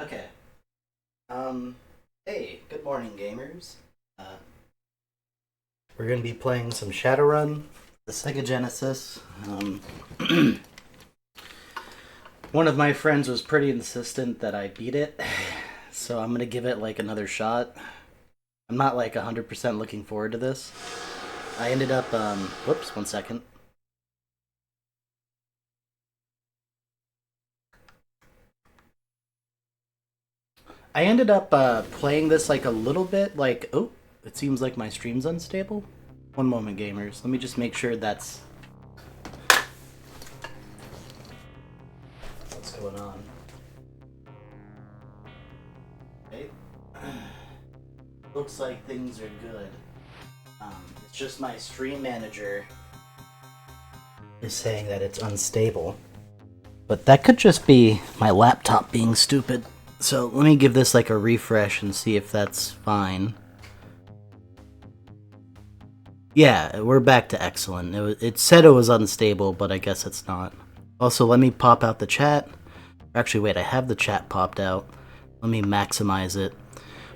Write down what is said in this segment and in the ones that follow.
Okay. Um, hey, good morning, gamers. Uh, we're gonna be playing some Shadowrun, the Sega Genesis. One of my friends was pretty insistent that I beat it, so I'm gonna give it like another shot. I'm not like 100% looking forward to this. I ended up, whoops, 1 second. I ended up playing this like a little bit, like, oh, it seems like my stream's unstable. One moment, gamers. Let me just make sure that's what's going on. Okay. Looks like things are good. It's just my stream manager is saying that it's unstable. But that could just be my laptop being stupid. So let me give this like a refresh and see if that's fine. Yeah, we're back to excellent. It said it was unstable, but I guess it's not. Also, let me pop out the chat. Actually, wait, I have the chat popped out. Let me maximize it.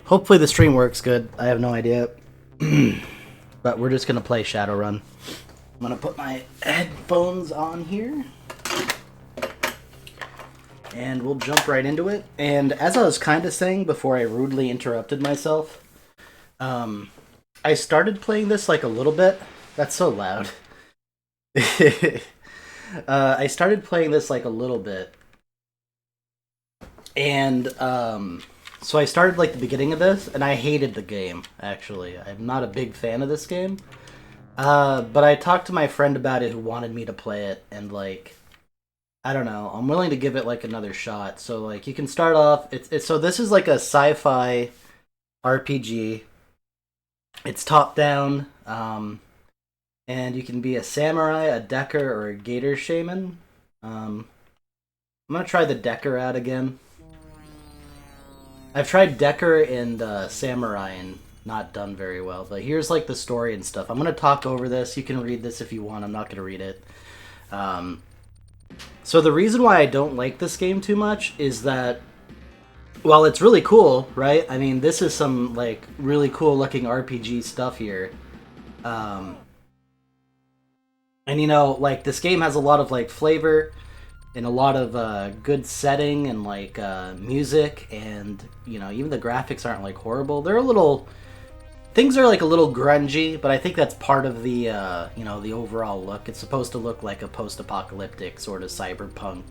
Hopefully the stream works good. I have no idea. But we're just going to play Shadowrun. I'm going to put my headphones on here. And we'll jump right into it. And as I was kind of saying before I rudely interrupted myself, I started playing this like a little bit. That's so loud. I started playing this like a little bit. And so I started like the beginning of this, and I hated the game, actually. I'm not a big fan of this game. But I talked to my friend about it who wanted me to play it, and like, I don't know, I'm willing to give it like another shot. So like you can start off it's so this is like a sci-fi RPG. It's top down, and you can be a samurai, a decker, or a gator shaman. I'm gonna try the decker out again. I've tried Decker and Samurai and not done very well, but here's like the story and stuff. I'm gonna talk over this. You can read this if you want. I'm not gonna read it. Um, so the reason why I don't like this game too much is that while it's really cool, right? I mean, this is some like really cool looking RPG stuff here. Um, and you know, like this game has a lot of like flavor and a lot of good setting and like music, and you know, even the graphics aren't like horrible. They're a little things are like a little grungy, but I think that's part of the you know, the overall look. It's supposed to look like a post-apocalyptic sort of cyberpunk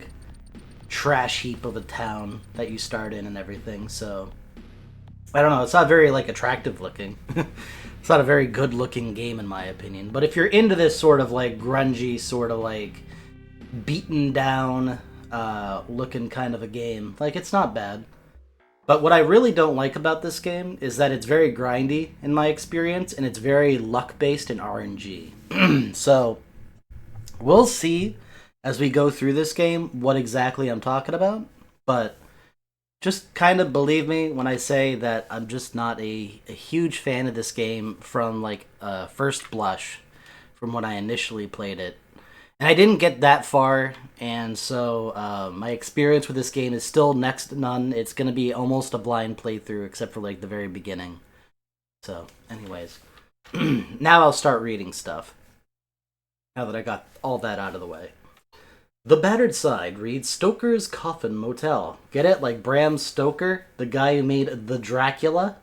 trash heap of a town that you start in and everything. So I don't know, it's not very like attractive looking. It's not a very good looking game in my opinion, but if you're into this sort of like grungy sort of like beaten down looking kind of a game, like, it's not bad. But what I really don't like about this game is that it's very grindy in my experience, and it's very luck based and RNG. So we'll see as we go through this game what exactly I'm talking about. But just kind of believe me when I say that I'm just not a huge fan of this game from like first blush, from when I initially played it. And I didn't get that far, and so my experience with this game is still next to none. It's going to be almost a blind playthrough, except for like the very beginning. So, anyways, now I'll start reading stuff. Now that I got all that out of the way. The Battered Side reads Stoker's Coffin Motel. Get it? Like Bram Stoker, the guy who made The Dracula?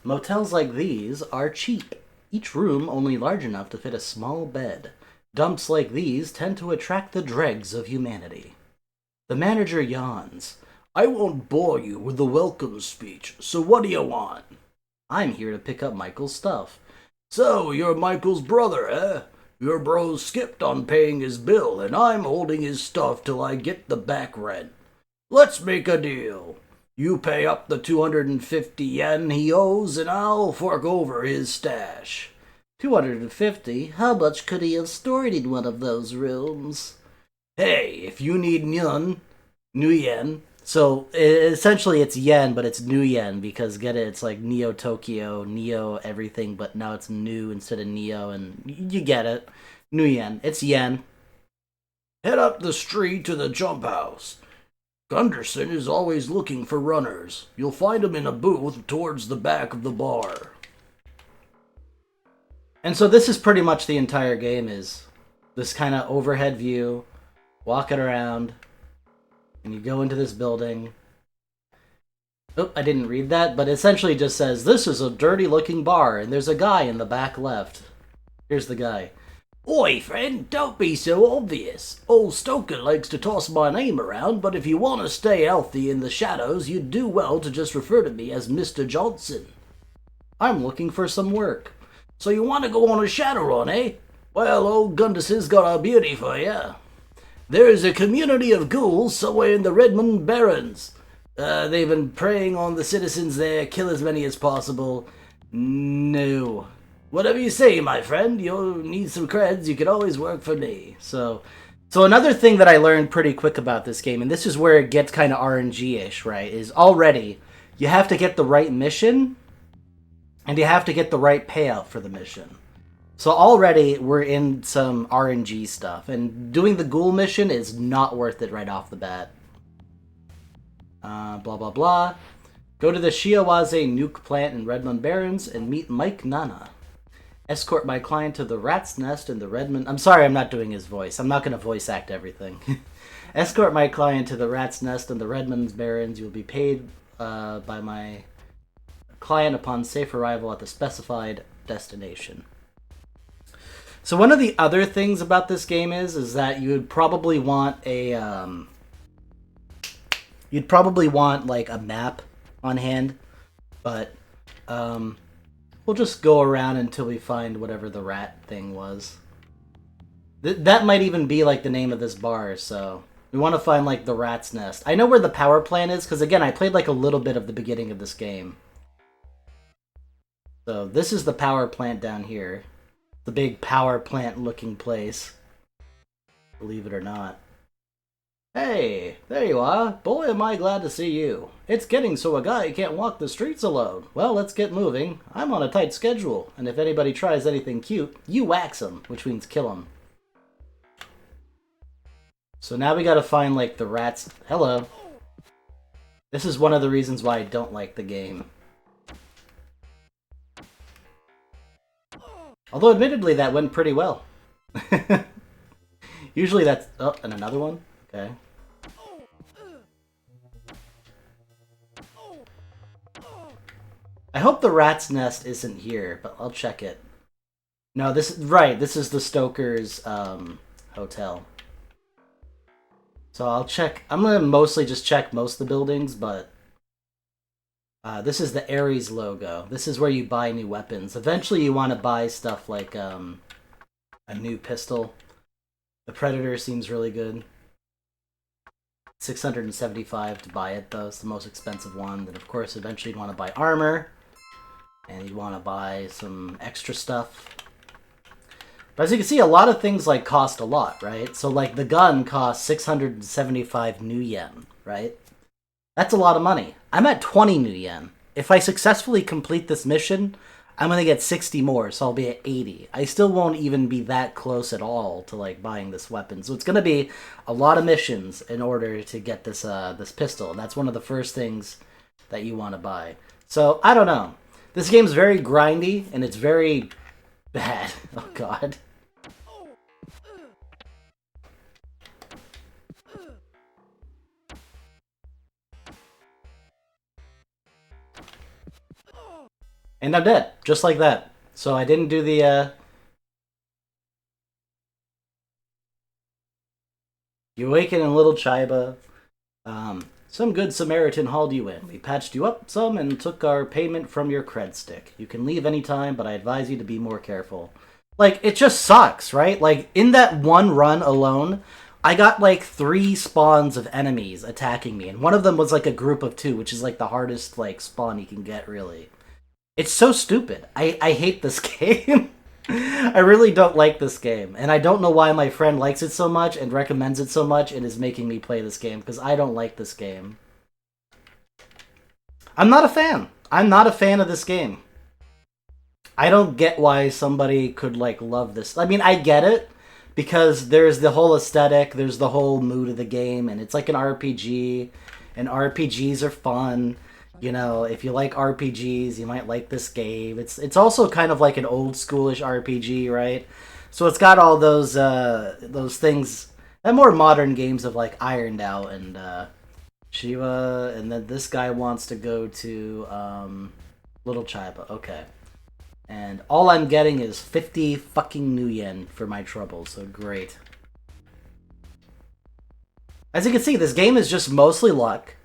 Motels like these are cheap, each room only large enough to fit a small bed. Dumps like these tend to attract the dregs of humanity. The manager yawns. I won't bore you with the welcome speech, so what do you want? I'm here to pick up Michael's stuff. So, you're Michael's brother, eh? Your bro skipped on paying his bill, and I'm holding his stuff till I get the back rent. Let's make a deal. You pay up the 250 yen he owes, and I'll fork over his stash. 250? How much could he have stored in one of those rooms? Hey, if you need new yen. So essentially it's yen, but it's new yen because get it, it's like Neo Tokyo, Neo everything, but now it's new instead of Neo, and you get it. New yen. It's yen. Head up the street to the jump house. Gunderson is always looking for runners. You'll find him in a booth towards the back of the bar. And so this is pretty much the entire game, is this kind of overhead view, walking around, and you go into this building. Oh, I didn't read that, but essentially just says, this is a dirty-looking bar, and there's a guy in the back left. Here's the guy. Oi, friend, don't be so obvious. Old Stoker likes to toss my name around, but if you want to stay healthy in the shadows, you'd do well to just refer to me as Mr. Johnson. I'm looking for some work. So you want to go on a shadowrun, eh? Well, old Gunderson's got a beauty for you. There's a community of ghouls somewhere in the Redmond Barrens. They've been preying on the citizens there, kill as many as possible. No. Whatever you say, my friend, you'll need some creds, you can always work for me. So another thing that I learned pretty quick about this game, and this is where it gets kind of RNG-ish, right, is already you have to get the right mission, and you have to get the right payout for the mission. So already we're in some RNG stuff, and doing the ghoul mission is not worth it right off the bat. Blah, blah, blah. Go to the Shiawaze nuke plant in Redmond Barrens and meet Mike Nana. Escort my client to the Rat's Nest in the Redmond... I'm sorry, I'm not doing his voice. I'm not going to voice act everything. Escort my client to the Rat's Nest in the Redmond Barrens. You will be paid by my client upon safe arrival at the specified destination. So one of the other things about this game is that you would probably want a... You'd probably want, like, a map on hand, but we'll just go around until we find whatever the rat thing was. That might even be, like, the name of this bar, so we want to find, like, the Rat's Nest. I know where the power plant is, because, again, I played, like, a little bit of the beginning of this game. So this is the power plant down here. The big power plant-looking place. Believe it or not. Hey, there you are. Boy, am I glad to see you. It's getting so a guy can't walk the streets alone. Well, let's get moving. I'm on a tight schedule, and if anybody tries anything cute, you wax them, which means kill them. So now we gotta find, like, the rats... Hello. This is one of the reasons why I don't like the game. Although, admittedly, that went pretty well. Usually that's... Oh, and another one? Okay. I hope the Rat's Nest isn't here, but I'll check it. No, this is... Right, this is the Stoker's, hotel. So I'll check... I'm gonna mostly just check most of the buildings, but... this is the Ares logo. This is where you buy new weapons. Eventually you want to buy stuff like, a new pistol. The Predator seems really good. $675 to buy it, though. It's the most expensive one. Then, of course, eventually you'd want to buy armor. And you'd want to buy some extra stuff. But as you can see, a lot of things, like, cost a lot, right? So, like, the gun costs 675 new yen, right? That's a lot of money. I'm at 20 new yen. If I successfully complete this mission, I'm going to get 60 more, so I'll be at 80. I still won't even be that close at all to, like, buying this weapon. So it's going to be a lot of missions in order to get this this pistol. And that's one of the first things that you want to buy. So, I don't know. This game's very grindy, and it's very bad. Oh, God. And I'm dead, just like that. So I didn't do the, You awaken in Little Chiba. Some good Samaritan hauled you in. We patched you up some and took our payment from your cred stick. You can leave anytime, but I advise you to be more careful. Like, it just sucks, right? Like, in that one run alone, I got, like, 3 spawns of enemies attacking me. And one of them was, like, a group of 2, which is, like, the hardest, like, spawn you can get, really. It's so stupid. I hate this game. I really don't like this game. And I don't know why my friend likes it so much and recommends it so much and is making me play this game, because I don't like this game. I'm not a fan. I'm not a fan of this game. I don't get why somebody could, like, love this. I mean, I get it, because there's the whole aesthetic, there's the whole mood of the game, and it's like an RPG, and RPGs are fun. You know, if you like RPGs, you might like this game. It's also kind of like an old schoolish RPG, right? So it's got all those things that more modern games have like ironed out, and Shiva, and then this guy wants to go to Little Chiba. Okay. And all I'm getting is 50 fucking new yen for my trouble, so great. As you can see, this game is just mostly luck.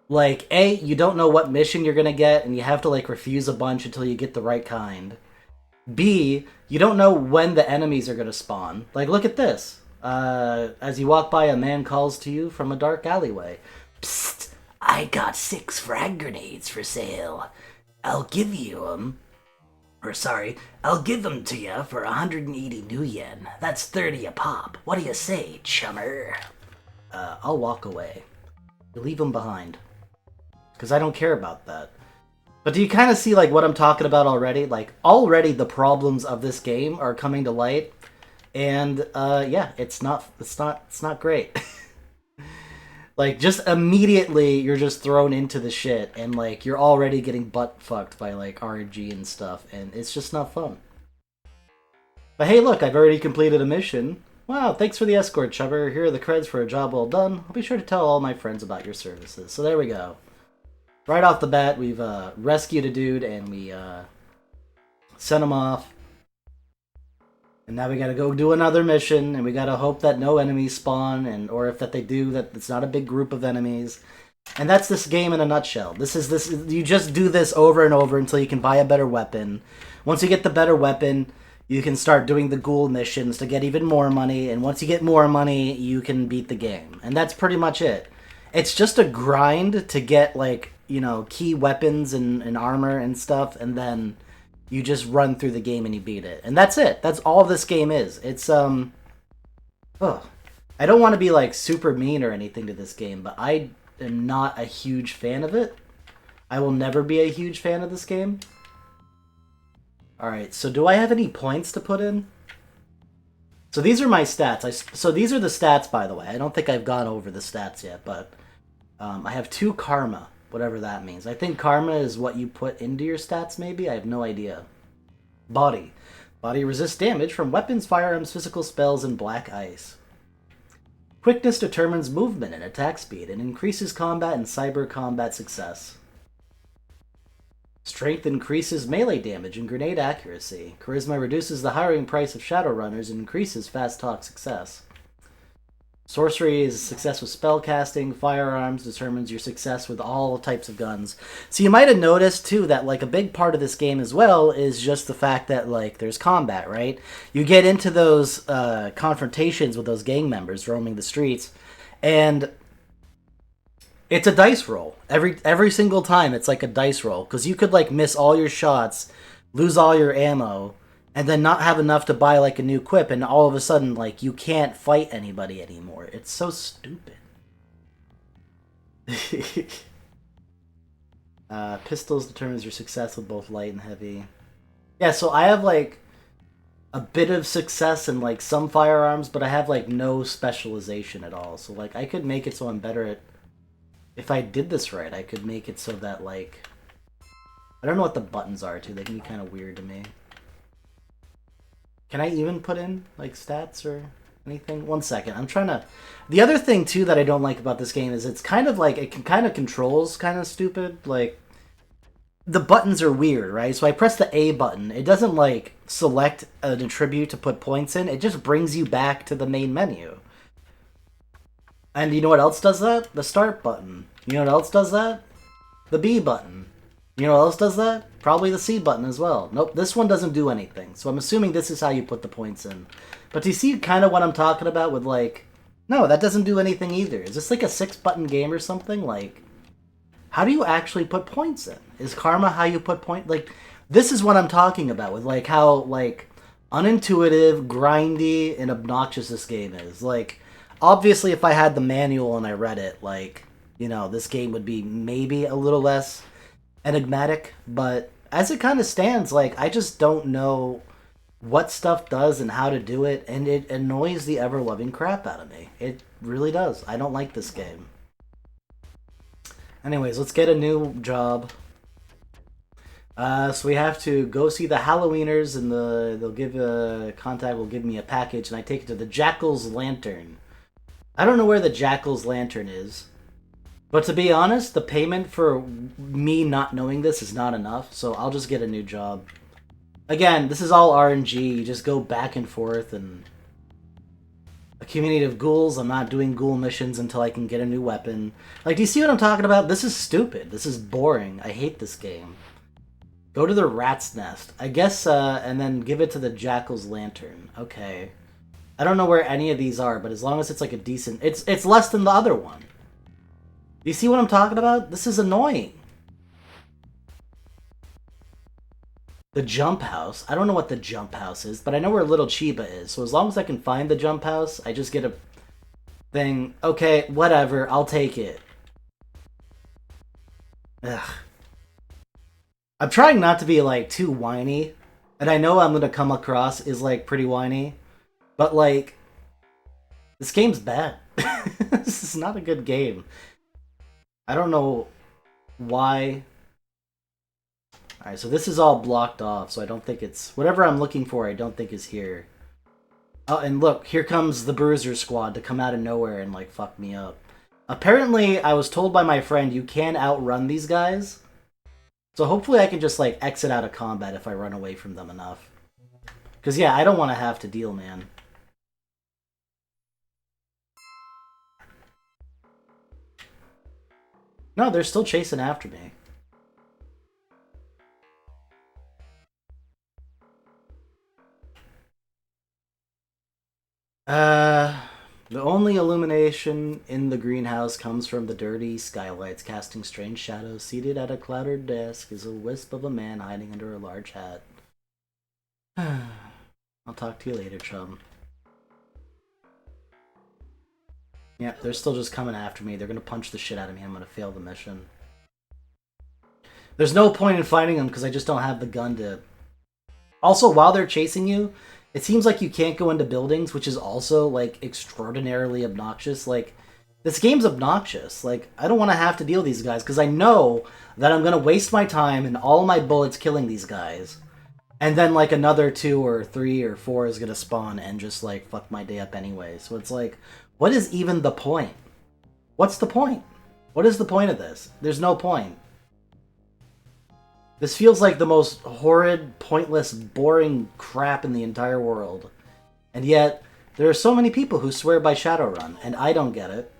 Like, A, you don't know what mission you're gonna get, and you have to, like, refuse a bunch until you get the right kind. B, you don't know when the enemies are gonna spawn. Like, look at this. As you walk by, a man calls to you from a dark alleyway. Psst, I got 6 frag grenades for sale. I'll give you 'em. I'll give them to you for 180 new yen. That's 30 a pop. What do you say, chummer? I'll walk away. You leave them behind. Because I don't care about that. But do you kind of see like what I'm talking about already? Like, already the problems of this game are coming to light. And, yeah, it's not great. Like, just immediately, you're just thrown into the shit, and, like, you're already getting butt-fucked by, like, RNG and stuff, and it's just not fun. But hey, look, I've already completed a mission. Wow, thanks for the escort, Chubber. Here are the creds for a job well done. I'll be sure to tell all my friends about your services. So there we go. Right off the bat, we've, rescued a dude, and we, sent him off. And now we gotta go do another mission, and we gotta hope that no enemies spawn, or if that they do, that it's not a big group of enemies. And that's this game in a nutshell. You just do this over and over until you can buy a better weapon. Once you get the better weapon, you can start doing the ghoul missions to get even more money, and once you get more money, you can beat the game. And that's pretty much it. It's just a grind to get, like, you know, key weapons and armor and stuff, and then you just run through the game and you beat it. And that's it. That's all this game is. It's, I don't want to be, like, super mean or anything to this game, but I am not a huge fan of it. I will never be a huge fan of this game. Alright, so do I have any points to put in? So these are my stats. So these are the stats, by the way. I don't think I've gone over the stats yet, but I have 2 karma. Whatever that means. I think karma is what you put into your stats, maybe? I have no idea. Body. Body resists damage from weapons, firearms, physical spells, and black ice. Quickness determines movement and attack speed, and increases combat and cyber combat success. Strength increases melee damage and grenade accuracy. Charisma reduces the hiring price of shadowrunners and increases fast talk success. Sorcery is success with spellcasting. Firearms determines your success with all types of guns. So you might have noticed, too, that, like, a big part of this game as well is just the fact that, like, there's combat, right? You get into those confrontations with those gang members roaming the streets, and it's a dice roll. Every single time it's like a dice roll, because you could, like, miss all your shots, lose all your ammo, and then not have enough to buy, like, a new quip, and all of a sudden, like, you can't fight anybody anymore. It's so stupid. Pistols determines your success with both light and heavy. Yeah, so I have, like, a bit of success in, like, some firearms, but I have, like, no specialization at all. So, like, I could make it so I'm better at... If I did this right, I could make it so that, like... I don't know what the buttons are, too. They can be kind of weird to me. Can I even put in, like, stats or anything? One second. I'm trying to... The other thing, too, that I don't like about this game is it's kind of, like, it can kind of controls kind of stupid. Like, the buttons are weird, right? So I press the A button. It doesn't, like, select an attribute to put points in. It just brings you back to the main menu. And you know what else does that? The start button. You know what else does that? The B button. You know what else does that? Probably the C button as well. Nope, this one doesn't do anything. So I'm assuming this is how you put the points in. But do you see kind of what I'm talking about with, like... No, that doesn't do anything either. Is this like a 6-button game or something? Like, how do you actually put points in? Is karma how you put points? Like, this is what I'm talking about with, like, how, like, unintuitive, grindy, and obnoxious this game is. Like, obviously if I had the manual and I read it, like, you know, this game would be maybe a little less enigmatic, but as it kind of stands, like, I just don't know what stuff does and how to do it, and it annoys the ever-loving crap out of me. It really does. I don't like this game. Anyways, let's get a new job. So we have to go see the Halloweeners, and they'll give a contact will give me a package, and I take it to the Jackal's Lantern. I don't know where the Jackal's Lantern is, but to be honest, the payment for me not knowing this is not enough, so I'll just get a new job. Again, this is all RNG. You just go back and forth, and a community of ghouls. I'm not doing ghoul missions until I can get a new weapon. Like, do you see what I'm talking about? This is stupid. This is boring. I hate this game. Go to the Rat's Nest. I guess, and then give it to the Jackal's Lantern. Okay. I don't know where any of these are, but as long as it's like a decent... It's less than the other one. You see what I'm talking about? This is annoying. The Jump House. I don't know what the Jump House is, but I know where Little Chiba is. So as long as I can find the Jump House, I just get a thing. Okay, whatever. I'll take it. Ugh. I'm trying not to be, like, too whiny. And I know I'm gonna come across as, like, pretty whiny. But, like, this game's bad. This is not a good game. I don't know why. Alright, so this is all blocked off, so I don't think it's... Whatever I'm looking for, I don't think is here. Oh, and look, here comes the Bruiser Squad to come out of nowhere and, like, fuck me up. Apparently, I was told by my friend you can outrun these guys. So hopefully I can just, like, exit out of combat if I run away from them enough. Because, yeah, I don't want to have to deal, man. No, they're still chasing after me. The only illumination in the greenhouse comes from the dirty skylights, casting strange shadows. Seated at a cluttered desk is a wisp of a man hiding under a large hat. I'll talk to you later, chum. Yeah, they're still just coming after me. They're gonna punch the shit out of me. I'm gonna fail the mission. There's no point in fighting them because I just don't have the gun to... Also, while they're chasing you, it seems like you can't go into buildings, which is also, like, extraordinarily obnoxious. Like, this game's obnoxious. Like, I don't want to have to deal with these guys, because I know that I'm going to waste my time and all my bullets killing these guys. And then, like, another 2 or 3 or 4 is going to spawn and just, like, fuck my day up anyway. So it's like, what is even the point? What's the point? What is the point of this? There's no point. This feels like the most horrid, pointless, boring crap in the entire world. And yet, there are so many people who swear by Shadowrun, and I don't get it.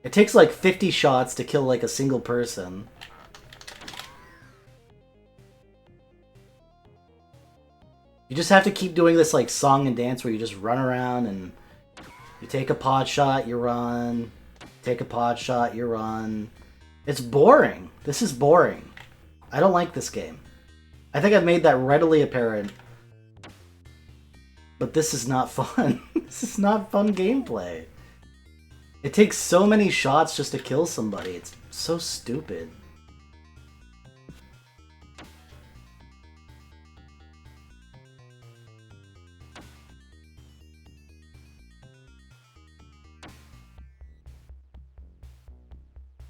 It takes like 50 shots to kill like a single person. You just have to keep doing this like song and dance where you just run around and you take a pot shot, you run. Take a pot shot, you run. It's boring. This is boring. I don't like this game. I think I've made that readily apparent. But this is not fun. This is not fun gameplay. It takes so many shots just to kill somebody. It's so stupid.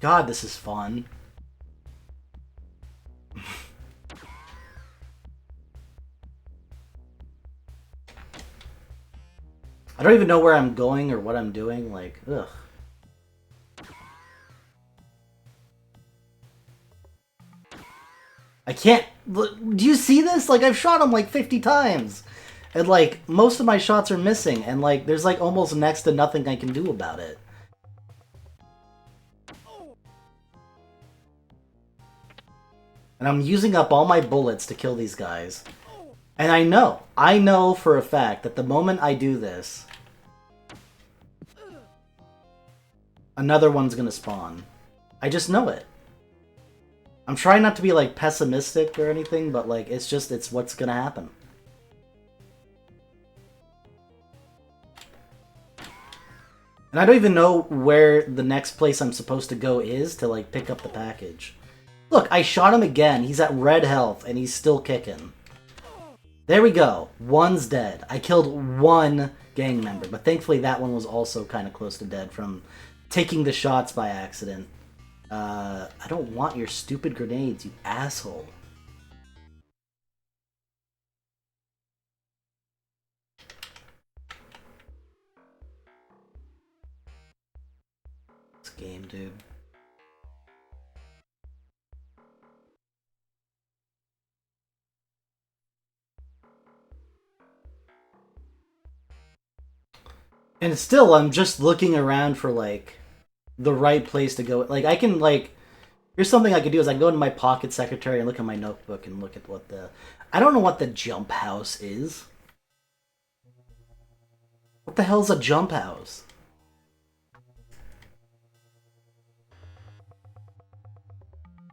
God, this is fun. I don't even know where I'm going or what I'm doing, like, ugh. I can't... Do you see this? Like, I've shot him like 50 times! And, like, most of my shots are missing, and, like, there's, like, almost next to nothing I can do about it. And I'm using up all my bullets to kill these guys. And I know for a fact that the moment I do this, another one's gonna spawn. I just know it. I'm trying not to be, like, pessimistic or anything, but, like, it's what's gonna happen. And I don't even know where the next place I'm supposed to go is to, like, pick up the package. Look, I shot him again. He's at red health, and he's still kicking. There we go. One's dead. I killed one gang member, but thankfully that one was also kind of close to dead from taking the shots by accident. I don't want your stupid grenades, you asshole. This game, dude. And still, I'm just looking around for, like, the right place to go. Like, I can, like... Here's something I could do is I can go into my pocket secretary and look at my notebook and look at what the... I don't know what the jump house is. What the hell's a jump house?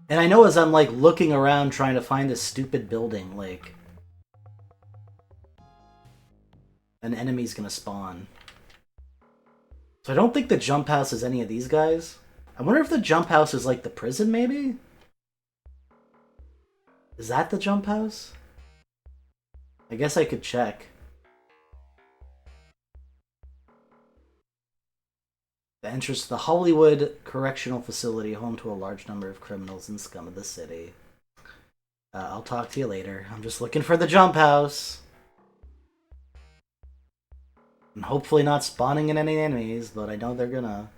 And I know as I'm, like, looking around trying to find this stupid building, like... an enemy's gonna spawn. So I don't think the jump house is any of these guys. I wonder if the jump house is like the prison, maybe? Is that the jump house? I guess I could check. The entrance to the Hollywood Correctional Facility, home to a large number of criminals and scum of the city. I'll talk to you later. I'm just looking for the jump house. And hopefully not spawning in any enemies, but I know they're gonna.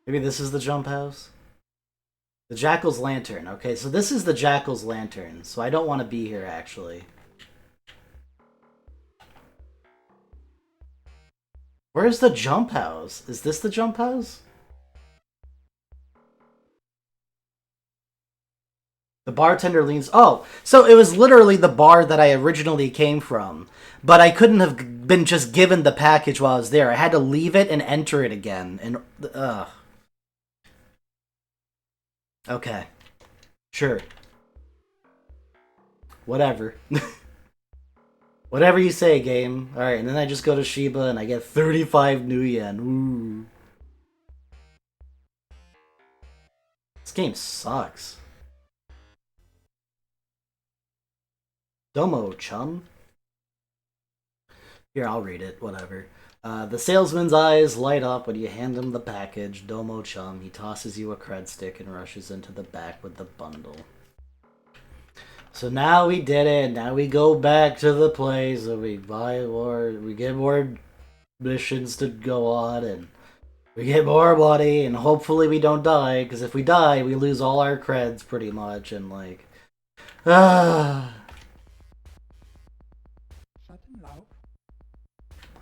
Maybe this is the jump house? The Jackal's Lantern. Okay, so this is the Jackal's Lantern. So I don't want to be here, actually. Where's the jump house? Is this the jump house? The bartender leans... Oh, so it was literally the bar that I originally came from. But I couldn't have been just given the package while I was there. I had to leave it and enter it again. And, okay. Sure. Whatever. Whatever you say, game. Alright, and then I just go to Shiba and I get 35 new yen. Ooh. This game sucks. Domo, chum. Here, I'll read it. Whatever. The salesman's eyes light up when you hand him the package. Domo, chum. He tosses you a cred stick and rushes into the back with the bundle. So now we did it. Now we go back to the place and we buy more. We get more missions to go on and we get more money and hopefully we don't die. Because if we die, we lose all our creds pretty much. And like,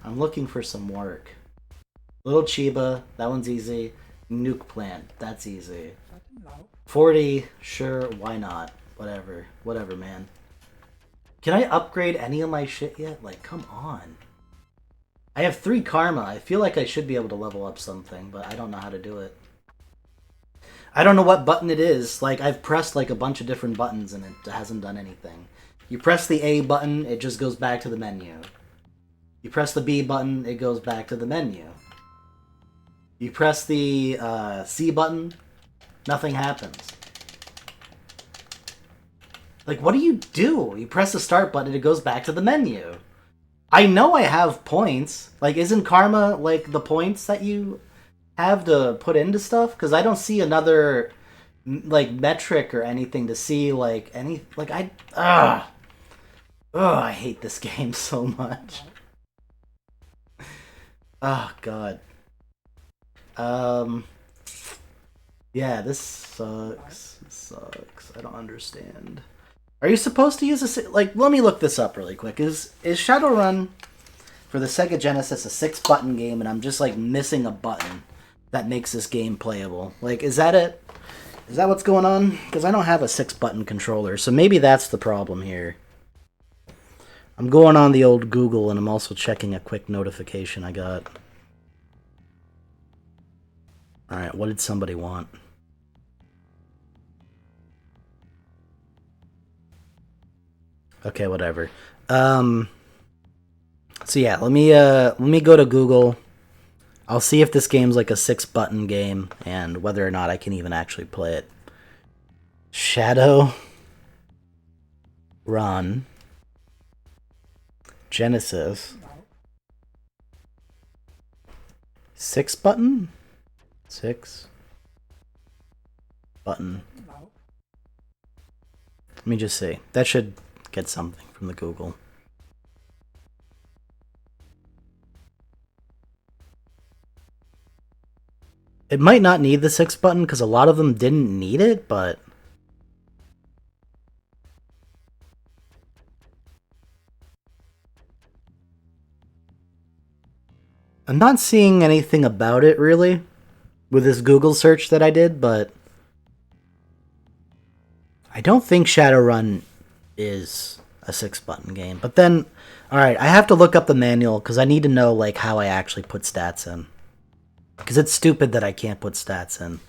I'm looking for some work. Little Chiba, that one's easy. Nuke plant, that's easy. 40, sure, why not? Whatever, whatever, man. Can I upgrade any of my shit yet? Like, come on. I have 3 karma. I feel like I should be able to level up something, but I don't know how to do it. I don't know what button it is. Like, I've pressed like a bunch of different buttons and it hasn't done anything. You press the A button, it just goes back to the menu. You press the B button, it goes back to the menu. You press the C button, nothing happens. Like, what do? You press the start button, it goes back to the menu. I know I have points. Like, isn't karma, like, the points that you have to put into stuff? Because I don't see another, like, metric or anything to see, like, any... Like, I hate this game so much. Oh, God. Yeah, this sucks. It sucks. I don't understand. Are you supposed to use a... Like, let me look this up really quick. Is Shadowrun for the Sega Genesis a 6-button game and I'm just, like, missing a button that makes this game playable? Like, is that it? Is that what's going on? Because I don't have a 6-button controller, so maybe that's the problem here. I'm going on the old Google and I'm also checking a quick notification I got. Alright, what did somebody want? Okay, whatever. So yeah, let me go to Google. I'll see if this game's like a 6-button game and whether or not I can even actually play it. Shadow Run. Genesis. 6 button? 6 button. Let me just see. That should get something from the Google. It might not need the 6 button because a lot of them didn't need it, but I'm not seeing anything about it really with this Google search that I did, but I don't think Shadowrun is a 6 button game. But then, alright, I have to look up the manual because I need to know like how I actually put stats in. Because it's stupid that I can't put stats in.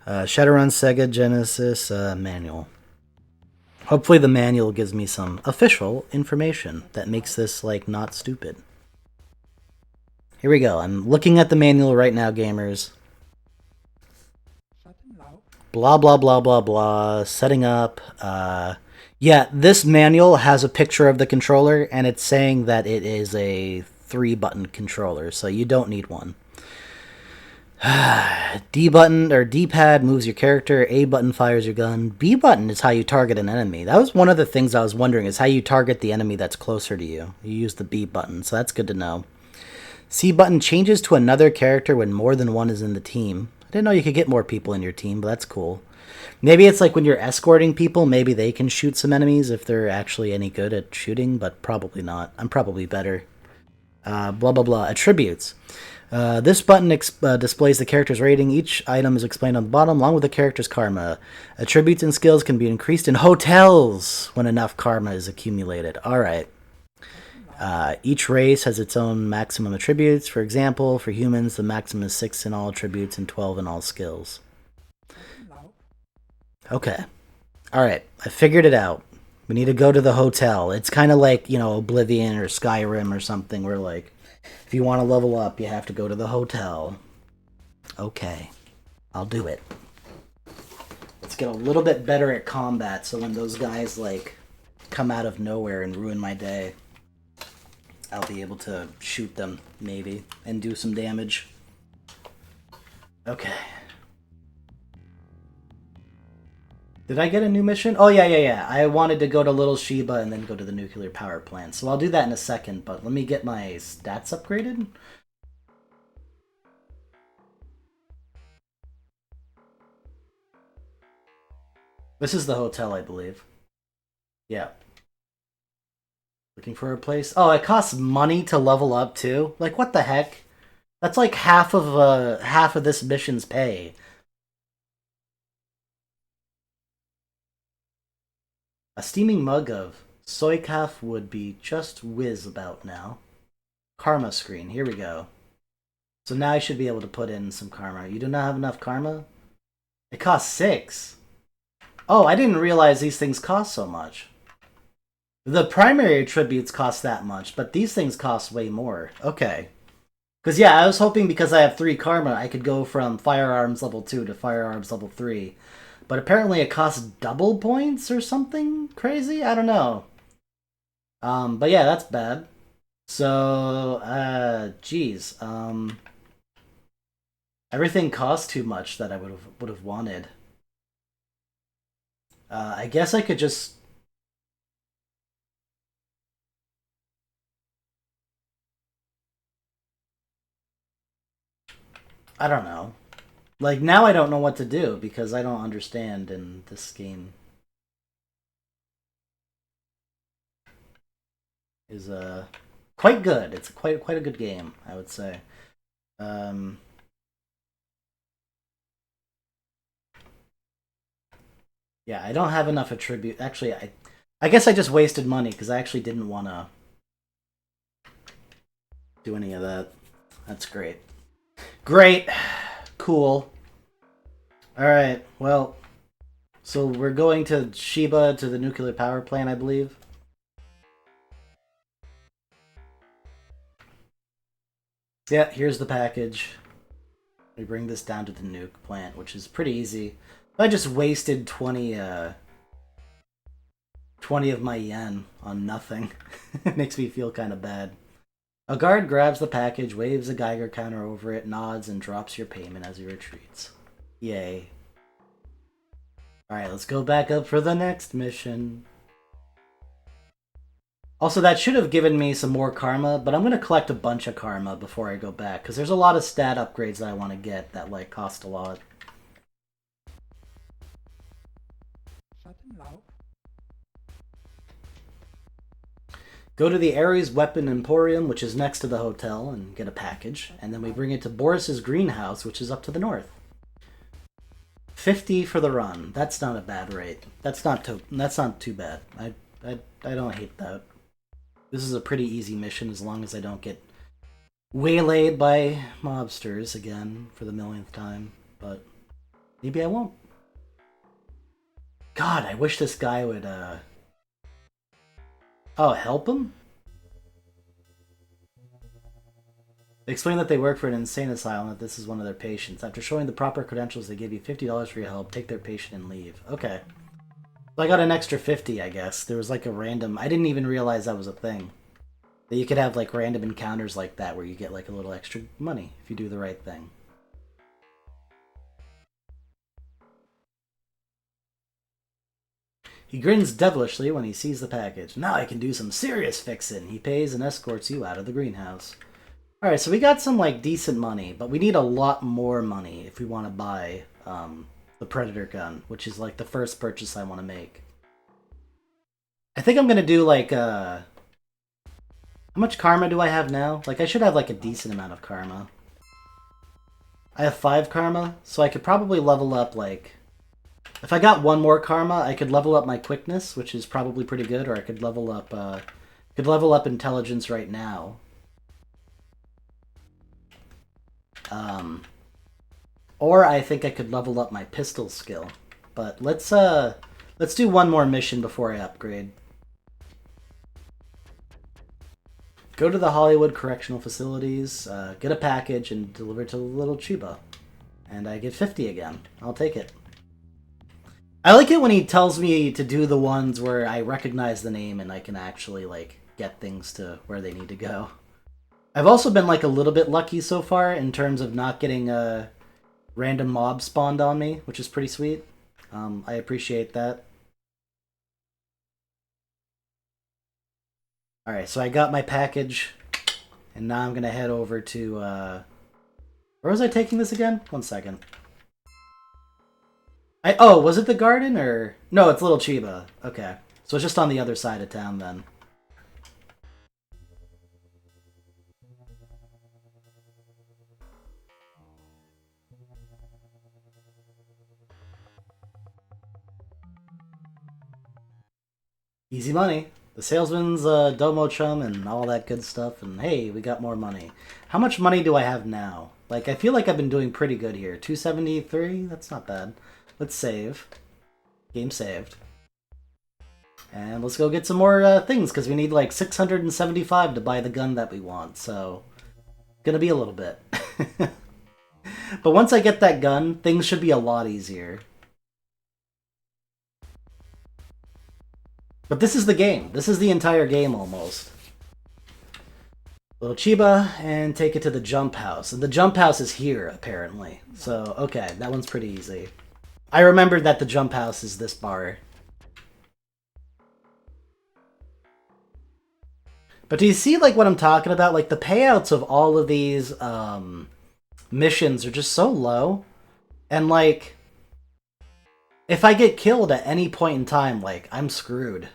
Shadowrun Sega Genesis manual. Hopefully the manual gives me some official information that makes this like not stupid. Here we go. I'm looking at the manual right now, gamers. Blah, blah, blah, blah, blah. Setting up. Yeah, this manual has a picture of the controller, and it's saying that it is a 3-button controller, so you don't need one. D button or D-pad moves your character. A button fires your gun. B button is how you target an enemy. That was one of the things I was wondering, is how you target the enemy that's closer to you. You use the B button, so that's good to know. C button changes to another character when more than one is in the team. I didn't know you could get more people in your team, but that's cool. Maybe it's like when you're escorting people, maybe they can shoot some enemies if they're actually any good at shooting, but probably not. I'm probably better. Blah, blah, blah. Attributes. This button displays the character's rating. Each item is explained on the bottom, along with the character's karma. Attributes and skills can be increased in hotels when enough karma is accumulated. Alright. Each race has its own maximum attributes. For example, for humans, the maximum is 6 in all attributes and 12 in all skills. Okay. Alright, I figured it out. We need to go to the hotel. It's kind of like, you know, Oblivion or Skyrim or something where, like, if you want to level up, you have to go to the hotel. Okay. I'll do it. Let's get a little bit better at combat so when those guys, like, come out of nowhere and ruin my day, I'll be able to shoot them, maybe, and do some damage. Okay. Did I get a new mission? Oh, yeah. I wanted to go to Little Sheba and then go to the nuclear power plant. So I'll do that in a second, but let me get my stats upgraded. This is the hotel, I believe. Yeah. Looking for a place? Oh, it costs money to level up, too? Like, what the heck? That's like half of this mission's pay. A steaming mug of soy calf would be just whiz about now. Karma screen. Here we go. So now I should be able to put in some karma. You do not have enough karma? It costs 6. Oh, I didn't realize these things cost so much. The primary attributes cost that much, but these things cost way more. Okay. Because, yeah, I was hoping because I have 3 karma, I could go from firearms level 2 to firearms level 3. But apparently it costs double points or something crazy? I don't know. But yeah, that's bad. So, geez. Everything costs too much that I would have wanted. I guess I could just... I don't know. Like, now I don't know what to do because I don't understand in this game. Is quite good. It's quite a good game, I would say. Yeah, I don't have enough attribute. Actually, I guess I just wasted money because I actually didn't want to do any of that. That's great. Great. Cool. Alright, well, so we're going to Sheba, to the nuclear power plant, I believe. Yeah, here's the package. We bring this down to the nuke plant, which is pretty easy. I just wasted 20 20 of my yen on nothing. It makes me feel kind of bad. A guard grabs the package, waves a Geiger counter over it, nods, and drops your payment as he retreats. Yay. Alright, let's go back up for the next mission. Also, that should have given me some more karma, but I'm going to collect a bunch of karma before I go back, because there's a lot of stat upgrades that I want to get that, like, cost a lot. Go to the Ares Weapon Emporium, which is next to the hotel, and get a package. And then we bring it to Boris's greenhouse, which is up to the north. 50 for the run. That's not a bad rate. That's not too bad. I don't hate that. This is a pretty easy mission as long as I don't get waylaid by mobsters again for the millionth time. But maybe I won't. God, I wish this guy would, Oh, help him? They explain that they work for an insane asylum, that this is one of their patients. After showing the proper credentials, they give you $50 for your help, take their patient, and leave. Okay. So I got an extra 50, I guess. There was like a random... I didn't even realize that was a thing. That you could have like random encounters like that where you get like a little extra money if you do the right thing. He grins devilishly when he sees the package. Now I can do some serious fixin'. He pays and escorts you out of the greenhouse. Alright, so we got some, like, decent money, but we need a lot more money if we want to buy the Predator gun, which is, like, the first purchase I want to make. I think I'm going to do, like, how much karma do I have now? Like, I should have, like, a decent amount of karma. I have 5 karma, so I could probably level up, like... If I got 1 more karma, I could level up my quickness, which is probably pretty good, or I could level up intelligence right now. Or I think I could level up my pistol skill. But let's do 1 more mission before I upgrade. Go to the Hollywood Correctional Facilities, get a package, and deliver it to Little Chiba. And I get 50 again. I'll take it. I like it when he tells me to do the ones where I recognize the name and I can actually, like, get things to where they need to go. I've also been, like, a little bit lucky so far in terms of not getting a random mob spawned on me, which is pretty sweet. I appreciate that. Alright, so I got my package, and now I'm gonna head over to, where was I taking this again? 1 second. Oh, was it the garden, or... No, it's Little Chiba. Okay. So it's just on the other side of town, then. Easy money. The salesman's domo chum and all that good stuff, and hey, we got more money. How much money do I have now? Like, I feel like I've been doing pretty good here. 273? That's not bad. Let's save. Game saved. And let's go get some more things, because we need like 675 to buy the gun that we want, so... Gonna be a little bit. But once I get that gun, things should be a lot easier. But this is the game. This is the entire game, almost. Little Chiba, and take it to the jump house. And the jump house is here, apparently. So, okay, that one's pretty easy. I remembered that the jump house is this bar. But do you see, like, what I'm talking about? Like, the payouts of all of these, missions are just so low. And, like, if I get killed at any point in time, like, I'm screwed.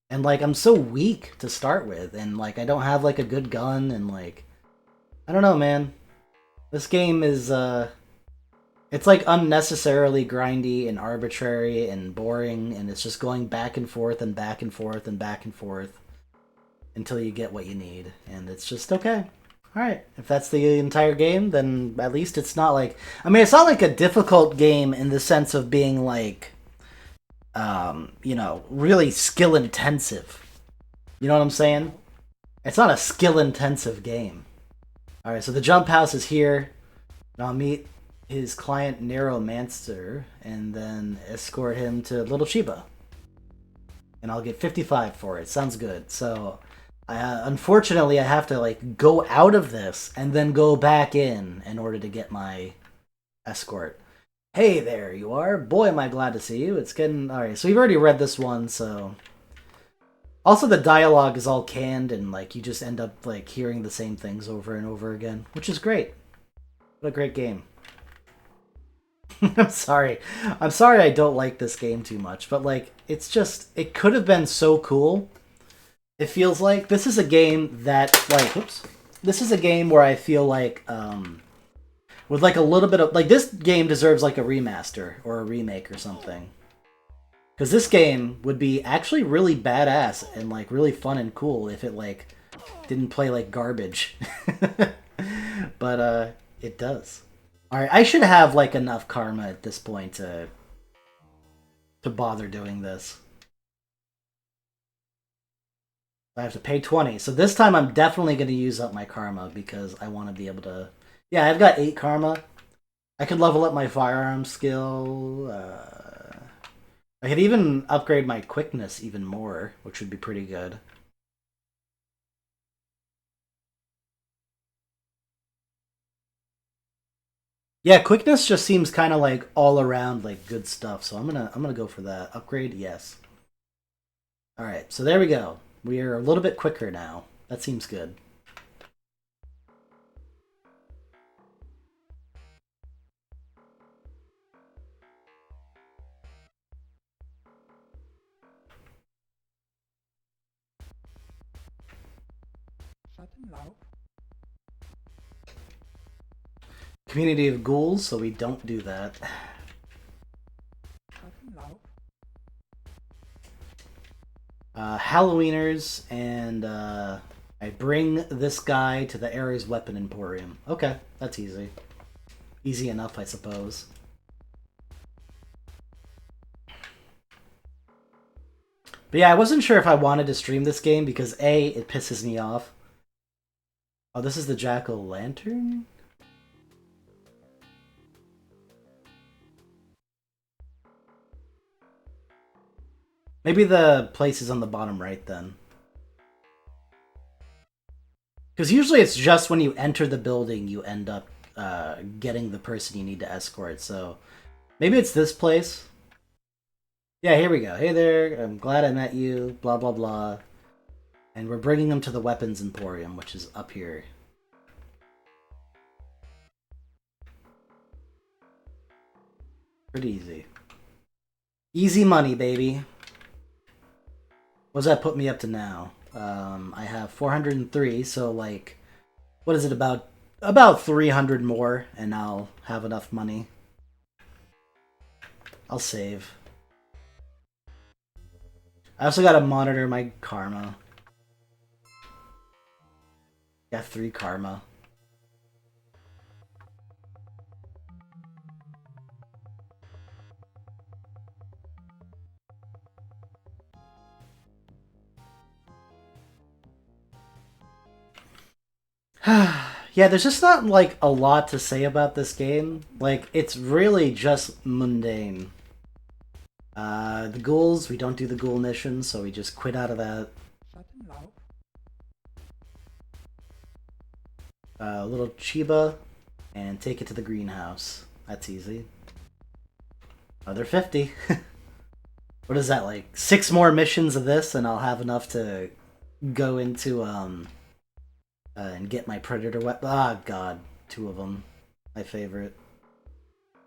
And, like, I'm so weak to start with. And, like, I don't have, like, a good gun. And, like, I don't know, man. This game is, it's, like, unnecessarily grindy and arbitrary and boring. And it's just going back and forth and back and forth and back and forth until you get what you need. And it's just okay. Alright, if that's the entire game, then at least it's not like... I mean, it's not like a difficult game in the sense of being like, you know, really skill-intensive. You know what I'm saying? It's not a skill-intensive game. Alright, so the jump house is here. And I'll meet his client, Neuromancer, and then escort him to Little Chiba. and I'll get 55 for it. Sounds good. So, unfortunately, I have to like go out of this and then go back in order to get my escort. Hey, there you are. Boy, am I glad to see you. It's getting... Alright, so we've already read this one, so... Also, the dialogue is all canned, and like you just end up like hearing the same things over and over again, which is great. What a great game. I'm sorry. I'm sorry I don't like this game too much, but like it's just it could have been so cool. It feels like this is a game that like oops. This is a game where I feel like with like a little bit of like this game deserves like a remaster or a remake or something. Because this game would be actually really badass and like really fun and cool if it like didn't play like garbage. But it does. Alright, I should have like enough karma at this point to bother doing this. I have to pay 20. So this time I'm definitely going to use up my karma because I want to be able to... Yeah, I've got 8 karma. I could level up my firearm skill. I could even upgrade my quickness even more, which would be pretty good. Yeah, quickness just seems kind of like all around like good stuff, so I'm gonna go for that. Upgrade, yes. All right, so there we go. We are a little bit quicker now. That seems good. Community of ghouls, so we don't do that. Halloweeners, and I bring this guy to the Ares Weapon Emporium. Okay, that's easy. Easy enough, I suppose. But yeah, I wasn't sure if I wanted to stream this game because A, it pisses me off. Oh, this is the Jack-o'-lantern? Maybe the place is on the bottom right then. Because usually it's just when you enter the building you end up getting the person you need to escort, so... Maybe it's this place? Yeah, here we go. Hey there, I'm glad I met you, blah blah blah. And we're bringing them to the Weapons Emporium, which is up here. Pretty easy. Easy money, baby. What does that put me up to now? I have 403, so like, what is it, about 300 more, and I'll have enough money. I'll save. I also gotta monitor my karma. Got 3 karma. Yeah, there's just not, like, a lot to say about this game. Like, it's really just mundane. The ghouls, we don't do the ghoul missions, so we just quit out of that. Little Chiba, and take it to the greenhouse. That's easy. Another 50. What is that, like, 6 more missions of this, and I'll have enough to go into, and get my predator weapon. Ah, god. 2 of them. My favorite.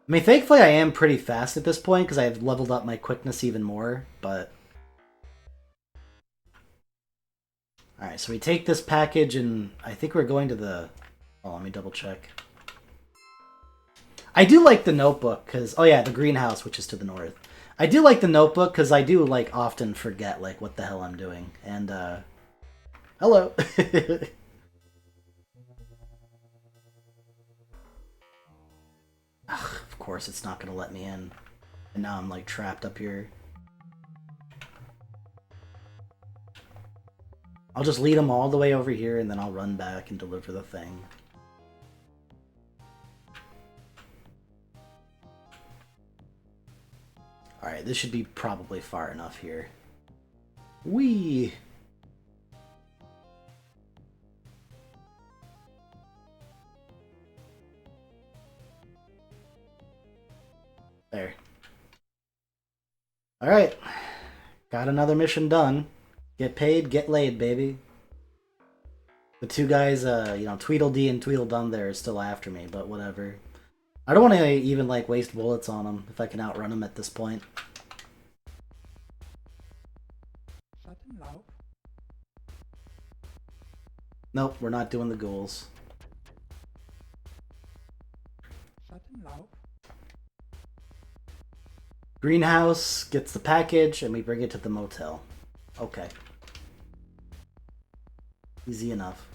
I mean, thankfully I am pretty fast at this point, because I've leveled up my quickness even more, but... Alright, so we take this package, and I think we're going to the... Oh, let me double check. I do like the notebook, because... Oh yeah, the greenhouse, which is to the north. I do like the notebook, because I do, like, often forget, like, what the hell I'm doing. And, hello! Ugh, of course it's not gonna let me in. And now I'm, like, trapped up here. I'll just lead them all the way over here, and then I'll run back and deliver the thing. Alright, this should be probably far enough here. Whee! There. Alright. Got another mission done. Get paid, get laid, baby. The two guys, Tweedledee and Tweedledum there are still after me, but whatever. I don't want to even, like, waste bullets on them if I can outrun them at this point. Nope, we're not doing the ghouls. Greenhouse gets the package and we bring it to the motel. Okay. Easy enough.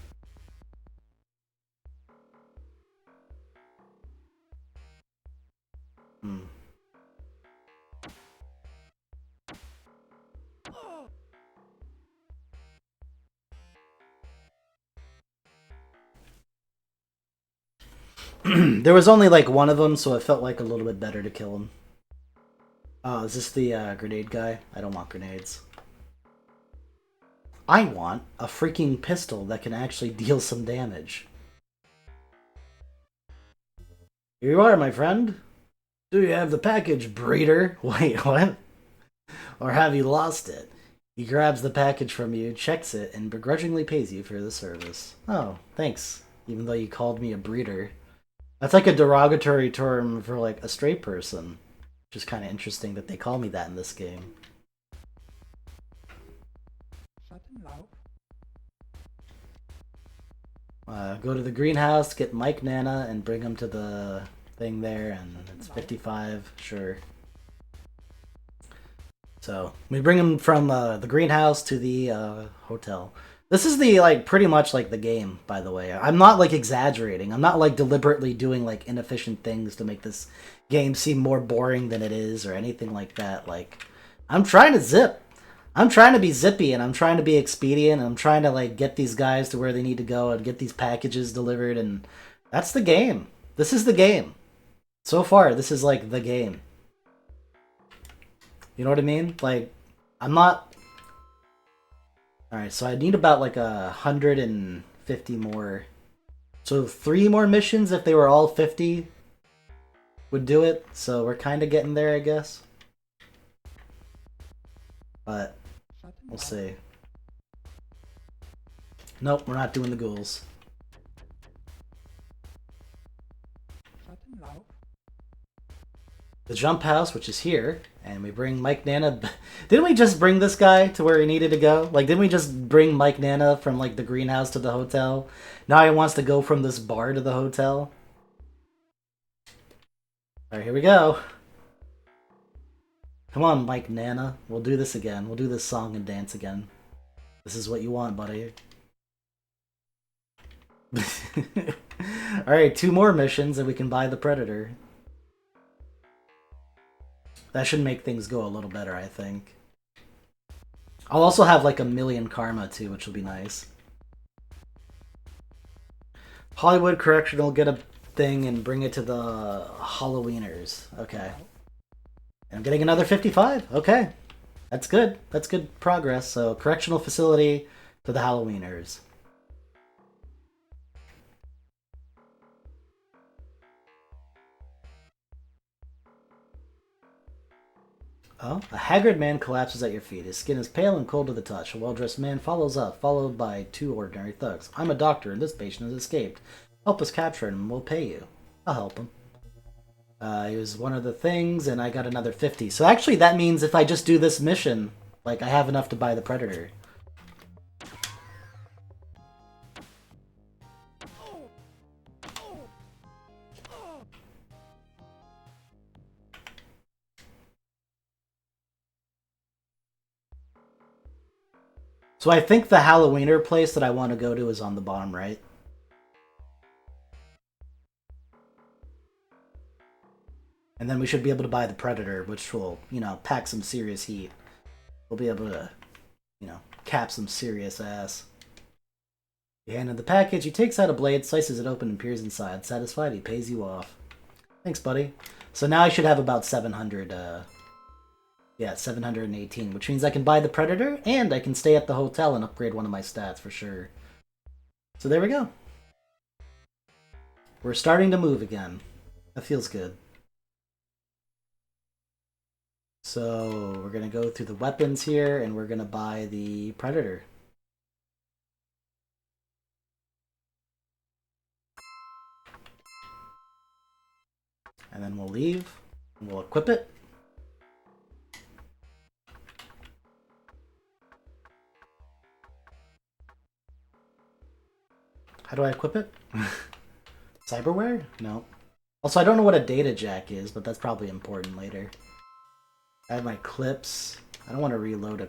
There was only like one of them, so it felt like a little bit better to kill him. Oh, is this the grenade guy? I don't want grenades. I want a freaking pistol that can actually deal some damage. Here you are, my friend. Do you have the package, breeder? Wait, what? Or have you lost it? He grabs the package from you, checks it, and begrudgingly pays you for the service. Oh, thanks. Even though you called me a breeder. That's like a derogatory term for like a straight person. Which is kind of interesting that they call me that in this game. Go to the greenhouse, get Mike Nana, and bring him to the thing there, and it's 55, sure. So, we bring him from the greenhouse to the hotel. This is the, like, pretty much like the game, by the way. I'm not, like, exaggerating. I'm not, like, deliberately doing, like, inefficient things to make this game seem more boring than it is or anything like that. Like, I'm trying to zip. I'm trying to be zippy, and I'm trying to be expedient, and I'm trying to, like, get these guys to where they need to go and get these packages delivered, and that's the game. This is the game. So far, this is, like, the game. You know what I mean? Like, I'm not... Alright, so I need about, like, 150 more. So 3 more missions, if they were all 50, would do it. So we're kind of getting there, I guess. But... we'll see. Nope, we're not doing the ghouls. The jump house, which is here, and we bring Mike Nana. Didn't we just bring this guy to where he needed to go? Like, didn't we just bring Mike Nana from, like, the greenhouse to the hotel? Now he wants to go from this bar to the hotel. Alright, here we go. Come on, Mike Nana. We'll do this again. We'll do this song and dance again. This is what you want, buddy. Alright, 2 more missions and we can buy the Predator. That should make things go a little better, I think. I'll also have like 1,000,000 karma too, which will be nice. Hollywood Correctional, get a thing and bring it to the Halloweeners. Okay. And I'm getting another 55. Okay. That's good. That's good progress. So, correctional facility to the Halloweeners. Oh, a haggard man collapses at your feet. His skin is pale and cold to the touch. A well-dressed man follows up, followed by 2 ordinary thugs. I'm a doctor, and this patient has escaped. Help us capture him, and we'll pay you. I'll help him. He was one of the things, and I got another 50. So actually, that means if I just do this mission, like, I have enough to buy the Predator. So I think the Halloweener place that I want to go to is on the bottom right. And then we should be able to buy the Predator, which will, you know, pack some serious heat. We'll be able to, you know, cap some serious ass. You hand him the package, he takes out a blade, slices it open, and peers inside. Satisfied, he pays you off. Thanks, buddy. So now I should have about 700, Yeah, 718, which means I can buy the Predator, and I can stay at the hotel and upgrade one of my stats for sure. So there we go. We're starting to move again. That feels good. So we're going to go through the weapons here, and we're going to buy the Predator. And then we'll leave, and we'll equip it. How do I equip it? Cyberware? No. Also, I don't know what a data jack is, but that's probably important later. I have my clips. I don't want to reload a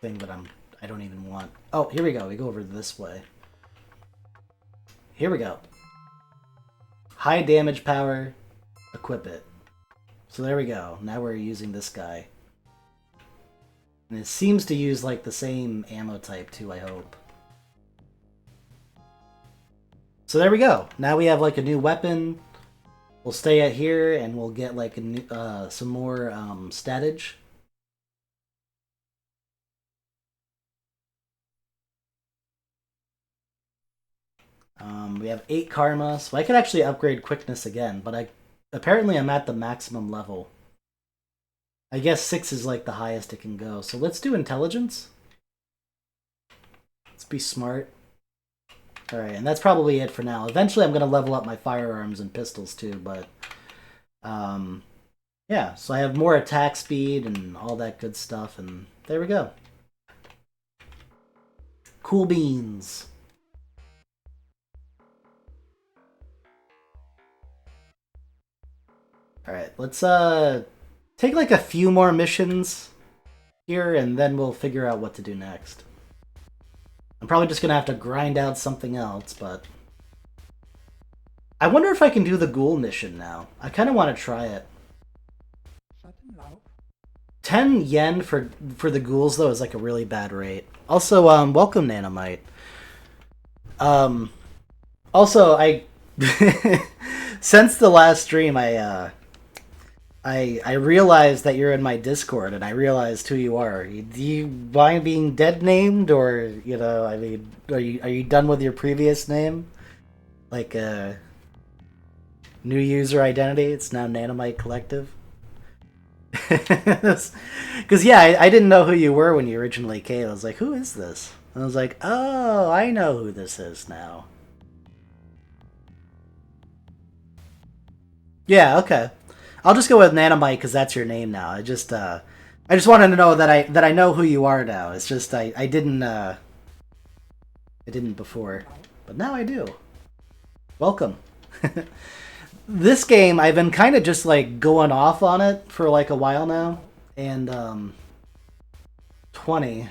thing that I don't even want. Oh, here we go. We go over this way. Here we go. High damage power. Equip it. So there we go. Now we're using this guy. And it seems to use like the same ammo type too, I hope. So there we go. Now we have like a new weapon. We'll stay at here and we'll get like a new, some more statage. We have 8 karma, so I could actually upgrade quickness again, but apparently I'm at the maximum level. I guess 6 is like the highest it can go, so let's do intelligence. Let's be smart. Alright, and that's probably it for now. Eventually I'm going to level up my firearms and pistols too, but... yeah, so I have more attack speed and all that good stuff, and there we go. Cool beans. Alright, let's take like a few more missions here, and then we'll figure out what to do next. I'm probably just gonna have to grind out something else, but... I wonder if I can do the ghoul mission now. I kind of want to try it. 10 yen for the ghouls, though, is like a really bad rate. Also, welcome, Nanomite. Also, I... since the last stream, I realized that you're in my Discord, and I realized who you are. Do you mind being dead named, or, you know, I mean, are you done with your previous name? Like, new user identity? It's now Nanomite Collective? Because, yeah, I didn't know who you were when you originally came. I was like, who is this? And I was like, oh, I know who this is now. Yeah, okay. I'll just go with Nanomite because that's your name now. I just wanted to know that I know who you are now. It's just I didn't before, but now I do. Welcome. This game I've been kind of just like going off on it for like a while now, and 20.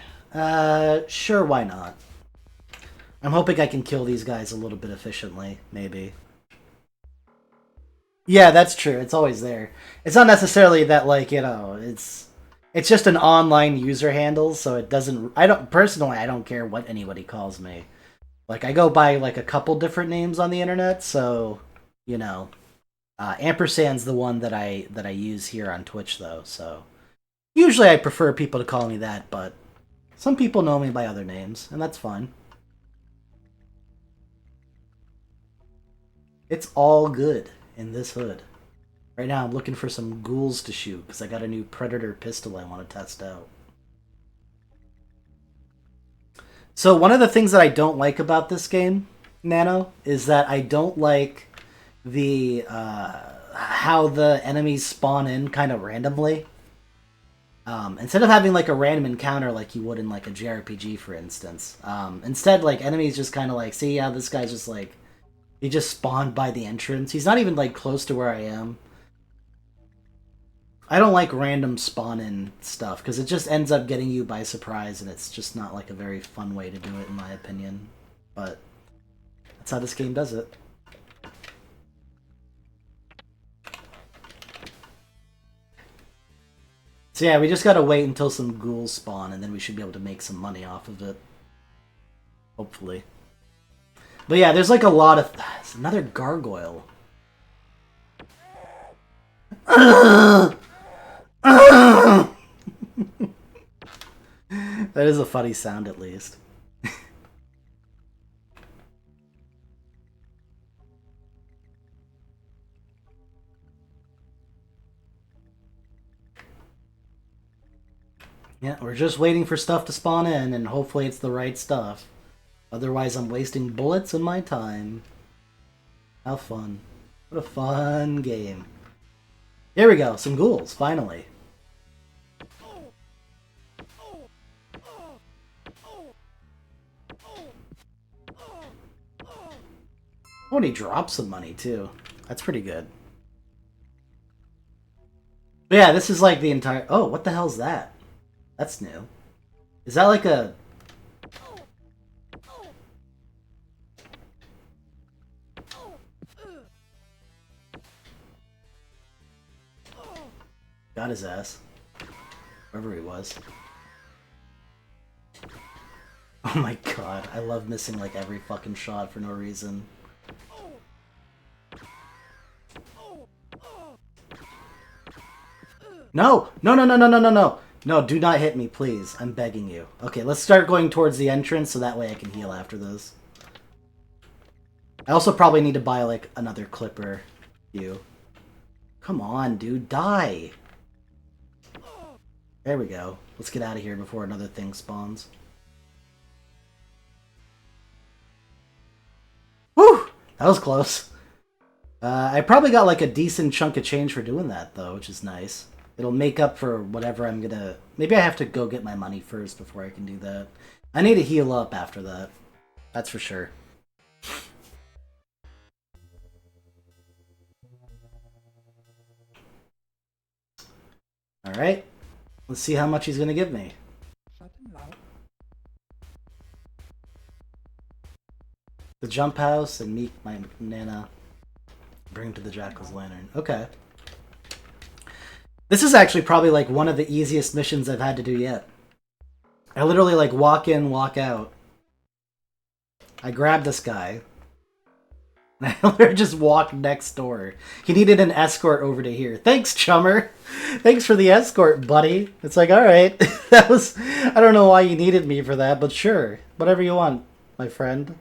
Sure, why not? I'm hoping I can kill these guys a little bit efficiently, maybe. Yeah, that's true. It's always there. It's not necessarily that, like, you know, it's just an online user handle, so it doesn't... I don't care what anybody calls me. Like, I go by, like, a couple different names on the internet, so, you know. Ampersand's the one that I use here on Twitch, though, so... Usually I prefer people to call me that, but some people know me by other names, and that's fine. It's all good in this hood. Right now I'm looking for some ghouls to shoot because I got a new Predator pistol I want to test out. So one of the things that I don't like about this game, Nano, is that I don't like the how the enemies spawn in kind of randomly. Instead of having like a random encounter like you would in like a JRPG, for instance, instead like enemies just kind of like, see how this guy's just like, he just spawned by the entrance. He's not even, like, close to where I am. I don't like random spawn-in stuff, because it just ends up getting you by surprise, and it's just not, like, a very fun way to do it, in my opinion. But that's how this game does it. So yeah, we just gotta wait until some ghouls spawn, and then we should be able to make some money off of it. Hopefully. But yeah, there's like a lot of... It's another gargoyle. That is a funny sound, at least. Yeah, we're just waiting for stuff to spawn in, and hopefully it's the right stuff. Otherwise, I'm wasting bullets and my time. How fun. What a fun game. Here we go, some ghouls, finally. Oh, and he drops some money, too. That's pretty good. But yeah, this is like the entire... Oh, what the hell's that? That's new. Is that like a... Got his ass. Wherever he was. Oh my god, I love missing like every fucking shot for no reason. No! No, no, no, no, no, no, no! No, do not hit me, please. I'm begging you. Okay, let's start going towards the entrance so that way I can heal after this. I also probably need to buy, like, another clipper. You. Come on, dude. Die! There we go. Let's get out of here before another thing spawns. Whew! That was close. I probably got, like, a decent chunk of change for doing that, though, which is nice. It'll make up for whatever I'm gonna... Maybe I have to go get my money first before I can do that. I need to heal up after that. That's for sure. Alright. Let's see how much he's gonna give me. The jump house and meet my Nana. Bring him to the Jackal's Lantern. Okay. This is actually probably like one of the easiest missions I've had to do yet. I literally like walk in, walk out. I grab this guy. And I literally just walk next door. He needed an escort over to here. Thanks, chummer. Thanks for the escort, buddy. It's like, alright. That was... I don't know why you needed me for that, but sure. Whatever you want, my friend.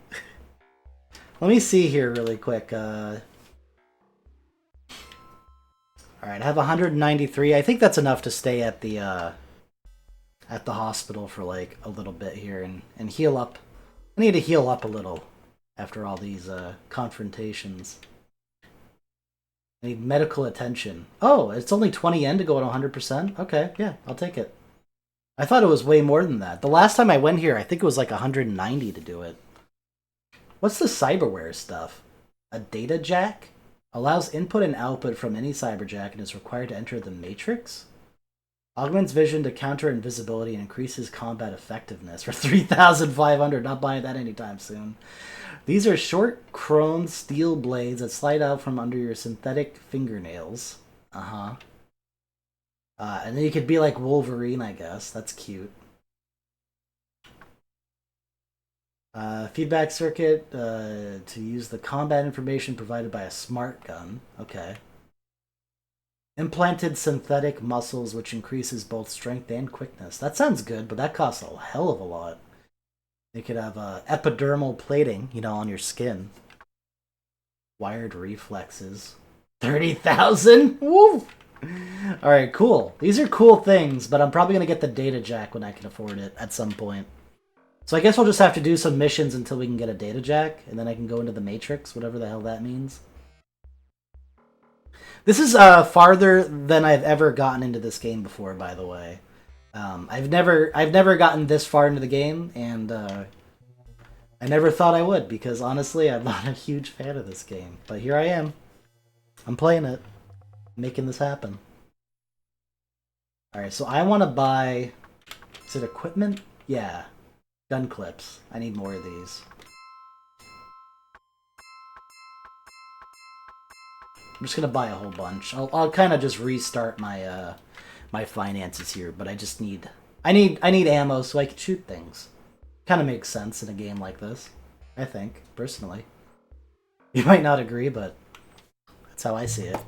Let me see here really quick. Alright, I have 193. I think that's enough to stay at the hospital for like a little bit here and heal up. I need to heal up a little after all these confrontations. I need medical attention. Oh, it's only 20 yen to go at 100%? Okay, yeah, I'll take it. I thought it was way more than that. The last time I went here, I think it was like 190 to do it. What's the cyberware stuff? A data jack? Allows input and output from any cyberjack and is required to enter the matrix? Augments vision to counter invisibility and increases combat effectiveness for 3,500. Not buying that anytime soon. These are short, chrome steel blades that slide out from under your synthetic fingernails. And then you could be like Wolverine, I guess. That's cute. Feedback circuit to use the combat information provided by a smart gun. Okay. Implanted synthetic muscles, which increases both strength and quickness. That sounds good, but that costs a hell of a lot. You could have epidermal plating, you know, on your skin. Wired reflexes. 30,000? Woo! Alright, cool. These are cool things, but I'm probably going to get the data jack when I can afford it at some point. So I guess we'll just have to do some missions until we can get a data jack, and then I can go into the Matrix, whatever the hell that means. This is farther than I've ever gotten into this game before, by the way. I've never gotten this far into the game, and I never thought I would, because honestly, I'm not a huge fan of this game. But here I am. I'm playing it. Making this happen. Alright, so I want to buy... Is it equipment? Yeah. Gun clips. I need more of these. I'm just gonna buy a whole bunch. I'll kind of just restart my my finances here, but I just need... I need ammo so I can shoot things. Kind of makes sense in a game like this, I think, personally. You might not agree, but that's how I see it.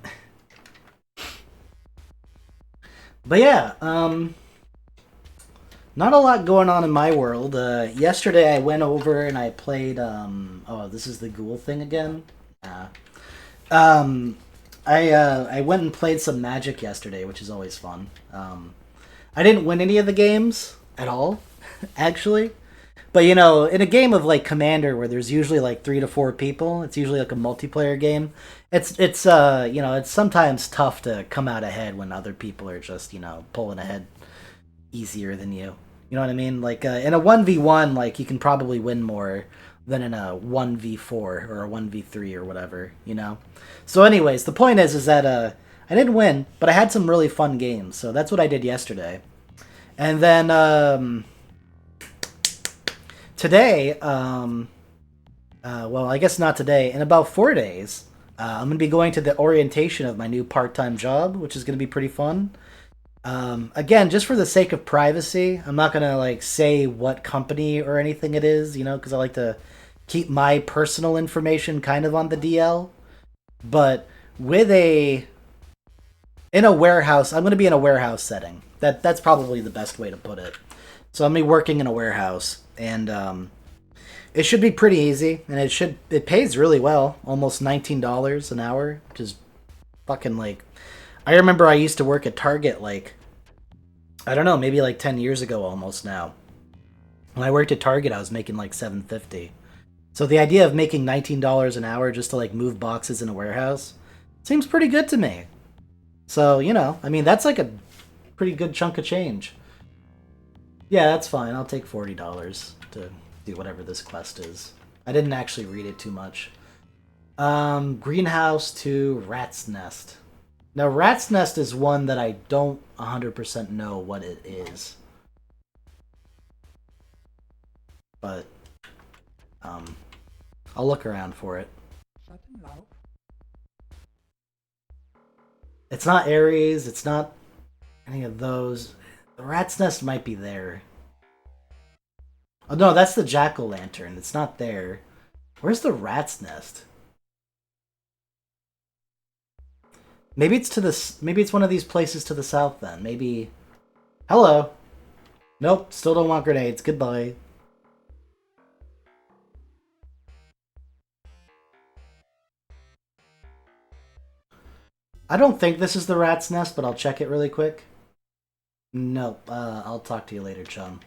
But yeah, Not a lot going on in my world. Yesterday I went over and I played. Oh, this is the ghoul thing again. Uh, um, I went and played some Magic yesterday, which is always fun. I didn't win any of the games at all, actually. But you know, in a game of like Commander, where there's usually like 3 to 4 people, it's usually like a multiplayer game. It's you know, it's sometimes tough to come out ahead when other people are just pulling ahead easier than you. You know what I mean? Like in a 1v1, like you can probably win more than in a 1v4 or a 1v3 or whatever. You know. So, anyways, the point is that I didn't win, but I had some really fun games. So that's what I did yesterday. And then today, well, I guess not today. In about 4 days, I'm gonna be going to the orientation of my new part-time job, which is gonna be pretty fun. Again, just for the sake of privacy, I'm not gonna like say what company or anything it is, because I like to keep my personal information kind of on the DL. But with a in a warehouse, I'm gonna be in a warehouse setting. That's probably the best way to put it. So I'm gonna be working in a warehouse, and it should be pretty easy, and it pays really well, almost $19 an hour, which is fucking like. I remember I used to work at Target like I don't know, maybe like 10 years ago almost now. When I worked at Target, I was making like 750. So the idea of making $19 an hour just to like move boxes in a warehouse seems pretty good to me. So, I mean, that's like a pretty good chunk of change. Yeah, that's fine. I'll take $40 to do whatever this quest is. I didn't actually read it too much. Greenhouse to Rat's Nest. Now, Rat's Nest is one that I don't 100% know what it is. But, I'll look around for it. It's not Ares, it's not any of those. The Rat's Nest might be there. Oh no, that's the Jack-o'-lantern. It's not there. Where's the Rat's Nest? Maybe it's one of these places to the south then. Maybe. Hello. Nope, still don't want grenades. Goodbye. I don't think this is the Rat's Nest, but I'll check it really quick. Nope. I'll talk to you later, chum.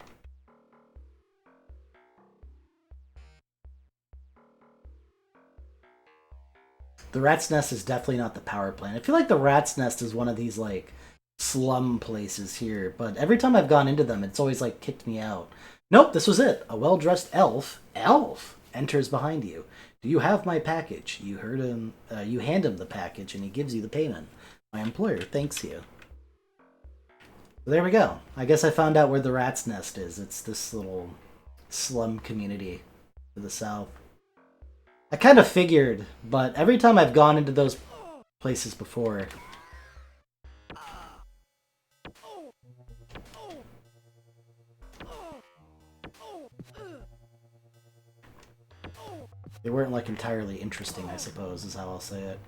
The Rat's Nest is definitely not the power plant. I feel like the Rat's Nest is one of these like slum places here, but every time I've gone into them, it's always like kicked me out. Nope, this was it. A well-dressed elf enters behind you. Do you have my package? You heard him. You hand him the package, and he gives you the payment. My employer thanks you. So there we go. I guess I found out where the Rat's Nest is. It's this little slum community to the south. I kind of figured, but every time I've gone into those places before, they weren't like entirely interesting, I suppose, is how I'll say it.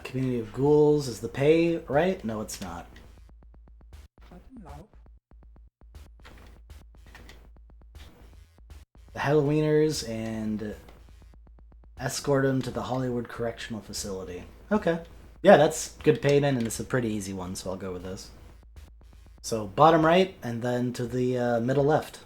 Community of Ghouls is the pay, right? No, it's not. The Halloweeners and escort them to the Hollywood Correctional Facility. Okay. Yeah, that's good payment, and it's a pretty easy one, so I'll go with this. So bottom right, and then to the middle left.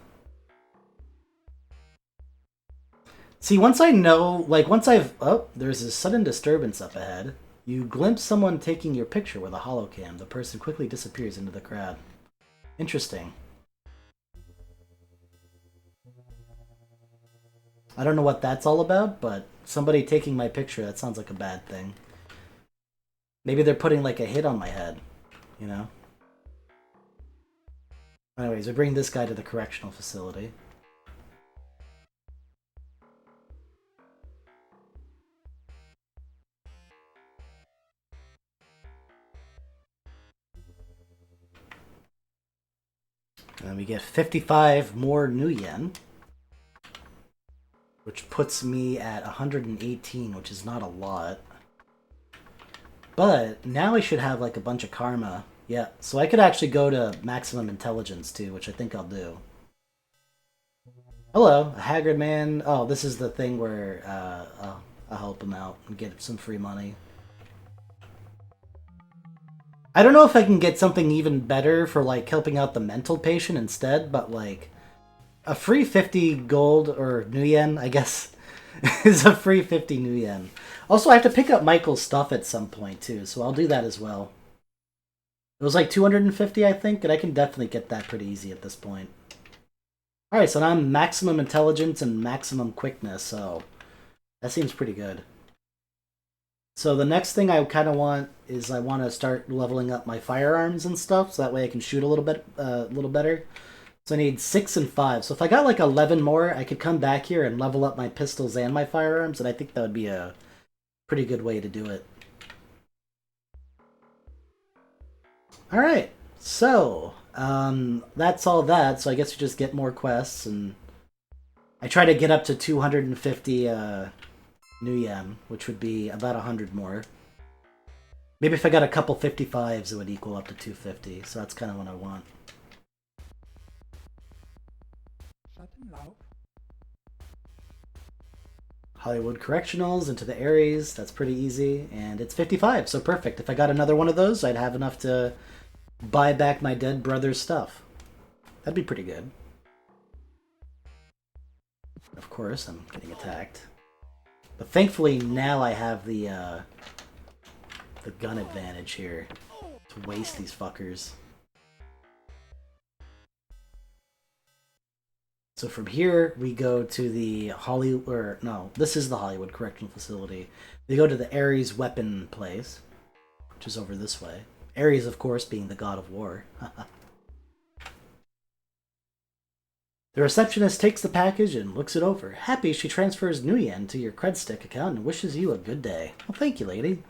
See, once I know, like, once I've... Oh, there's a sudden disturbance up ahead. You glimpse someone taking your picture with a holocam. The person quickly disappears into the crowd. Interesting. I don't know what that's all about, but somebody taking my picture, that sounds like a bad thing. Maybe they're putting, like, a hit on my head, you know? Anyways, we bring this guy to the correctional facility. And we get 55 more new yen. which puts me at 118, which is not a lot. But now I should have like a bunch of karma. Yeah, so I could actually go to maximum intelligence too, which I think I'll do. Hello, a haggard man. Oh, this is the thing where I'll help him out and get some free money. I don't know if I can get something even better for like helping out the mental patient instead, but like a free 50 gold or nuyen, I guess, is a free 50 nuyen. Also, I have to pick up Michael's stuff at some point too, so I'll do that as well. It was like 250, I think, and I can definitely get that pretty easy at this point. Alright, so now I'm maximum intelligence and maximum quickness, so that seems pretty good. So the next thing I kind of want is I want to start leveling up my firearms and stuff, so that way I can shoot a little better. So I need 6 and 5. So if I got like 11 more, I could come back here and level up my pistols and my firearms, and I think that would be a pretty good way to do it. Alright, so that's all that, so I guess you just get more quests, and I try to get up to 250 nuyen, which would be about 100 more. Maybe if I got a couple 55s, it would equal up to 250, so that's kind of what I want. Hollywood Correctionals into the Ares, that's pretty easy, and it's 55, so perfect. If I got another one of those, I'd have enough to buy back my dead brother's stuff. That'd be pretty good. Of course, I'm getting attacked. But thankfully, now I have the gun advantage here to waste these fuckers. So from here, we go to the this is the Hollywood Correctional Facility. We go to the Ares weapon place, which is over this way. Ares, of course, being the god of war. The receptionist takes the package and looks it over. Happy, she transfers nuyen to your credstick account and wishes you a good day. Well, thank you, lady.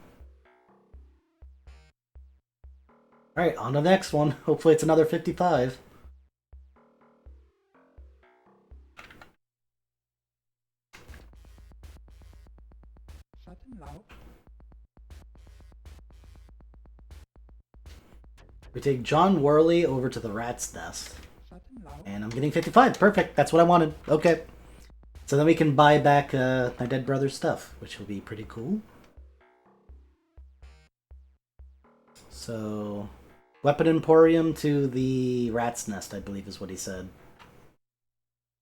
Alright, on to the next one. Hopefully it's another 55. We take John Worley over to the rat's nest. And I'm getting 55. Perfect. That's what I wanted. Okay. So then we can buy back my dead brother's stuff, which will be pretty cool. So, Weapon Emporium to the rat's nest, I believe is what he said.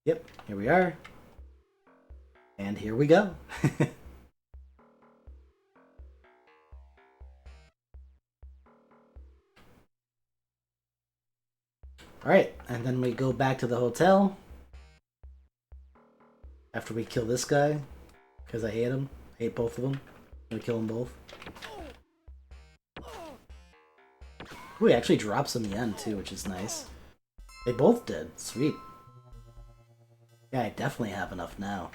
Yep, here we are. And here we go. Alright, and then we go back to the hotel. After we kill this guy. Because I hate him. I hate both of them. I'm gonna kill them both. Ooh, he actually drops in the end too, which is nice. They both did. Sweet. Yeah, I definitely have enough now.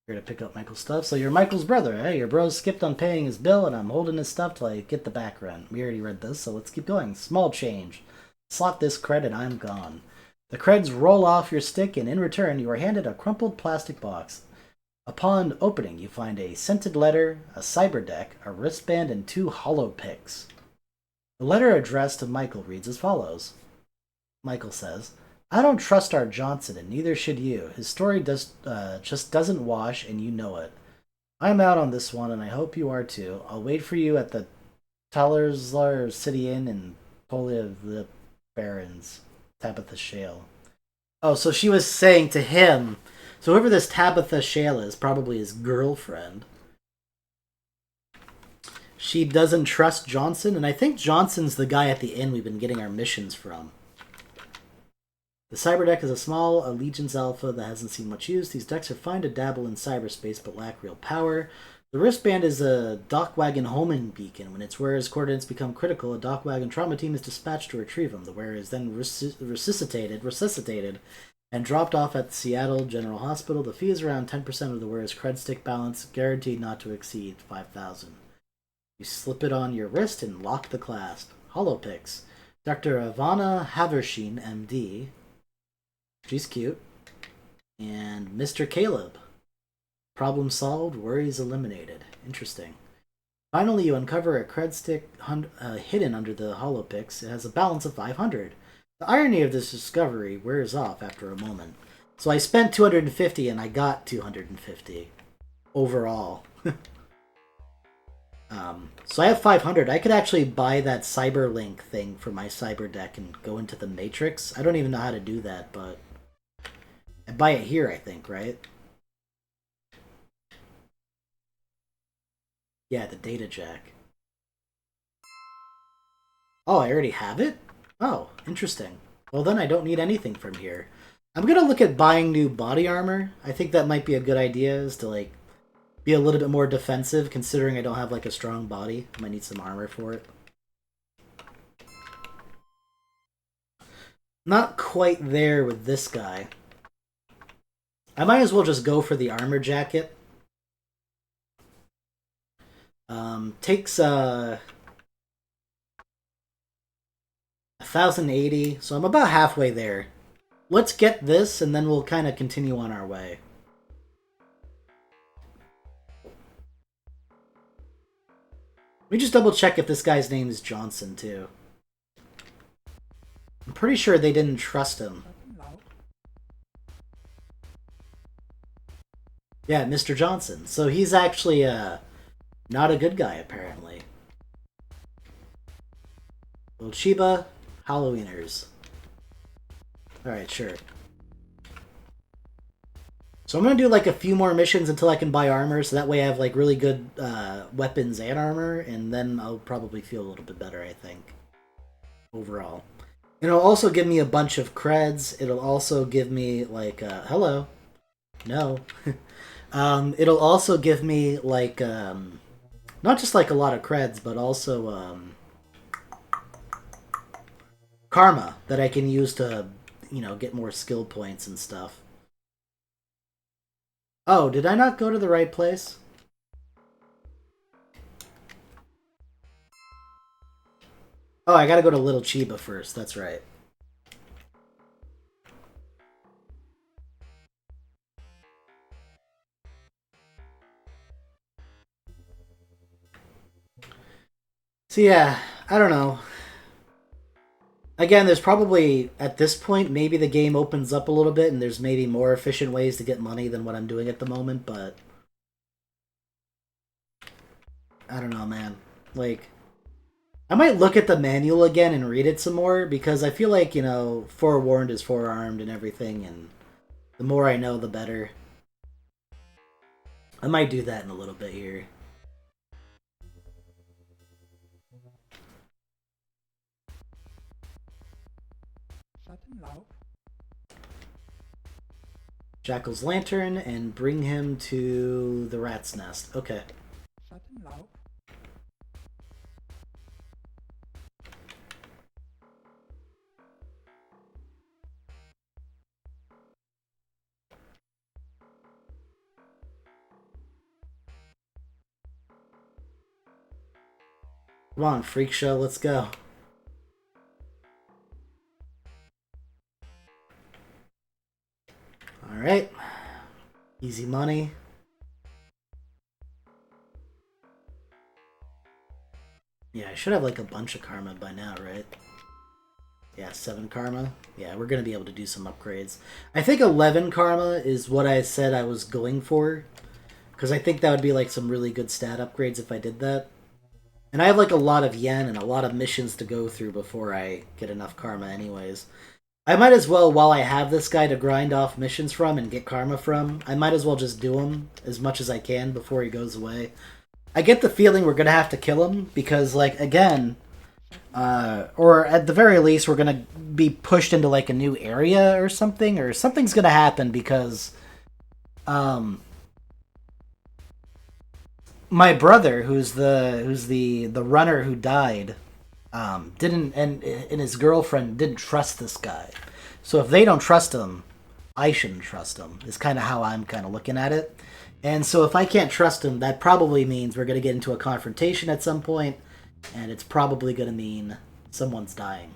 Here to pick up Michael's stuff. So you're Michael's brother, eh? Your bro skipped on paying his bill, and I'm holding his stuff till I get the back rent. We already read this, so let's keep going. Small change. Slot this cred and I'm gone. The creds roll off your stick, and in return, you are handed a crumpled plastic box. Upon opening, you find a scented letter, a cyber deck, a wristband, and 2 hollow picks. The letter addressed to Michael reads as follows. Michael says, I don't trust our Johnson, and neither should you. His story just doesn't wash, and you know it. I'm out on this one, and I hope you are too. I'll wait for you at the Talerslar City Inn in Polia of the Barons. Tabitha Shale. Oh, so she was saying to him, so whoever this Tabitha Shale is, probably his girlfriend. She doesn't trust Johnson, and I think Johnson's the guy at the inn we've been getting our missions from. The cyber deck is a small Allegiance Alpha that hasn't seen much use. These decks are fine to dabble in cyberspace but lack real power. The wristband is a dockwagon homing beacon. When its wearer's coordinates become critical, a dockwagon trauma team is dispatched to retrieve them. The wearer is then resuscitated and dropped off at Seattle General Hospital. The fee is around 10% of the wearer's cred stick balance, guaranteed not to exceed 5,000. You slip it on your wrist and lock the clasp. Hollow picks. Dr. Ivana Havershin, MD. She's cute. And Mr. Caleb. Problem solved, worries eliminated. Interesting. Finally, you uncover a cred stick hidden under the hollow picks. It has a balance of 500. The irony of this discovery wears off after a moment. So I spent 250 and I got 250 overall. So I have 500. I could actually buy that Cyberlink thing for my Cyber deck and go into the Matrix. I don't even know how to do that, but I buy it here, I think, right? Yeah, the data jack. Oh, I already have it? Oh, interesting. Well, then I don't need anything from here. I'm gonna look at buying new body armor. I think that might be a good idea, is to, like, be a little bit more defensive, considering I don't have, like, a strong body. I might need some armor for it. Not quite there with this guy. I might as well just go for the armor jacket. Takes 1080, so I'm about halfway there. Let's get this, and then we'll kind of continue on our way. Let me just double check if this guy's name is Johnson, too. I'm pretty sure they didn't trust him. Yeah, Mr. Johnson. So he's actually, not a good guy, apparently. Well, Chiba, Halloweeners. Alright, sure. So I'm gonna do, like, a few more missions until I can buy armor, so that way I have, like, really good weapons and armor, and then I'll probably feel a little bit better, I think. Overall. It'll also give me a bunch of creds. It'll also give me, like, hello. No. It'll also give me, like, not just, like, a lot of creds, but also, karma that I can use to, you know, get more skill points and stuff. Oh, did I not go to the right place? Oh, I gotta go to Little Chiba first, that's right. So yeah, I don't know. Again, there's probably, at this point, maybe the game opens up a little bit and there's maybe more efficient ways to get money than what I'm doing at the moment, but I don't know, man. Like, I might look at the manual again and read it some more, because I feel like, you know, forewarned is forearmed and everything, and the more I know, the better. I might do that in a little bit here. Jackal's Lantern, and bring him to the Rat's Nest. Okay. Come on, Freak Show, let's go. Alright. Easy money. Yeah, I should have like a bunch of karma by now, right? Yeah, 7 karma. Yeah, we're going to be able to do some upgrades. I think 11 karma is what I said I was going for, because I think that would be like some really good stat upgrades if I did that. And I have like a lot of yen and a lot of missions to go through before I get enough karma anyways. I might as well, while I have this guy to grind off missions from and get karma from, I might as well just do him as much as I can before he goes away. I get the feeling we're going to have to kill him because, like, again, or at the very least, we're going to be pushed into, like, a new area or something's going to happen because, my brother, who's the runner who died, didn't, and his girlfriend didn't trust this guy. So if they don't trust him, I shouldn't trust him, is kind of how I'm kind of looking at it. And so if I can't trust him, that probably means we're going to get into a confrontation at some point, and it's probably going to mean someone's dying.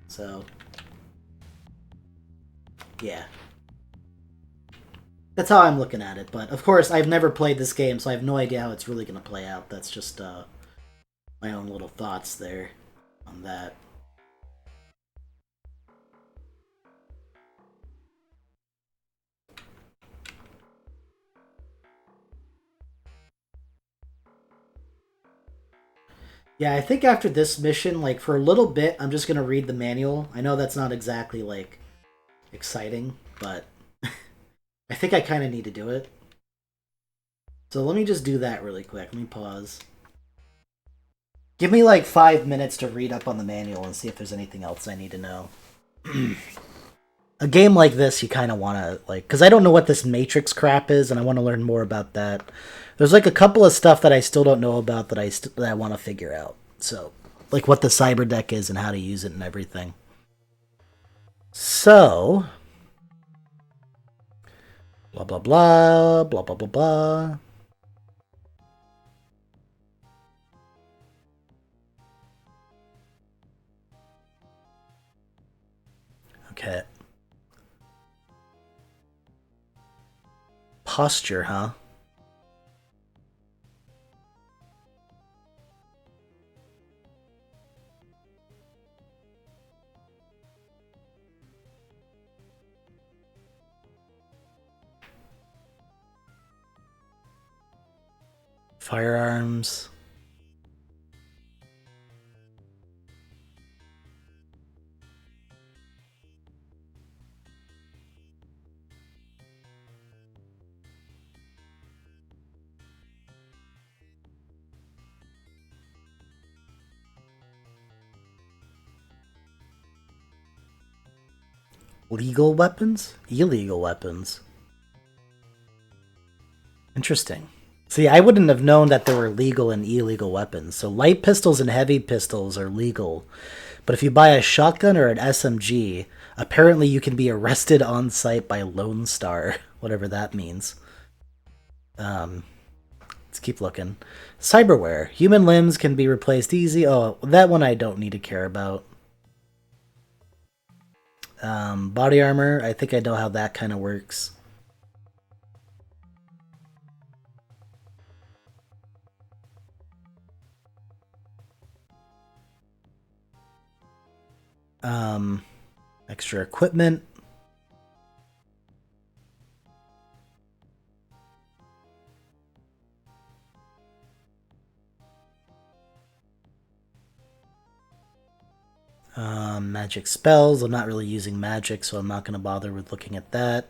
So Yeah. That's how I'm looking at it. But of course, I've never played this game, so I have no idea how it's really going to play out. That's just my own little thoughts there on that. Yeah, I think after this mission, like for a little bit, I'm just gonna read the manual. I know that's not exactly like exciting, but I think I kind of need to do it. So let me just do that really quick. Let me pause. Give me like 5 minutes to read up on the manual and see if there's anything else I need to know. A game like this, you kind of want to like, because I don't know what this Matrix crap is, and I want to learn more about that. There's like a couple of stuff that I still don't know about that I want to figure out. So, like what the cyber deck is and how to use it and everything. So, blah blah blah blah blah blah blah. Okay. Posture, huh? Firearms. Legal weapons? Illegal weapons. Interesting. See, I wouldn't have known that there were legal and illegal weapons. So light pistols and heavy pistols are legal. But if you buy a shotgun or an SMG, apparently you can be arrested on site by Lone Star, whatever that means. Let's keep looking. Cyberware. Human limbs can be replaced easy. Oh, that one I don't need to care about. Body armor. I think I know how that kind of works. Extra equipment. Magic spells. I'm not really using magic, so I'm not going to bother with looking at that.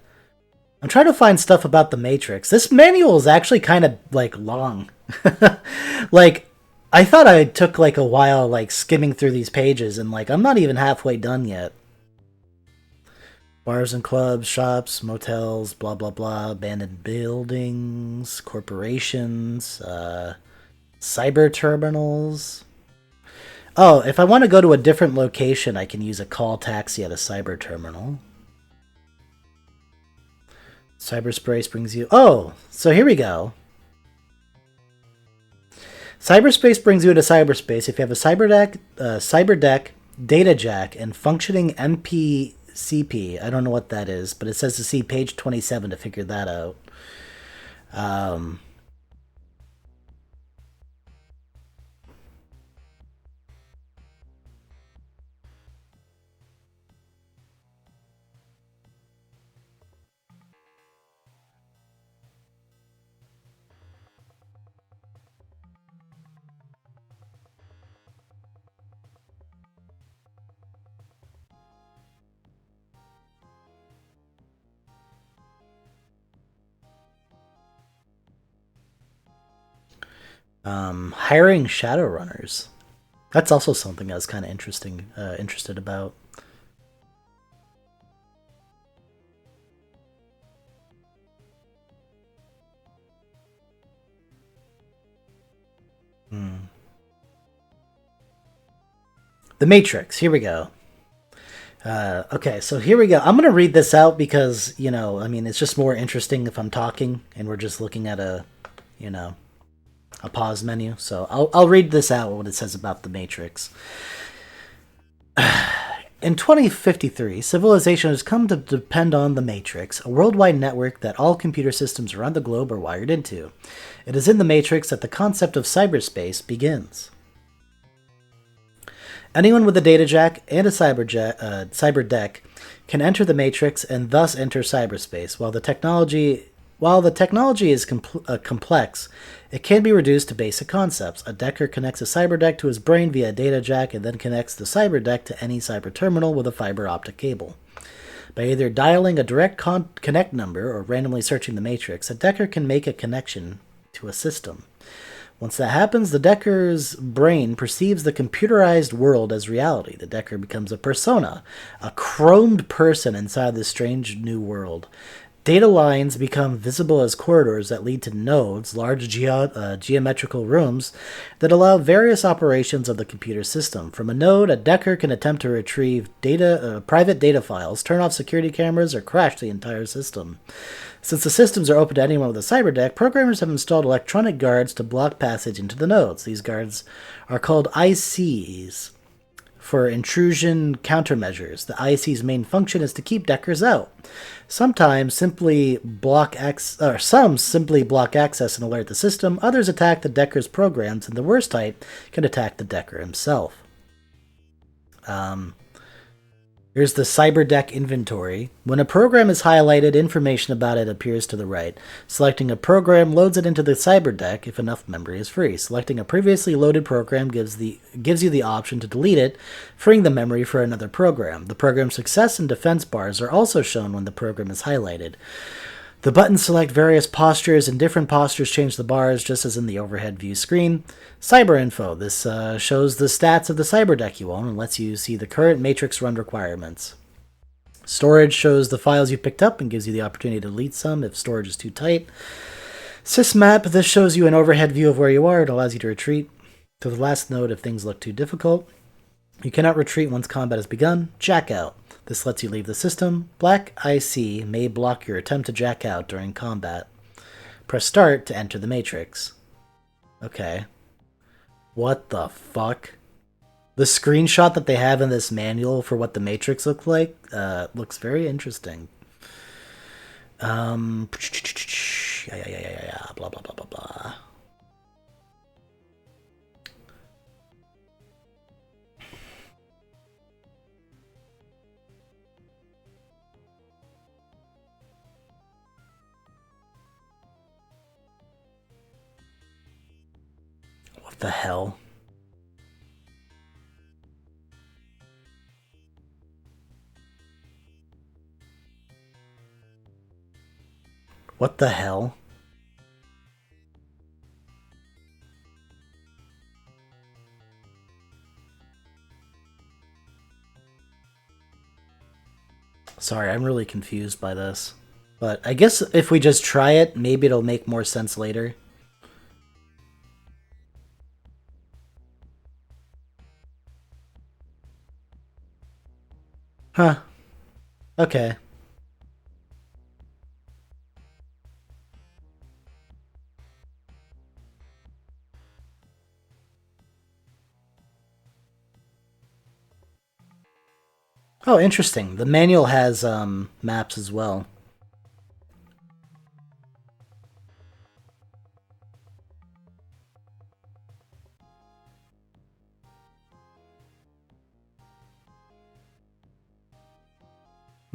I'm trying to find stuff about the Matrix. This manual is actually kind of like long. Like, I thought I took like a while like skimming through these pages, and like I'm not even halfway done yet. Bars and clubs, shops, motels, blah blah blah, abandoned buildings, corporations, cyber terminals. Oh, if I want to go to a different location, I can use a call taxi at a cyber terminal. Cyberspace brings you... Oh, so here we go. Cyberspace brings you to cyberspace if you have a cyber deck, data jack, and functioning MPCP. I don't know what that is, but it says to see page 27 to figure that out. Hiring shadowrunners. That's also something I was kind of interested about. The Matrix. Here we go. Okay, so here we go. I'm gonna read this out because I mean, it's just more interesting if I'm talking and we're just looking at a pause menu. So I'll read this out what it says about the Matrix. In 2053, civilization has come to depend on the Matrix, a worldwide network that all computer systems around the globe are wired into. It is in the Matrix that the concept of cyberspace begins. Anyone with a data jack and a cyber deck can enter the Matrix and thus enter cyberspace. While the technology is complex, it can be reduced to basic concepts. A decker connects a cyber deck to his brain via a data jack and then connects the cyber deck to any cyber terminal with a fiber optic cable. By either dialing a direct connect number or randomly searching the Matrix, a decker can make a connection to a system. Once that happens, the decker's brain perceives the computerized world as reality. The decker becomes a persona, a chromed person inside this strange new world. Data lines become visible as corridors that lead to nodes, large geometrical rooms that allow various operations of the computer system. From a node, a decker can attempt to retrieve private data files, turn off security cameras, or crash the entire system. Since the systems are open to anyone with a cyber deck, programmers have installed electronic guards to block passage into the nodes. These guards are called ICs for intrusion countermeasures. The IC's main function is to keep deckers out. Some simply block access and alert the system. Others attack the decker's programs, and the worst type can attack the decker himself. Here's the cyber deck inventory. When a program is highlighted, information about it appears to the right. Selecting a program loads it into the cyber deck if enough memory is free. Selecting a previously loaded program gives you the option to delete it, freeing the memory for another program. The program's success and defense bars are also shown when the program is highlighted. The buttons select various postures, and different postures change the bars, just as in the overhead view screen. Cyber info. This shows the stats of the cyber deck you own and lets you see the current matrix run requirements. Storage shows the files you picked up and gives you the opportunity to delete some if storage is too tight. Sysmap. This shows you an overhead view of where you are. It allows you to retreat to the last node if things look too difficult. You cannot retreat once combat has begun. Jack out. This lets you leave the system. Black IC may block your attempt to jack out during combat. Press start to enter the Matrix. Okay. What the fuck? The screenshot that they have in this manual for what the Matrix looks like looks very interesting. Yeah, blah, blah, blah, blah, blah. What the hell? What the hell? Sorry, I'm really confused by this. But I guess if we just try it, maybe it'll make more sense later. Huh. Okay. Oh, interesting. The manual has maps as well.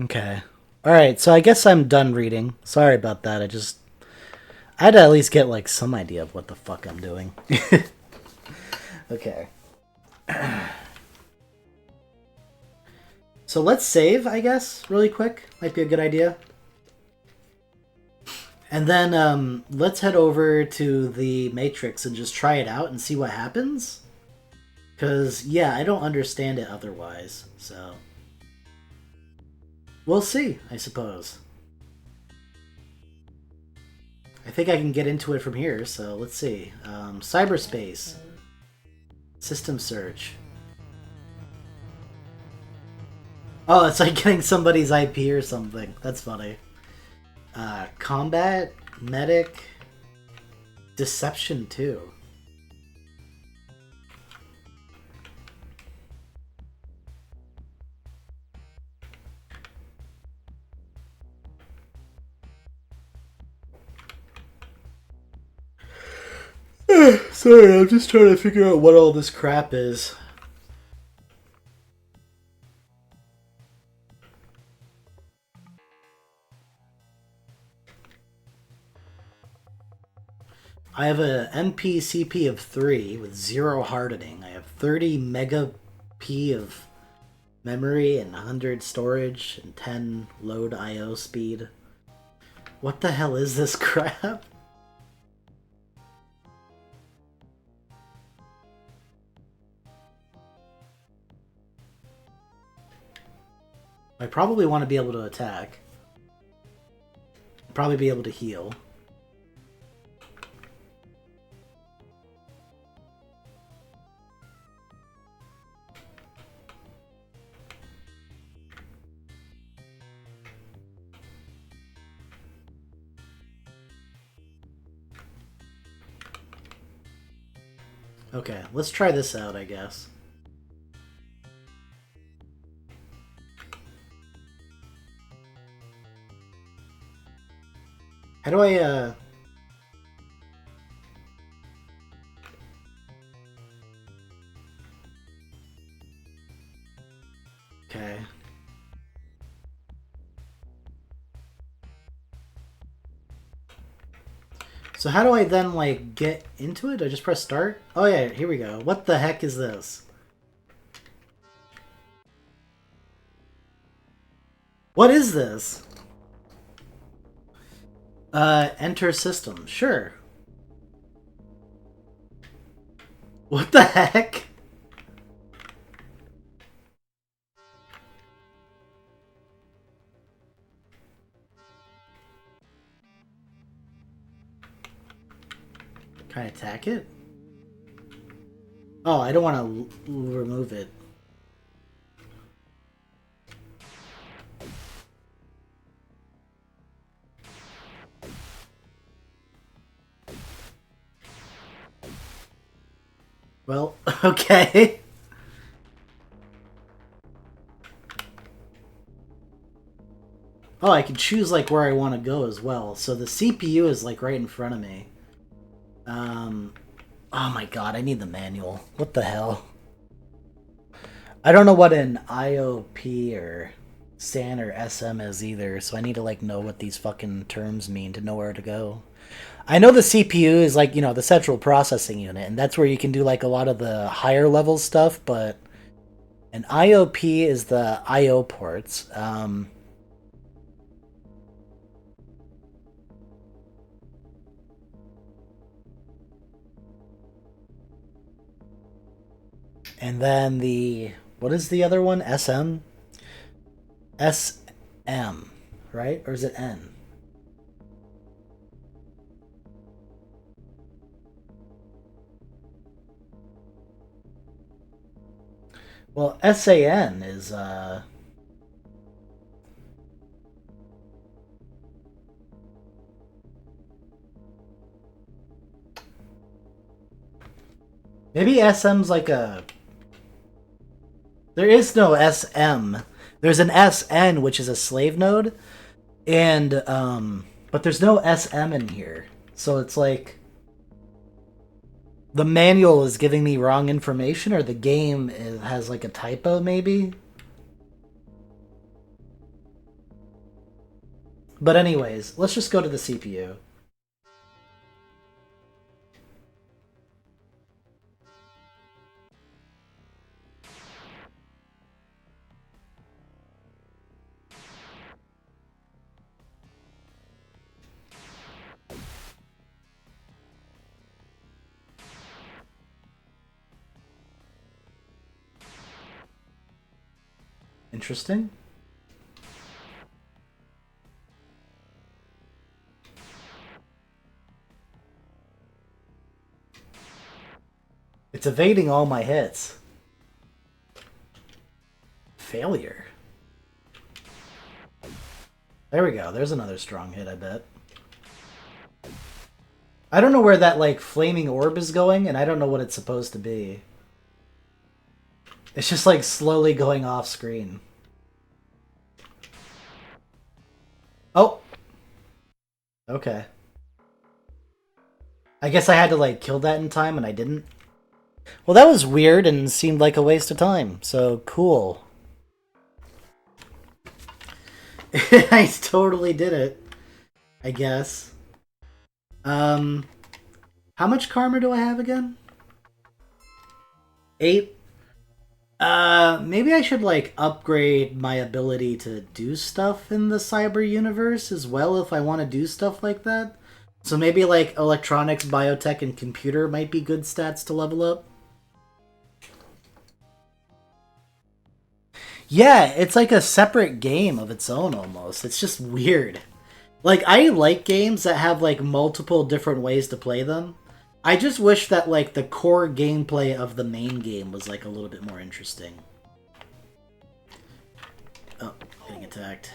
Okay. Alright, so I guess I'm done reading. Sorry about that. I had to at least get, like, some idea of what the fuck I'm doing. Okay. So let's save, I guess, really quick. Might be a good idea. And then let's head over to the Matrix and just try it out and see what happens. Because, yeah, I don't understand it otherwise, so... We'll see, I suppose. I think I can get into it from here, so let's see. Cyberspace. System search. Oh, it's like getting somebody's IP or something. That's funny. Combat, medic, deception 2. Sorry, I'm just trying to figure out what all this crap is. I have a MPCP of 3 with 0 hardening. I have 30 mega P of memory and 100 storage and 10 load IO speed. What the hell is this crap? I probably want to be able to attack. Probably be able to heal. Okay, let's try this out, I guess. How do I, Okay. So how do I then, like, get into it? I just press start? Oh yeah, here we go. What the heck is this? What is this? Enter system. Sure. What the heck? Can I attack it? Oh, I don't want to remove it. Well, okay. Oh, I can choose like where I want to go as well. So the CPU is like right in front of me. Oh my god, I need the manual. What the hell? I don't know what an IOP or SAN or SM is either, so I need to like know what these fucking terms mean to know where to go. I know the CPU is like, you know, the central processing unit, and that's where you can do like a lot of the higher level stuff, but an IOP is the IO ports. And then what is the other one? SM? SM, right? Or is it N? Well, SAN is, maybe SM's like a... There is no SM. There's an SN, which is a slave node, and, but there's no SM in here. So it's like... The manual is giving me wrong information, or the game has like a typo, maybe? But anyways, let's just go to the CPU. Interesting. It's evading all my hits. Failure. There we go. There's another strong hit, I bet. I don't know where that, like, flaming orb is going, and I don't know what it's supposed to be. It's just, like, slowly going off screen. Oh! Okay. I guess I had to, like, kill that in time, and I didn't. Well, that was weird and seemed like a waste of time, so cool. I totally did it, I guess. How much karma do I have again? 8? Maybe I should, like, upgrade my ability to do stuff in the cyber universe as well if I want to do stuff like that. So maybe, like, electronics, biotech, and computer might be good stats to level up. Yeah, it's like a separate game of its own almost. It's just weird. Like, I like games that have, like, multiple different ways to play them. I just wish that, like, the core gameplay of the main game was, like, a little bit more interesting. Oh, getting attacked.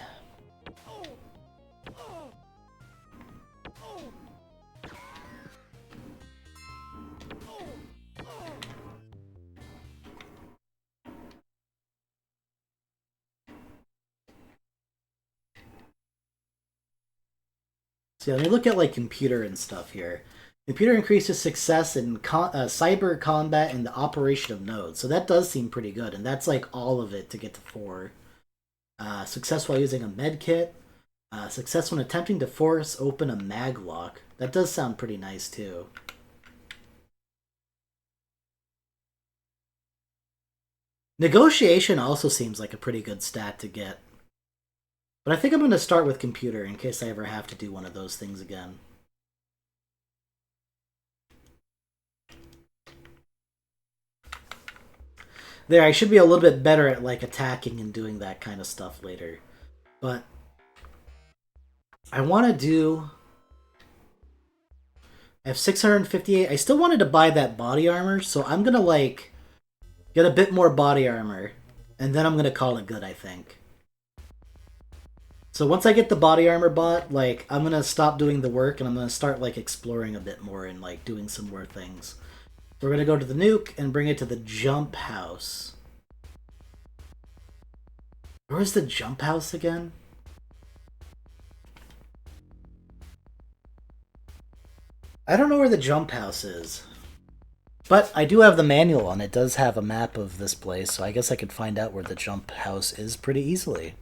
So yeah, let me look at, like, computer and stuff here. Computer increases success in cyber combat and the operation of nodes. So that does seem pretty good, and that's, like, all of it to get to 4. Success while using a med kit. Success when attempting to force open a mag lock. That does sound pretty nice, too. Negotiation also seems like a pretty good stat to get. But I think I'm going to start with computer in case I ever have to do one of those things again. There, I should be a little bit better at, like, attacking and doing that kind of stuff later. But I want to do... I have 658. I still wanted to buy that body armor, so I'm going to, like, get a bit more body armor. And then I'm going to call it good, I think. So once I get the body armor bought, like, I'm going to stop doing the work and I'm going to start, like, exploring a bit more and, like, doing some more things. We're going to go to the nuke and bring it to the jump house. Where's the jump house again? I don't know where the jump house is. But I do have the manual and it does have a map of this place, so I guess I could find out where the jump house is pretty easily.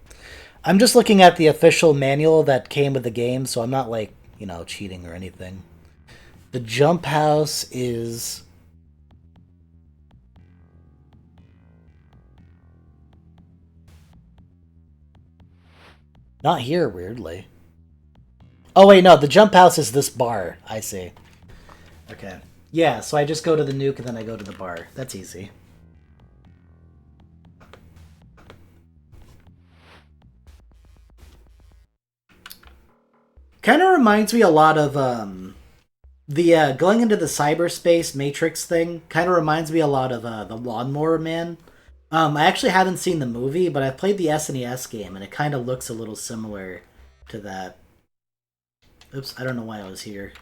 I'm just looking at the official manual that came with the game, so I'm not, like, you know, cheating or anything. The jump house is... not here, weirdly. Oh, wait, no, the jump house is this bar. I see. Okay. Yeah, so I just go to the nuke and then I go to the bar. That's easy. Kind of reminds me a lot of, the, going into the cyberspace Matrix thing kind of reminds me a lot of, the Lawnmower Man. I actually haven't seen the movie, but I've played the SNES game, and it kind of looks a little similar to that. Oops, I don't know why I was here.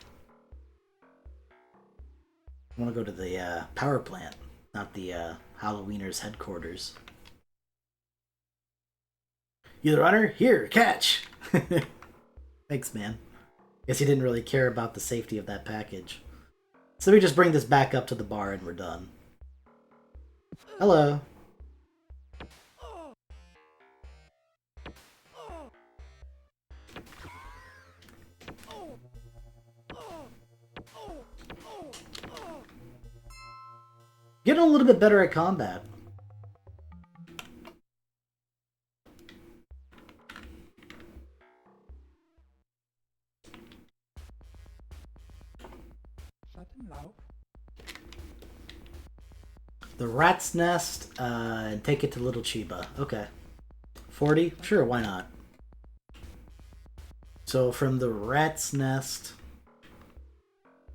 I want to go to the power plant, not the Halloweeners headquarters. You the runner? Here, catch! Thanks, man. Guess he didn't really care about the safety of that package. So let me just bring this back up to the bar and we're done. Hello. Getting a little bit better at combat. The rat's nest, and take it to Little Chiba. Okay. 40? Sure, why not? So from the rat's nest,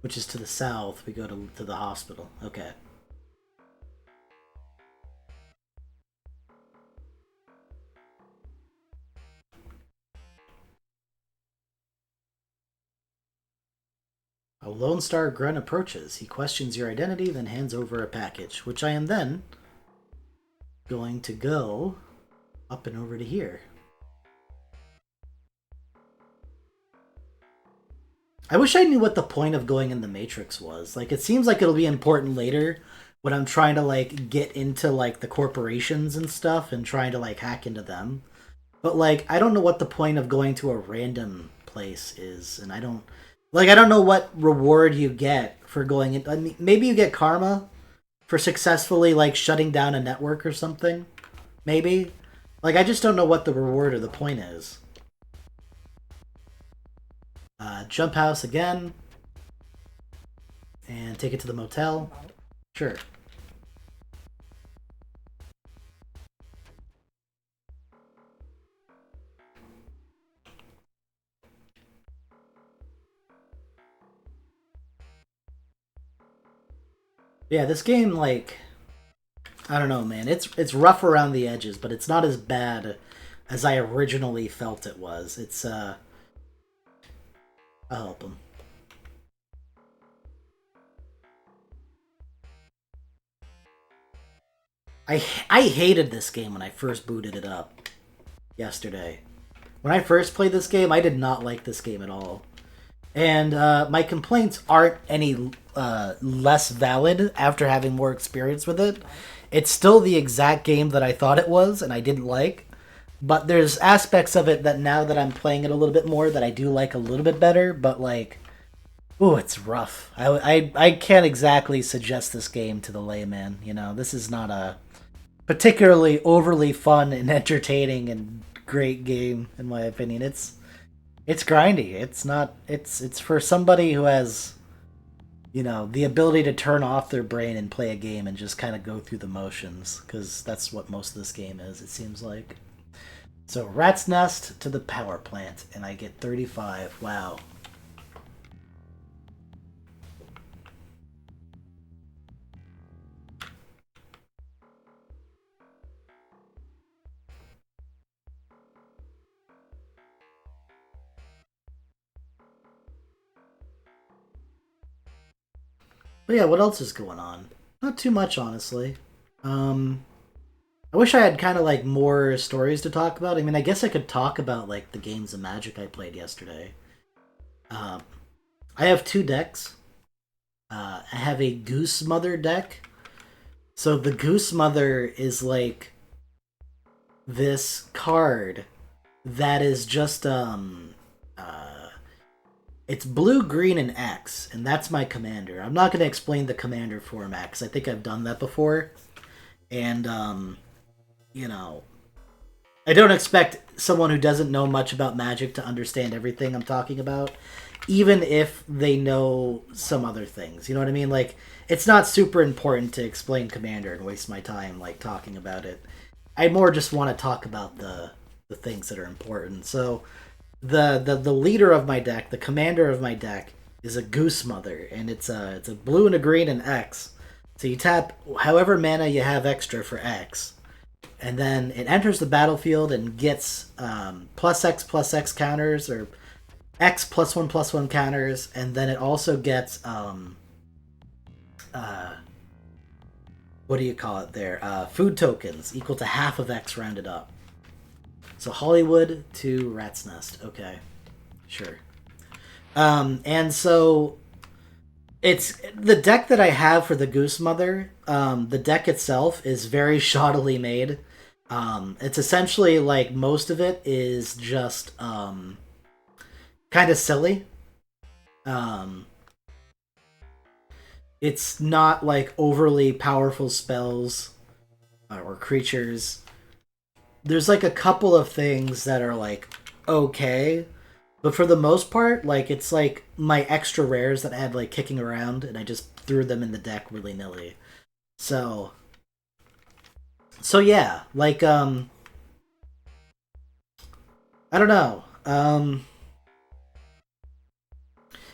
which is to the south, we go to the hospital. Okay. A Lone Star Grunt approaches. He questions your identity, then hands over a package, which I am then going to go up and over to here. I wish I knew what the point of going in the Matrix was. Like, it seems like it'll be important later when I'm trying to, like, get into, like, the corporations and stuff and trying to, like, hack into them. But, like, I don't know what the point of going to a random place is, and I don't... Like, I don't know what reward you get for going in... I mean, maybe you get karma for successfully, like, shutting down a network or something. Maybe. Like, I just don't know what the reward or the point is. Jump house again. And take it to the motel. Sure. Yeah, this game, like... I don't know, man. It's rough around the edges, but it's not as bad as I originally felt it was. It's, I'll help him. I hated this game when I first booted it up yesterday. When I first played this game, I did not like this game at all. And my complaints aren't any less valid after having more experience with it. It's still the exact game that I thought it was and I didn't like. But there's aspects of it that now that I'm playing it a little bit more that I do like a little bit better. But like, ooh, it's rough. I can't exactly suggest this game to the layman. You know, this is not a particularly overly fun and entertaining and great game in my opinion. It's grindy. It's not. It's for somebody who has, you know, the ability to turn off their brain and play a game and just kind of go through the motions, because that's what most of this game is. It seems like. So rat's nest to the power plant, and I get 35. Wow. But yeah, what else is going on? Not too much, honestly. Um, I wish I had kind of like more stories to talk about. I mean, I guess I could talk about like the games of Magic I played yesterday. Um, I have two decks. I have a Goose Mother deck. So the Goose Mother is like this card that is just it's blue, green, and X, and that's my commander. I'm not going to explain the commander format because I think I've done that before, and you know, I don't expect someone who doesn't know much about Magic to understand everything I'm talking about, even if they know some other things. You know what I mean? Like, it's not super important to explain Commander and waste my time like talking about it. I more just want to talk about the things that are important. So, the leader of my deck, the commander of my deck, is a Goose Mother, and it's a blue and a green and X. So you tap however mana you have extra for X, and then it enters the battlefield and gets plus X counters, or X plus one counters, and then it also gets uh, what do you call it there? Food tokens equal to half of X rounded up. So Hollywood to Rat's Nest. Okay, sure. And so it's the deck that I have for the Goose Mother. The deck itself is very shoddily made. It's essentially like most of it is just kind of silly. Um, it's not like overly powerful spells or creatures. There's like a couple of things that are like okay, but for the most part, like it's like my extra rares that I had like kicking around, and I just threw them in the deck willy nilly. So, so yeah, like I don't know.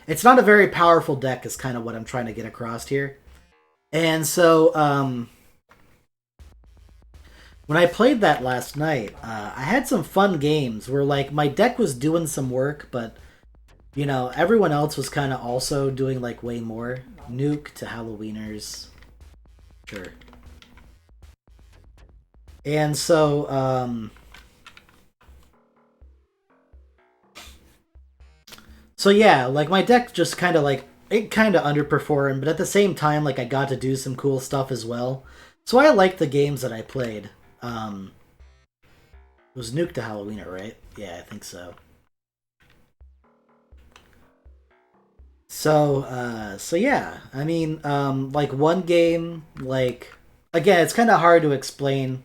It's not a very powerful deck, is kind of what I'm trying to get across here. And so, when I played that last night, I had some fun games where like my deck was doing some work, but you know everyone else was kind of also doing like way more. Nuke to Halloweeners, sure. And so, So yeah, like my deck just kind of like it kind of underperformed, but at the same time, like I got to do some cool stuff as well. So I liked the games that I played. It was Nuke to Halloween, right? Yeah, I think so. So yeah, I mean, like one game, like again, it's kind of hard to explain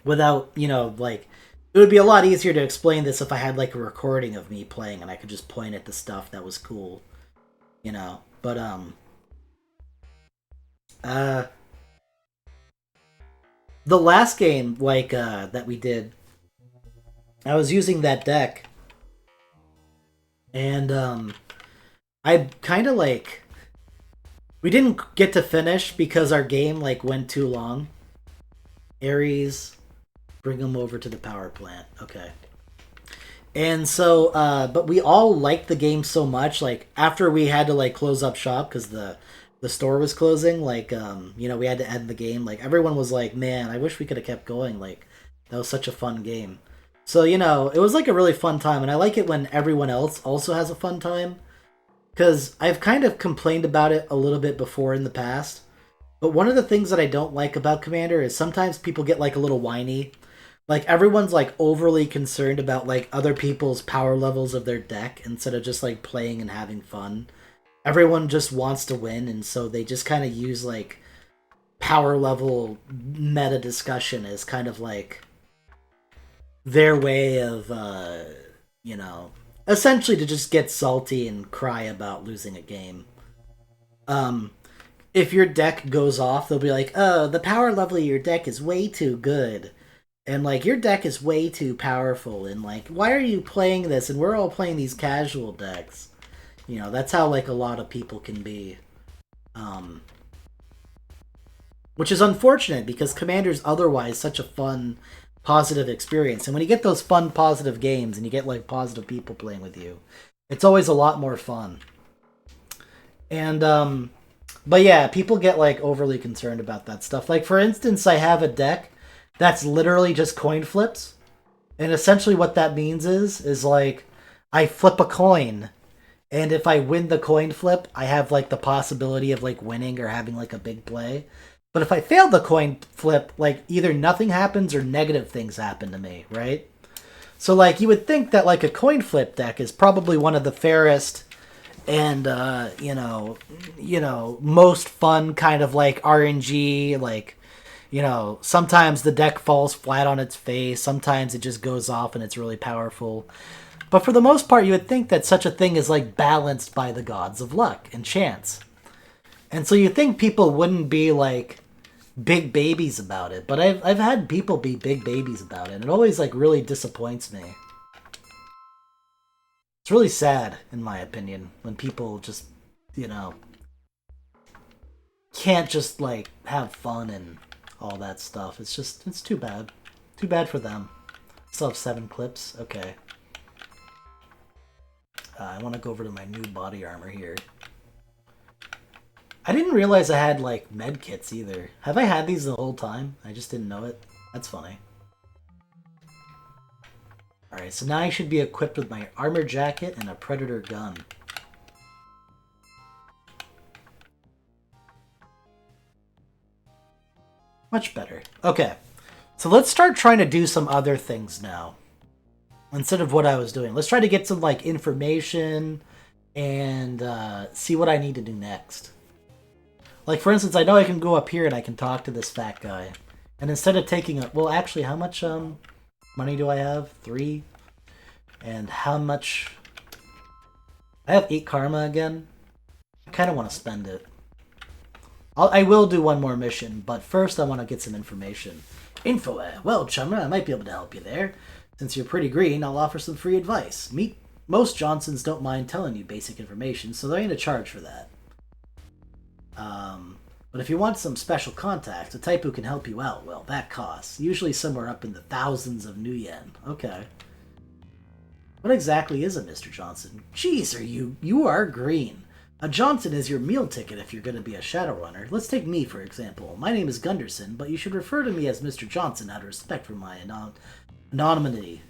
without, like it would be a lot easier to explain this if I had like a recording of me playing and I could just point at the stuff that was cool, you know. But uh, the last game like that we did, I was using that deck, and I kind of like we didn't get to finish because our game like went too long. Ares, bring them over to the power plant. Okay. And so, but we all liked the game so much. Like after we had to like close up shop because the store was closing. Like we had to end the game. Like everyone was like, "Man, I wish we could have kept going." Like that was such a fun game. So it was like a really fun time, and I like it when everyone else also has a fun time. Because I've kind of complained about it a little bit before in the past. But one of the things that I don't like about Commander is sometimes people get like a little whiny. Like everyone's like overly concerned about like other people's power levels of their deck instead of just like playing and having fun. Everyone just wants to win, and so they just kind of use like power level meta discussion as kind of like their way of you know essentially to just get salty and cry about losing a game. Um if your deck goes off, they'll be like, "Oh, the power level of your deck is way too good." And like your deck is way too powerful, and like why are you playing this, and we're all playing these casual decks. That's how like a lot of people can be. Um which is unfortunate because Commander's otherwise such a fun, positive experience. And when you get those fun, positive games and you get like positive people playing with you, it's always a lot more fun. And but yeah, people get like overly concerned about that stuff. Like for instance, I have a deck that's literally just coin flips. And essentially what that means is like I flip a coin, and if I win the coin flip, I have like the possibility of like winning or having like a big play. But if I fail the coin flip, like either nothing happens or negative things happen to me, right? So like you would think that like a coin flip deck is probably one of the fairest and most fun kind of like RNG, like sometimes the deck falls flat on its face, sometimes it just goes off and it's really powerful. But for the most part, you would think that such a thing is like balanced by the gods of luck and chance. And so you think people wouldn't be like big babies about it, but I've had people be big babies about it. It always like really disappoints me. It's really sad, in my opinion, when people just, can't just like have fun and all that stuff. It's too bad. Too bad for them. Still have 7 clips. Okay. I want to go over to my new body armor here. I didn't realize I had like med kits either. Have I had these the whole time? I just didn't know it. That's funny. Alright, so now I should be equipped with my armor jacket and a predator gun. Much better. Okay, so let's start trying to do some other things now. Instead of what I was doing. Let's try to get some like information and see what I need to do next. Like for instance, I know I can go up here and I can talk to this fat guy. And instead of taking a... Well, actually, how much money do I have? 3. And how much... I have 8 karma again. I kind of want to spend it. I will do one more mission, but first I want to get some information. Info. Well, Chummer, I might be able to help you there. Since you're pretty green, I'll offer some free advice. Most Johnsons don't mind telling you basic information, so there ain't a charge for that. But if you want some special contacts, a type who can help you out, well, that costs. Usually somewhere up in the thousands of new yen. Okay. What exactly is a Mr. Johnson? Jeez, you are green. A Johnson is your meal ticket if you're going to be a shadowrunner. Let's take me, for example. My name is Gunderson, but you should refer to me as Mr. Johnson out of respect for my anonymity.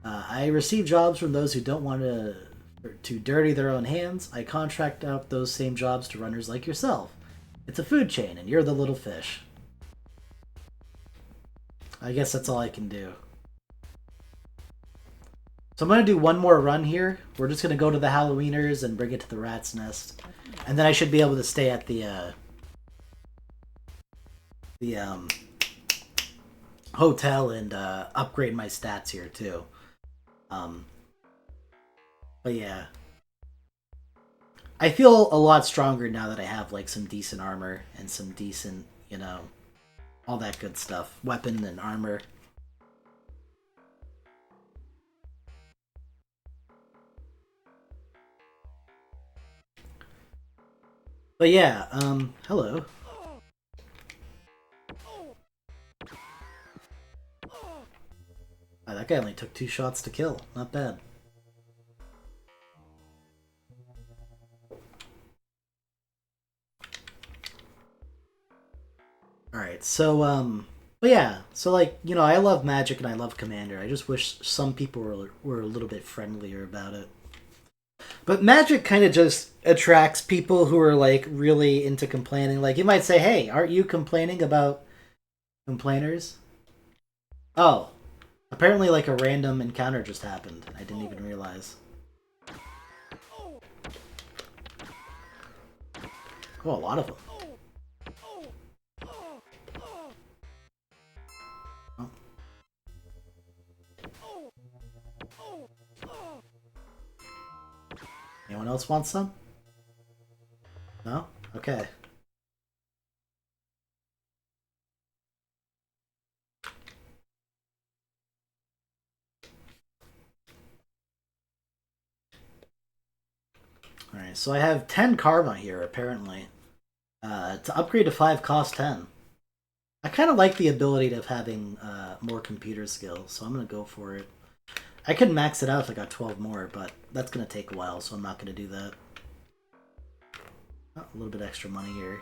I receive jobs from those who don't want to dirty their own hands. I contract out those same jobs to runners like yourself. It's a food chain, and you're the little fish. I guess that's all I can do. So I'm going to do one more run here. We're just going to go to the Halloweeners and bring it to the rat's nest. And then I should be able to stay at the hotel and upgrade my stats here too. But yeah. I feel a lot stronger now that I have like some decent armor and some decent, you know, all that good stuff. Weapon and armor. But yeah, hello. Oh, that guy only took 2 shots to kill. Not bad. Alright, so, but yeah, so like, you know, I love Magic and I love Commander. I just wish some people were a little bit friendlier about it. But Magic kind of just attracts people who are like really into complaining. Like, you might say, hey, aren't you complaining about complainers? Oh, apparently like a random encounter just happened. I didn't even realize. Oh, a lot of them. Oh. Anyone else want some? No? Okay. Alright, so I have 10 karma here, apparently. To upgrade to 5 cost 10. I kind of like the ability of having more computer skills, so I'm going to go for it. I could max it out if I got 12 more, but that's going to take a while, so I'm not going to do that. Oh, a little bit extra money here.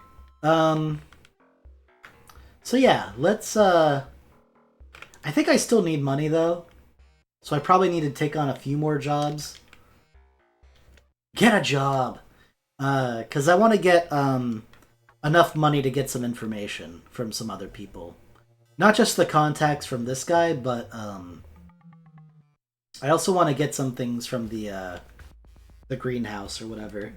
So yeah, let's... I think I still need money, though. So I probably need to take on a few more jobs. Get a job! Because I want to get enough money to get some information from some other people. Not just the contacts from this guy, but I also want to get some things from the greenhouse or whatever.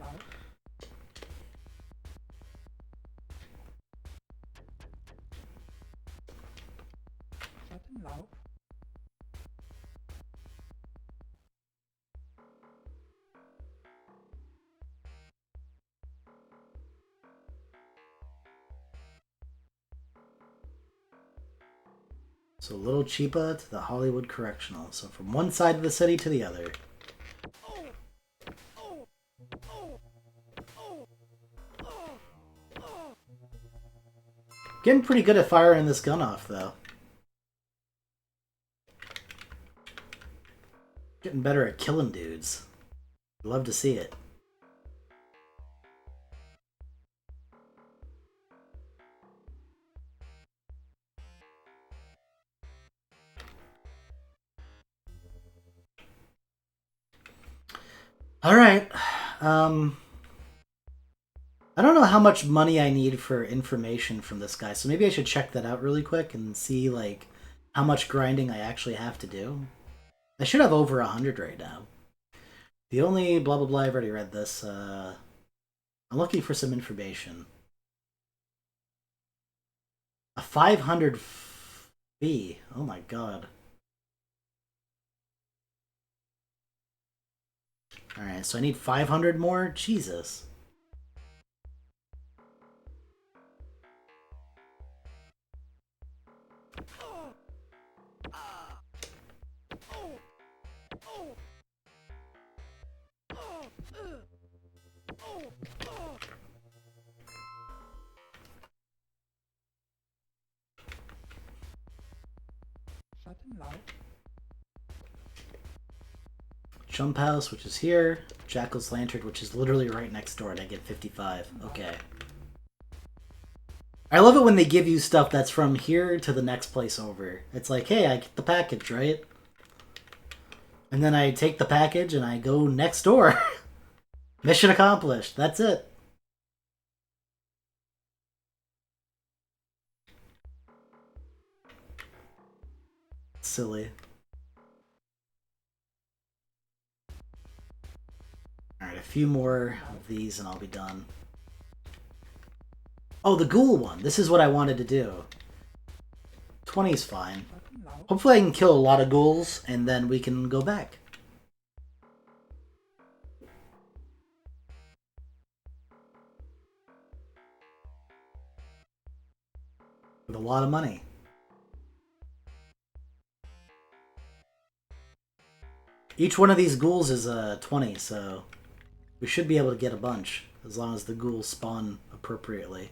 So Little Chiba to the Hollywood Correctional. So from one side of the city to the other. Getting pretty good at firing this gun off, though. Getting better at killing dudes. Love to see it. Alright. I don't know how much money I need for information from this guy, so maybe I should check that out really quick and see, like, how much grinding I actually have to do. I should have over 100 right now. The only blah blah blah, I've already read this. I'm looking for some information. A 500 fee. Oh my god. Alright, so I need 500 more? Jesus. Jump House, which is here. Jackal's Lantern, which is literally right next door, and I get 55. Okay. I love it when they give you stuff that's from here to the next place over. It's like, hey, I get the package, right? And then I take the package and I go next door. Mission accomplished. That's it. Silly. Alright, a few more of these and I'll be done. Oh, the ghoul one. This is what I wanted to do. 20 is fine. Hopefully I can kill a lot of ghouls and then we can go back. With a lot of money. Each one of these ghouls is 20, so we should be able to get a bunch as long as the ghouls spawn appropriately.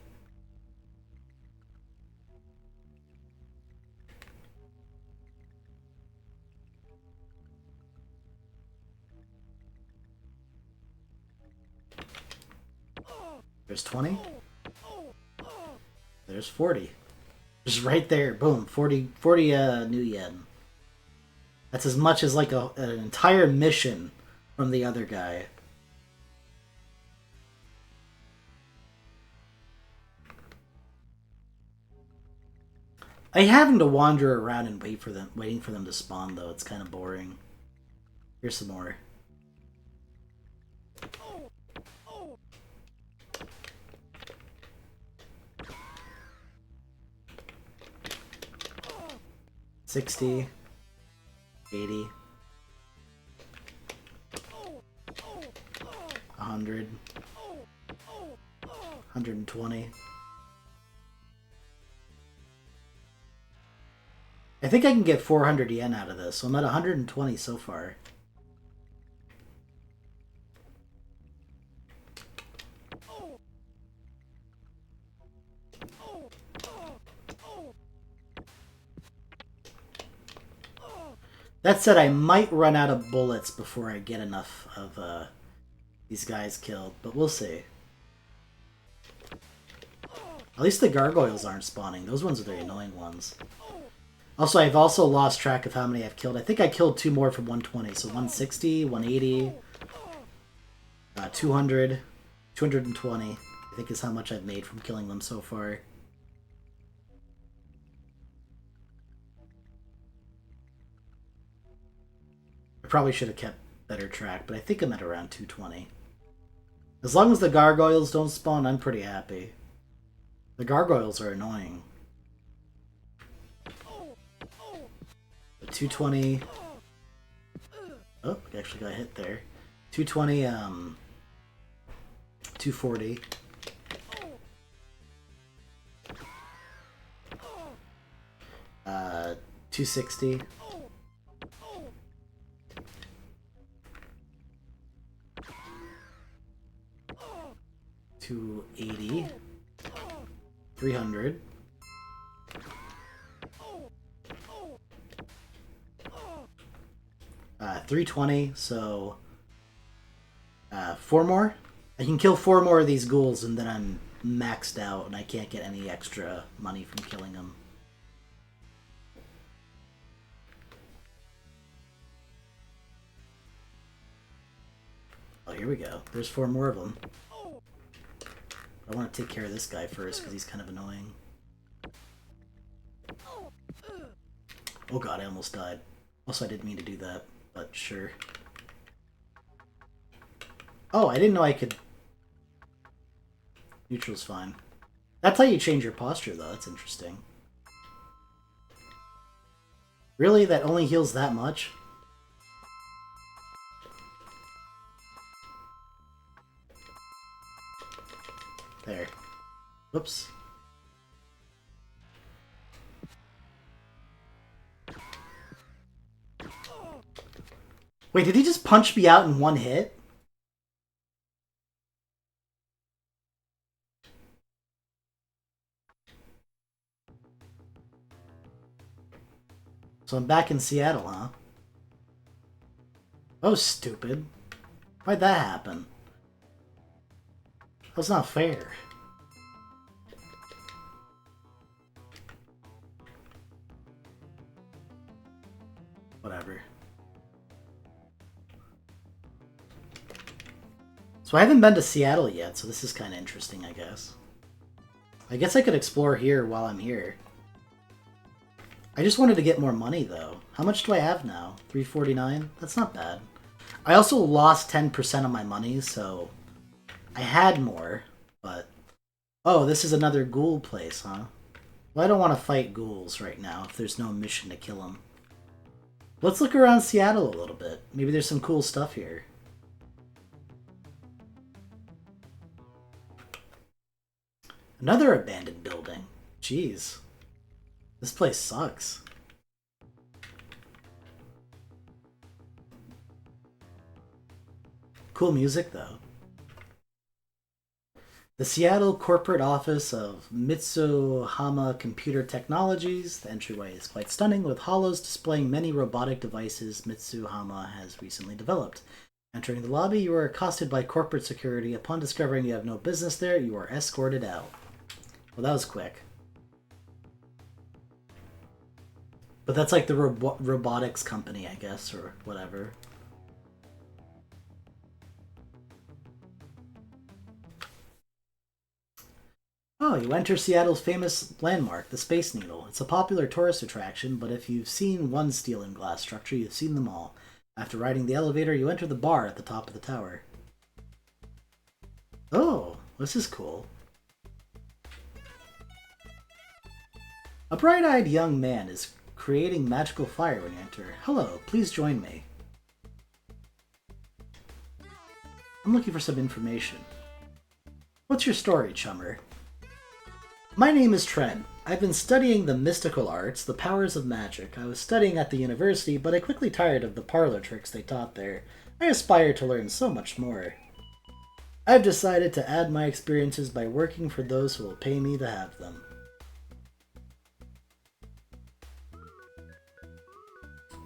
There's 20. There's 40. Just right there. Boom. 40 new yen. That's as much as like an entire mission from the other guy. I having to wander around and waiting for them to spawn though. It's kind of boring. Here's some more. $60, $80, $100, $120. I think I can get 400 yen out of this, so I'm at 120 so far. That said, I might run out of bullets before I get enough of these guys killed, but we'll see. At least the gargoyles aren't spawning. Those ones are the annoying ones. Also, I've also lost track of how many I've killed. I think I killed 2 more from 120, so 160, 180, 200, 220, I think is how much I've made from killing them so far. I probably should have kept better track, but I think I'm at around 220. As long as the gargoyles don't spawn, I'm pretty happy. The gargoyles are annoying. 220. Oh, I actually got hit there. 220, 240. 260. 280. 300. 320, so 4 more. I can kill 4 more of these ghouls and then I'm maxed out and I can't get any extra money from killing them. Oh, here we go. There's 4 more of them. I want to take care of this guy first because he's kind of annoying. Oh god, I almost died. Also, I didn't mean to do that, but sure. Oh, I didn't know I could... Neutral's fine. That's how you change your posture, though. That's interesting. Really? That only heals that much? There. Whoops. Wait, did he just punch me out in one hit? So I'm back in Seattle, huh? Oh, stupid. Why'd that happen? That's not fair. Whatever. So I haven't been to Seattle yet, so this is kind of interesting, I guess. I guess I could explore here while I'm here. I just wanted to get more money, though. How much do I have now? 349? That's not bad. I also lost 10% of my money, so I had more, but... Oh, this is another ghoul place, huh? Well, I don't want to fight ghouls right now if there's no mission to kill them. Let's look around Seattle a little bit. Maybe there's some cool stuff here. Another abandoned building. Jeez. This place sucks. Cool music, though. The Seattle corporate office of Mitsuhama Computer Technologies. The entryway is quite stunning, with hollows displaying many robotic devices Mitsuhama has recently developed. Entering the lobby, you are accosted by corporate security. Upon discovering you have no business there, you are escorted out. Well, that was quick. But that's like the robotics company, I guess, or whatever. Oh, you enter Seattle's famous landmark, the Space Needle. It's a popular tourist attraction, but if you've seen one steel and glass structure, you've seen them all. After riding the elevator, you enter the bar at the top of the tower. Oh, this is cool. A bright-eyed young man is creating magical fire when you enter. Hello, please join me. I'm looking for some information. What's your story, chummer? My name is Trent. I've been studying the mystical arts, the powers of magic. I was studying at the university, but I quickly tired of the parlor tricks they taught there. I aspire to learn so much more. I've decided to add my experiences by working for those who will pay me to have them.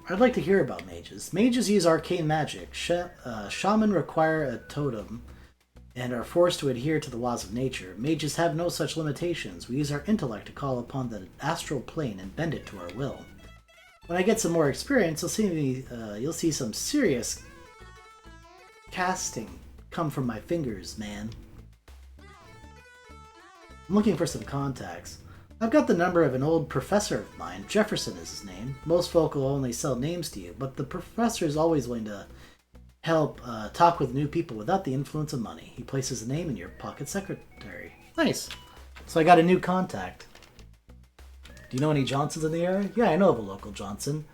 I'd like to hear about mages. Mages use arcane magic. Shaman require a totem and are forced to adhere to the laws of nature. Mages have no such limitations. We use our intellect to call upon the astral plane and bend it to our will. When I get some more experience, you'll see some serious casting come from my fingers, man. I'm looking for some contacts. I've got the number of an old professor of mine. Jefferson is his name. Most folk will only sell names to you, but the professor is always willing to help talk with new people without the influence of money. He places a name in your pocket secretary. Nice. So I got a new contact. Do you know any Johnsons in the area? Yeah, I know of a local Johnson.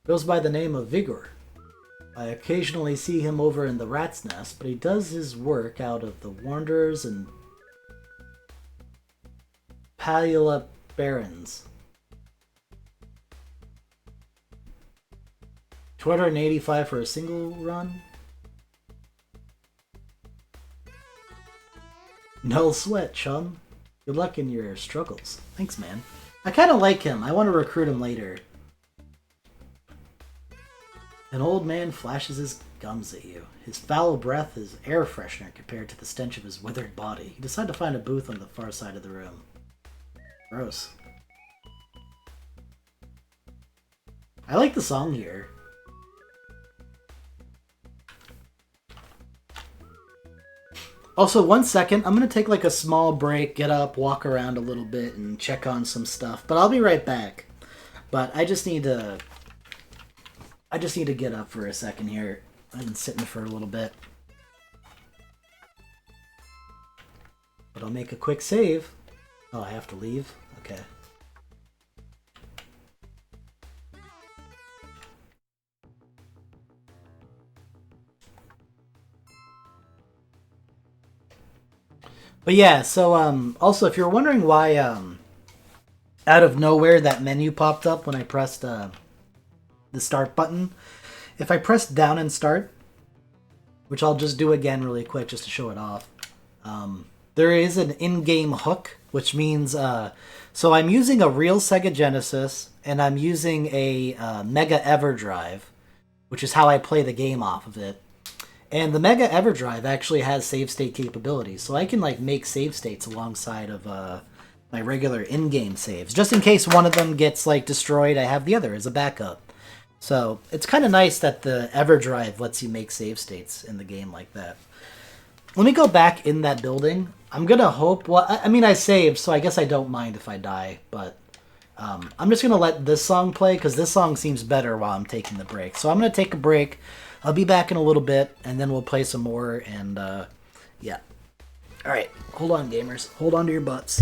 Goes by the name of Vigor. I occasionally see him over in the Rat's Nest, but he does his work out of the Wanderers and Palula Barons. 285 for a single run? No sweat, chum. Good luck in your struggles. Thanks, man. I kind of like him. I want to recruit him later. An old man flashes his gums at you. His foul breath is air freshener compared to the stench of his withered body. You decide to find a booth on the far side of the room. Gross. I like the song here. Also, 1 second. I'm going to take like a small break, get up, walk around a little bit, and check on some stuff. But I'll be right back. But I just need to get up for a second here. I've been sitting for a little bit. But I'll make a quick save. Oh, I have to leave? Okay. But yeah, so also if you're wondering why out of nowhere that menu popped up when I pressed the start button, if I press down and start, which I'll just do again really quick just to show it off, there is an in-game hook, which means so I'm using a real Sega Genesis and I'm using a Mega EverDrive, which is how I play the game off of it. And the Mega EverDrive actually has save state capabilities, so I can like make save states alongside of my regular in-game saves. Just in case one of them gets like destroyed, I have the other as a backup. So it's kind of nice that the EverDrive lets you make save states in the game like that. Let me go back in that building. I'm gonna hope. Well, I mean, I saved, so I guess I don't mind if I die. But I'm just gonna let this song play because this song seems better while I'm taking the break. So I'm gonna take a break. I'll be back in a little bit, and then we'll play some more. And yeah. All right, hold on, gamers. Hold on to your butts.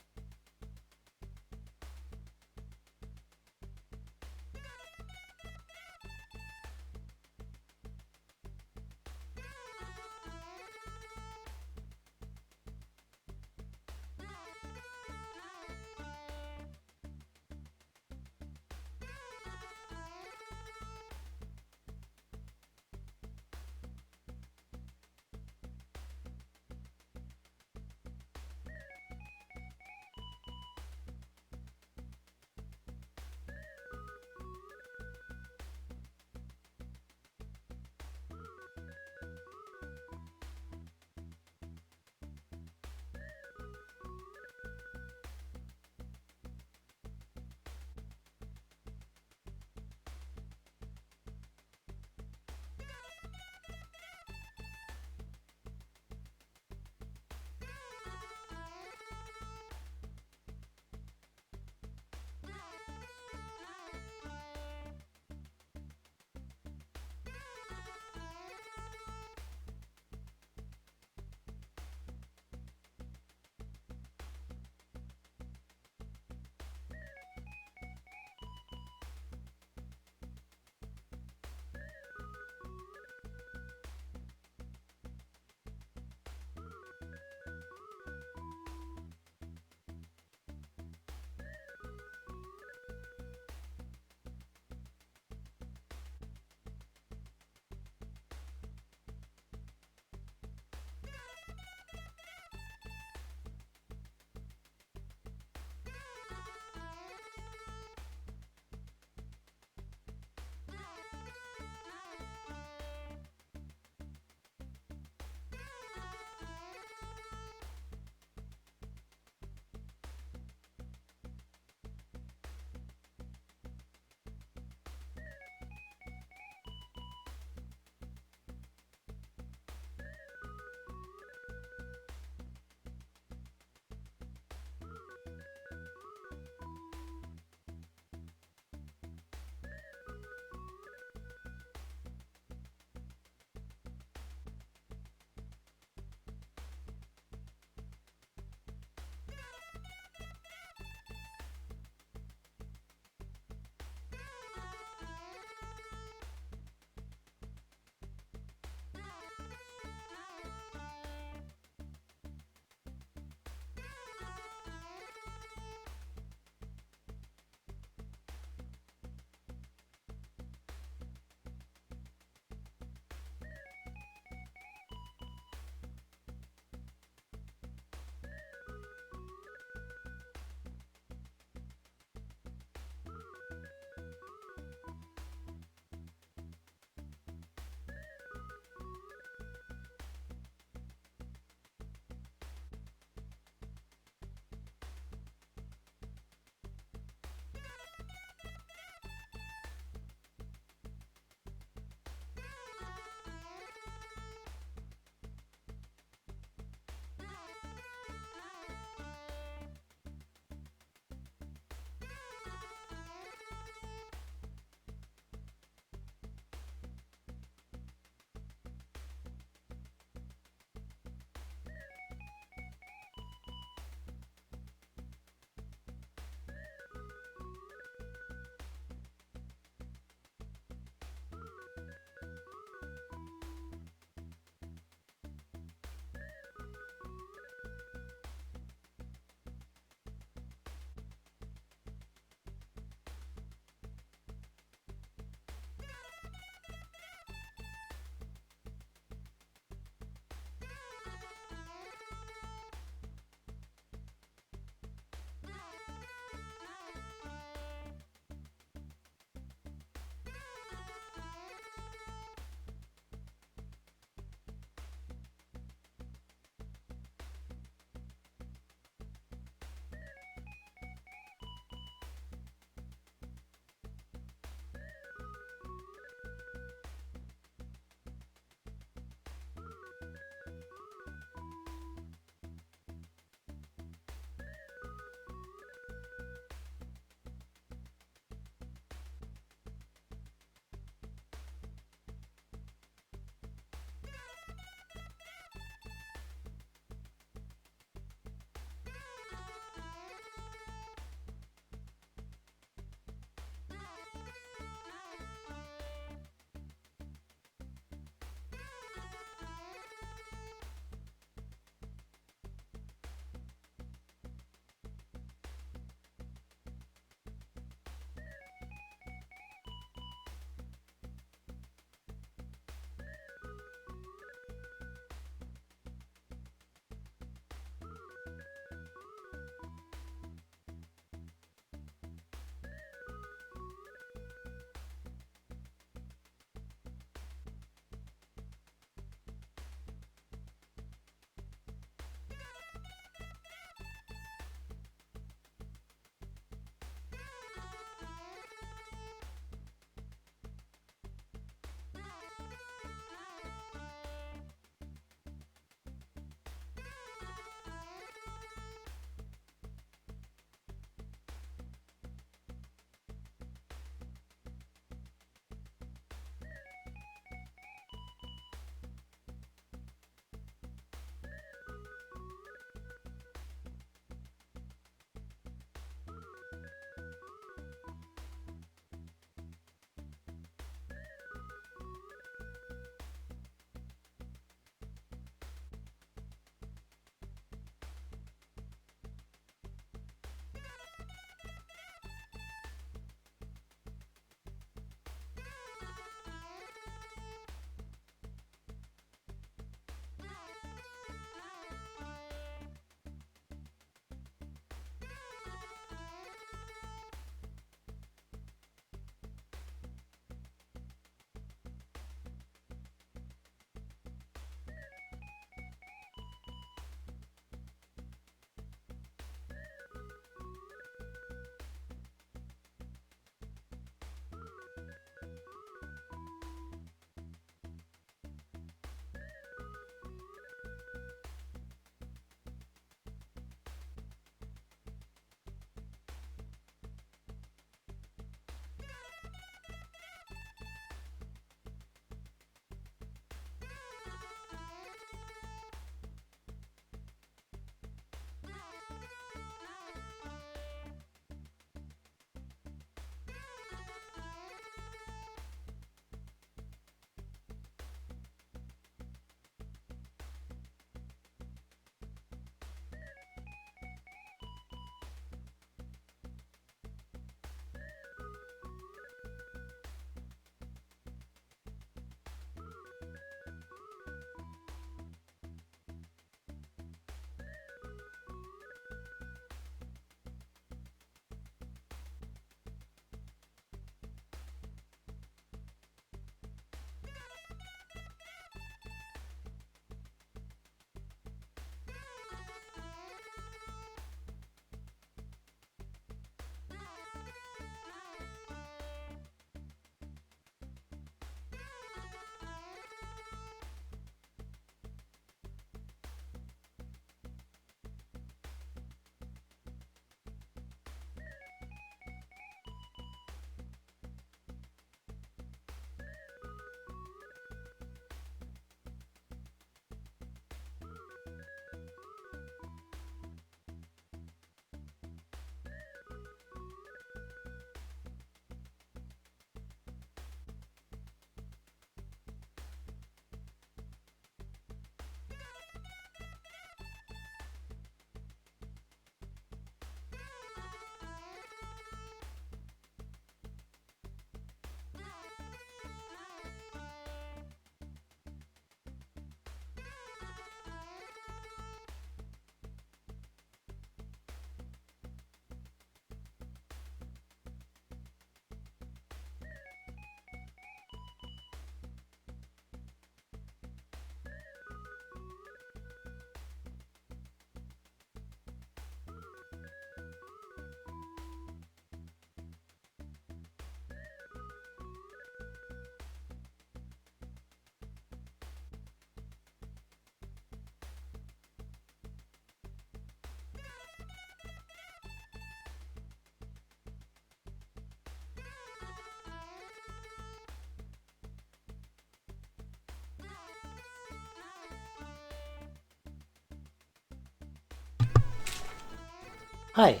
Hi.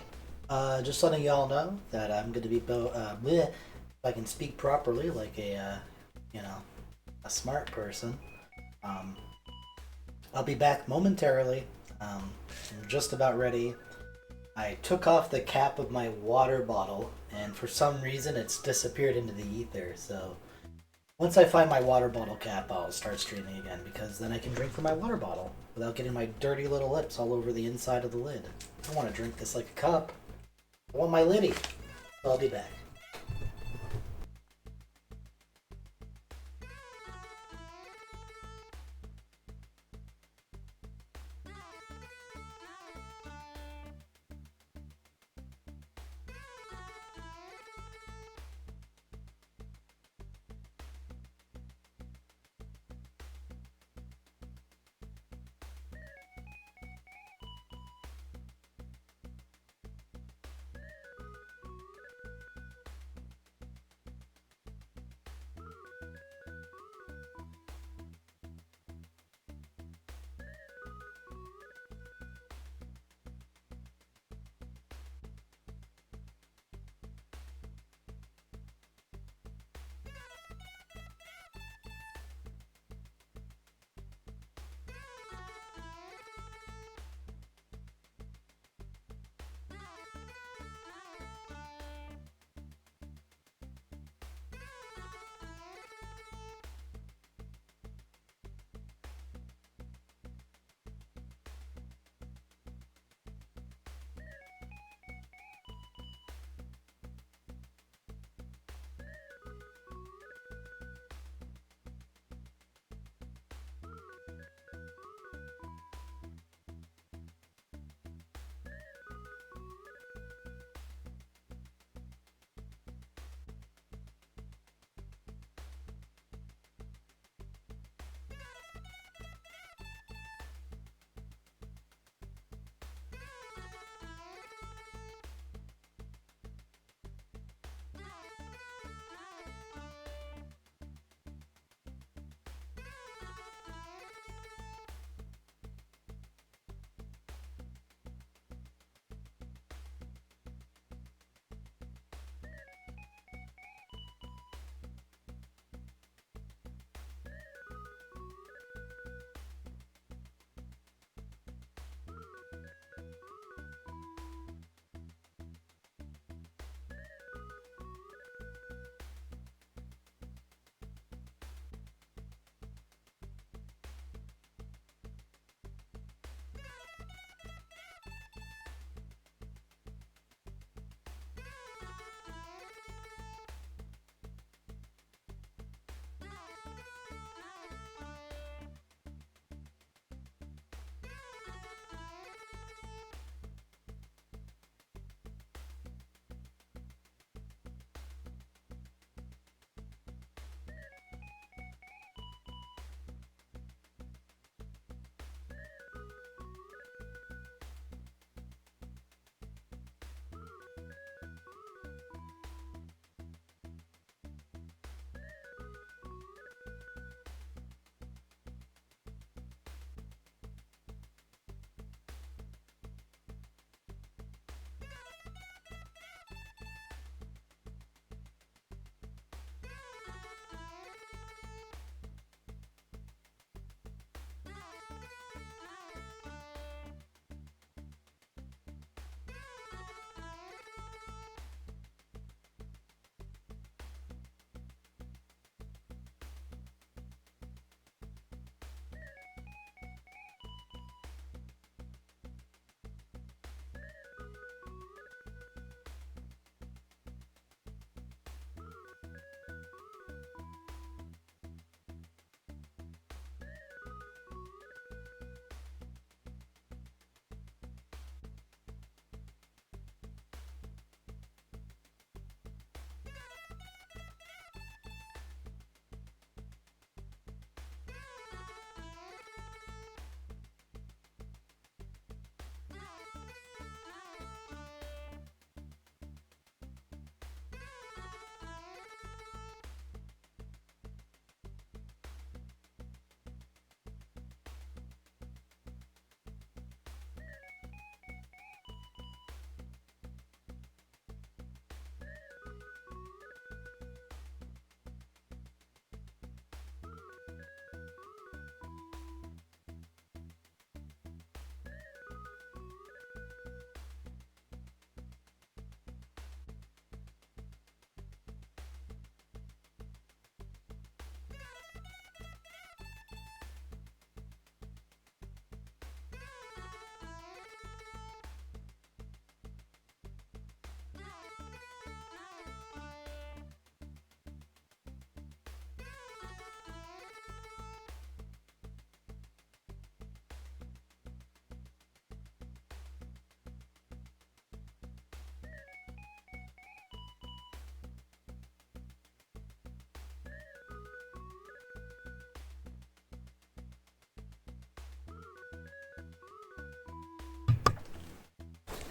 Just letting y'all know that I'm going to be bleh, if I can speak properly, like a you know a smart person. Um, I'll be back momentarily. I'm just about ready. I took off the cap of my water bottle, and for some reason, it's disappeared into the ether. So once I find my water bottle cap, I'll start streaming again because then I can drink from my water bottle without getting my dirty little lips all over the inside of the lid. I want to drink this like a cup. I want my liddy. I'll be back.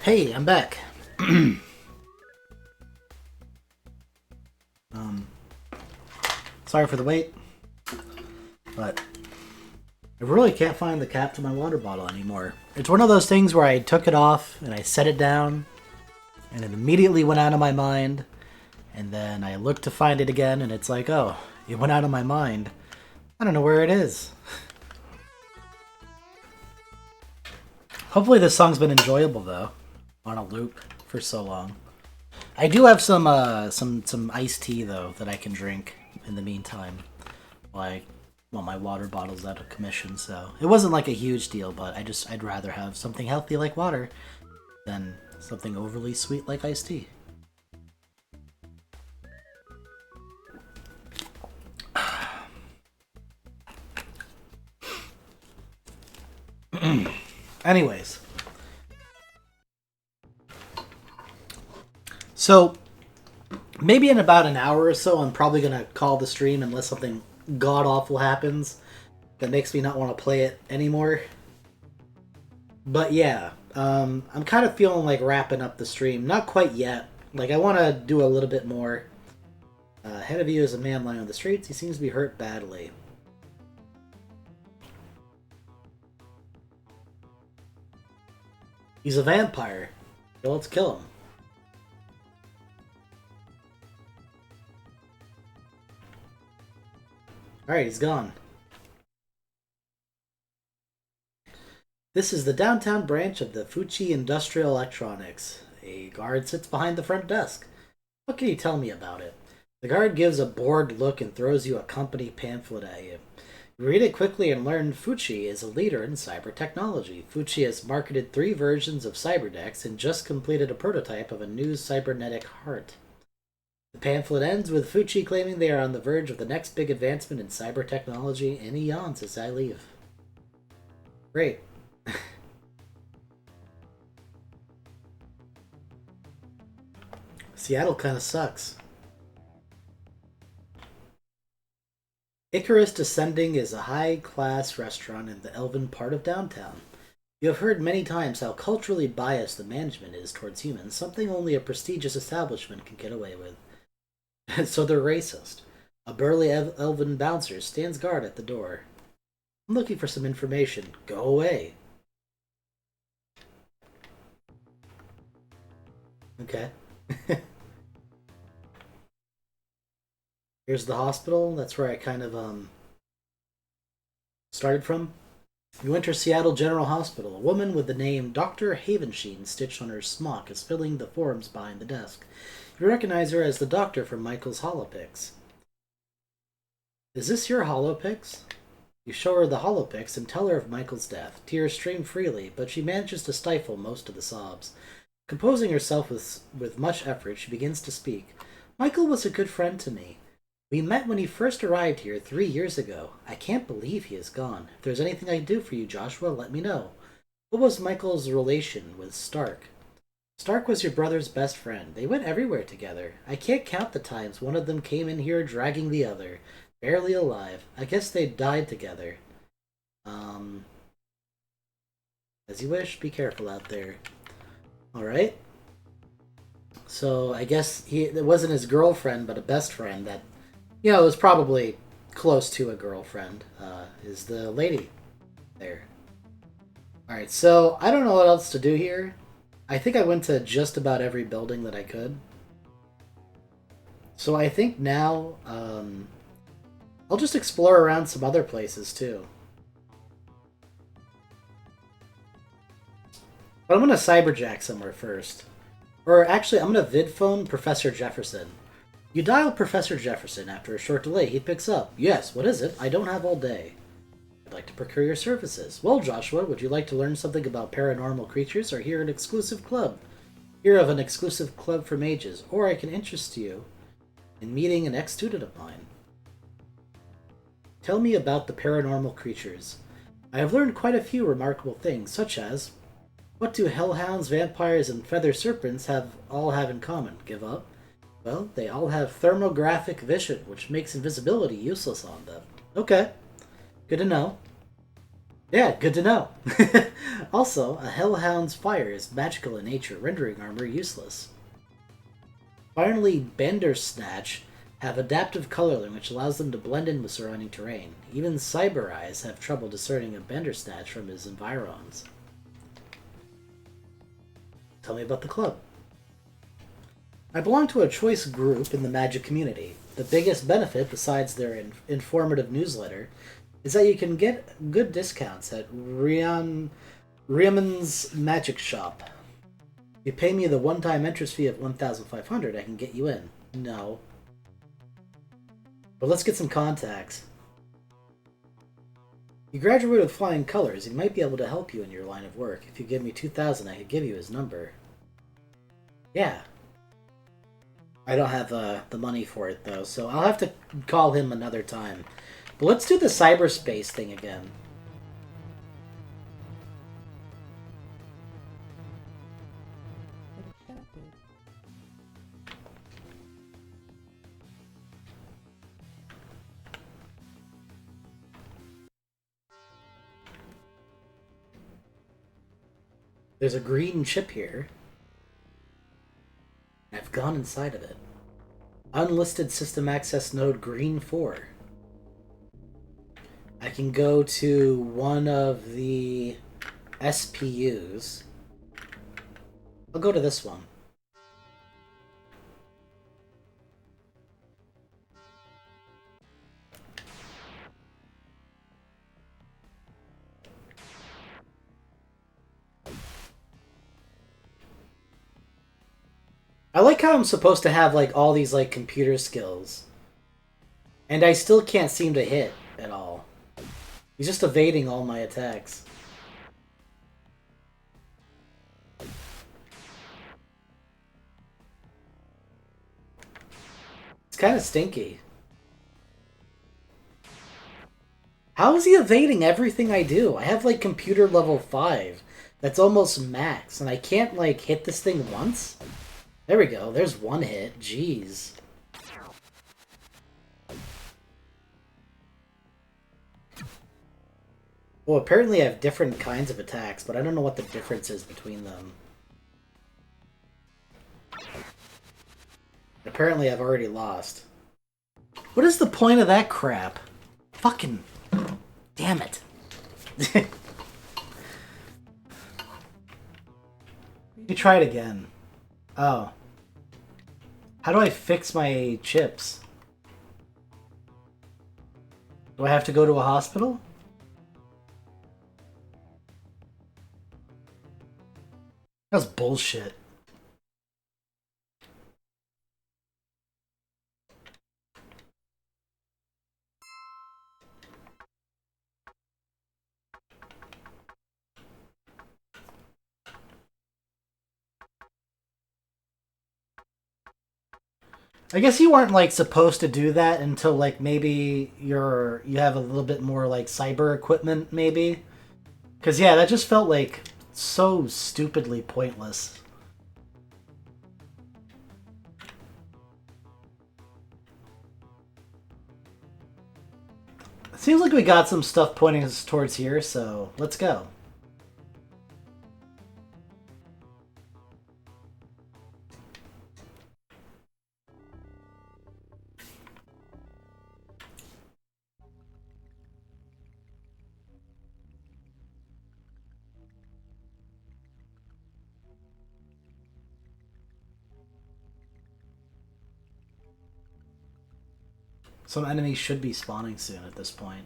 Hey, I'm back. Sorry for the wait, but I really can't find the cap to my water bottle anymore. It's one of those things where I took it off and I set it down, and it immediately went out of my mind, and then I looked to find it again, and it's like, oh, it went out of my mind. I don't know where it is. Hopefully this song's been enjoyable, though, on a loop for so long. I do have some iced tea, though, that I can drink in the meantime. Well, my water bottle's out of commission, so it wasn't like a huge deal, but I'd rather have something healthy like water than something overly sweet like iced tea. Anyways. So, maybe in about an hour or so, I'm probably going to call the stream unless something god-awful happens that makes me not want to play it anymore. But yeah, I'm kind of feeling like wrapping up the stream. Not quite yet. Like, I want to do a little bit more. Ahead of you is a man lying on the streets. He seems to be hurt badly. He's a vampire. So let's kill him. Alright, he's gone. This is the downtown branch of the Fuji Industrial Electronics. A guard sits behind the front desk. What can you tell me about it? The guard gives a bored look and throws you a company pamphlet at you. You read it quickly and learn Fuji is a leader in cyber technology. Fuji has marketed 3 versions of cyberdecks and just completed a prototype of a new cybernetic heart. The pamphlet ends with Fuji claiming they are on the verge of the next big advancement in cyber technology, and he yawns as I leave. Great. Seattle kind of sucks. Icarus Descending is a high-class restaurant in the Elven part of downtown. You have heard many times how culturally biased the management is towards humans, something only a prestigious establishment can get away with. So they're racist. A burly elven bouncer stands guard at the door. I'm looking for some information. Go away. Okay. Here's the hospital. That's where I kind of started from. You enter Seattle General Hospital. A woman with the name Dr. Havensheen stitched on her smock is filling the forms behind the desk. You recognize her as the doctor from Michael's Holopix. Is this your Holopix? You show her the Holopix and tell her of Michael's death. Tears stream freely, but she manages to stifle most of the sobs. Composing herself with much effort, she begins to speak. Michael was a good friend to me. We met when he first arrived here 3 years ago. I can't believe he is gone. If there's anything I can do for you, Joshua, let me know. What was Michael's relation with Stark? Stark was your brother's best friend. They went everywhere together. I can't count the times one of them came in here dragging the other. Barely alive. I guess they died together. As you wish, be careful out there. Alright. So, I guess it wasn't his girlfriend, but a best friend that, you know, was probably close to a girlfriend, is the lady there. Alright, so I don't know what else to do here. I think I went to just about every building that I could. So I think now, I'll just explore around some other places too. But I'm going to cyberjack somewhere first. Or actually, I'm going to vidphone Professor Jefferson. You dial Professor Jefferson. After a short delay, he picks up. Yes, what is it? I don't have all day. I'd like to procure your services. Well, Joshua, would you like to learn something about paranormal creatures or hear of an exclusive club for mages? Or I can interest you in meeting an ex-student of mine. Tell me about the paranormal creatures. I have learned quite a few remarkable things, such as, what do hellhounds, vampires, and feather serpents all have in common? Give up? Well, they all have thermographic vision, which makes invisibility useless on them. Okay. Good to know. Yeah, good to know. Also, a Hellhound's fire is magical in nature, rendering armor useless. Finally, Bandersnatch have adaptive coloring which allows them to blend in with surrounding terrain. Even Cyber Eyes have trouble discerning a Bandersnatch from his environs. Tell me about the club. I belong to a choice group in the magic community. The biggest benefit, besides their informative newsletter, is that you can get good discounts at Rieman's Magic Shop. You pay me the one-time entrance fee of 1,500, I can get you in. No. But let's get some contacts. You graduated with flying colors. He might be able to help you in your line of work. If you give me 2,000, I could give you his number. Yeah. I don't have the money for it, though, so I'll have to call him another time. But let's do the cyberspace thing again. There's a green chip here. I've gone inside of it. Unlisted system access node green 4. I can go to one of the SPUs. I'll go to this one. I like how I'm supposed to have like all these like computer skills. And I still can't seem to hit at all. He's just evading all my attacks. It's kind of stinky. How is he evading everything I do? I have like computer level 5. That's almost max. And I can't like hit this thing once? There we go. There's one hit. Jeez. Well, apparently I have different kinds of attacks, but I don't know what the difference is between them. Apparently I've already lost. What is the point of that crap? Fucking... Damn it. Let me try it again. Oh. How do I fix my chips? Do I have to go to a hospital? That's bullshit. I guess you weren't like supposed to do that until like maybe you have a little bit more like cyber equipment maybe. Cause yeah, that just felt like so stupidly pointless. It seems like we got some stuff pointing us towards here, so let's go. Some enemies should be spawning soon at this point.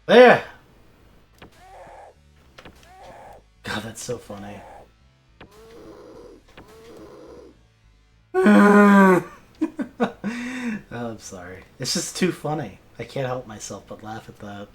There! God, that's so funny. Oh, I'm sorry. It's just too funny. I can't help myself but laugh at that.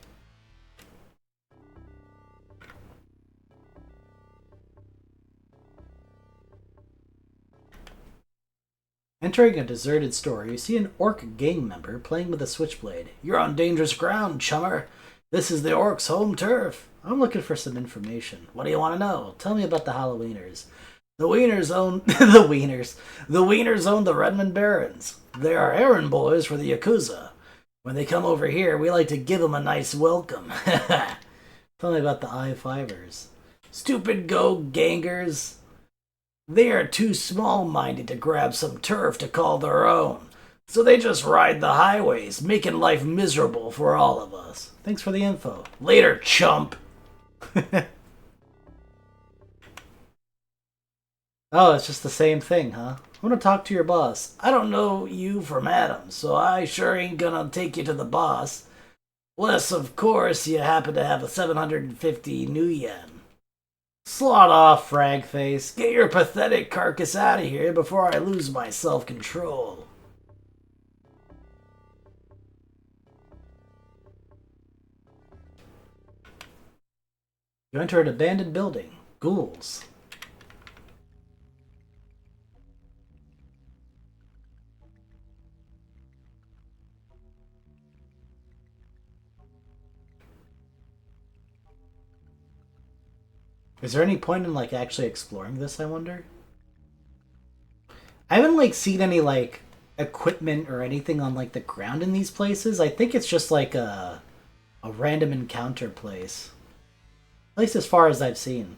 Entering a deserted store, you see an orc gang member playing with a switchblade. You're on dangerous ground, chummer. This is the orcs' home turf. I'm looking for some information. What do you want to know? Tell me about the Halloweeners. The Wieners own the Wieners. The Wieners own the Redmond Barons. They are errand boys for the Yakuza. When they come over here, we like to give them a nice welcome. Tell me about the I-5ers. Stupid go-gangers. They are too small-minded to grab some turf to call their own. So they just ride the highways, making life miserable for all of us. Thanks for the info. Later, chump. Oh, it's just the same thing, huh? I want to talk to your boss. I don't know you from Adam, so I sure ain't gonna take you to the boss. Unless, of course, you happen to have a 750 new yen. Slot off, fragface. Get your pathetic carcass out of here before I lose my self-control. You enter an abandoned building. Ghouls. Is there any point in, like, actually exploring this, I wonder? I haven't, like, seen any, like, equipment or anything on, like, the ground in these places. I think it's just, like, a random encounter place. At least as far as I've seen.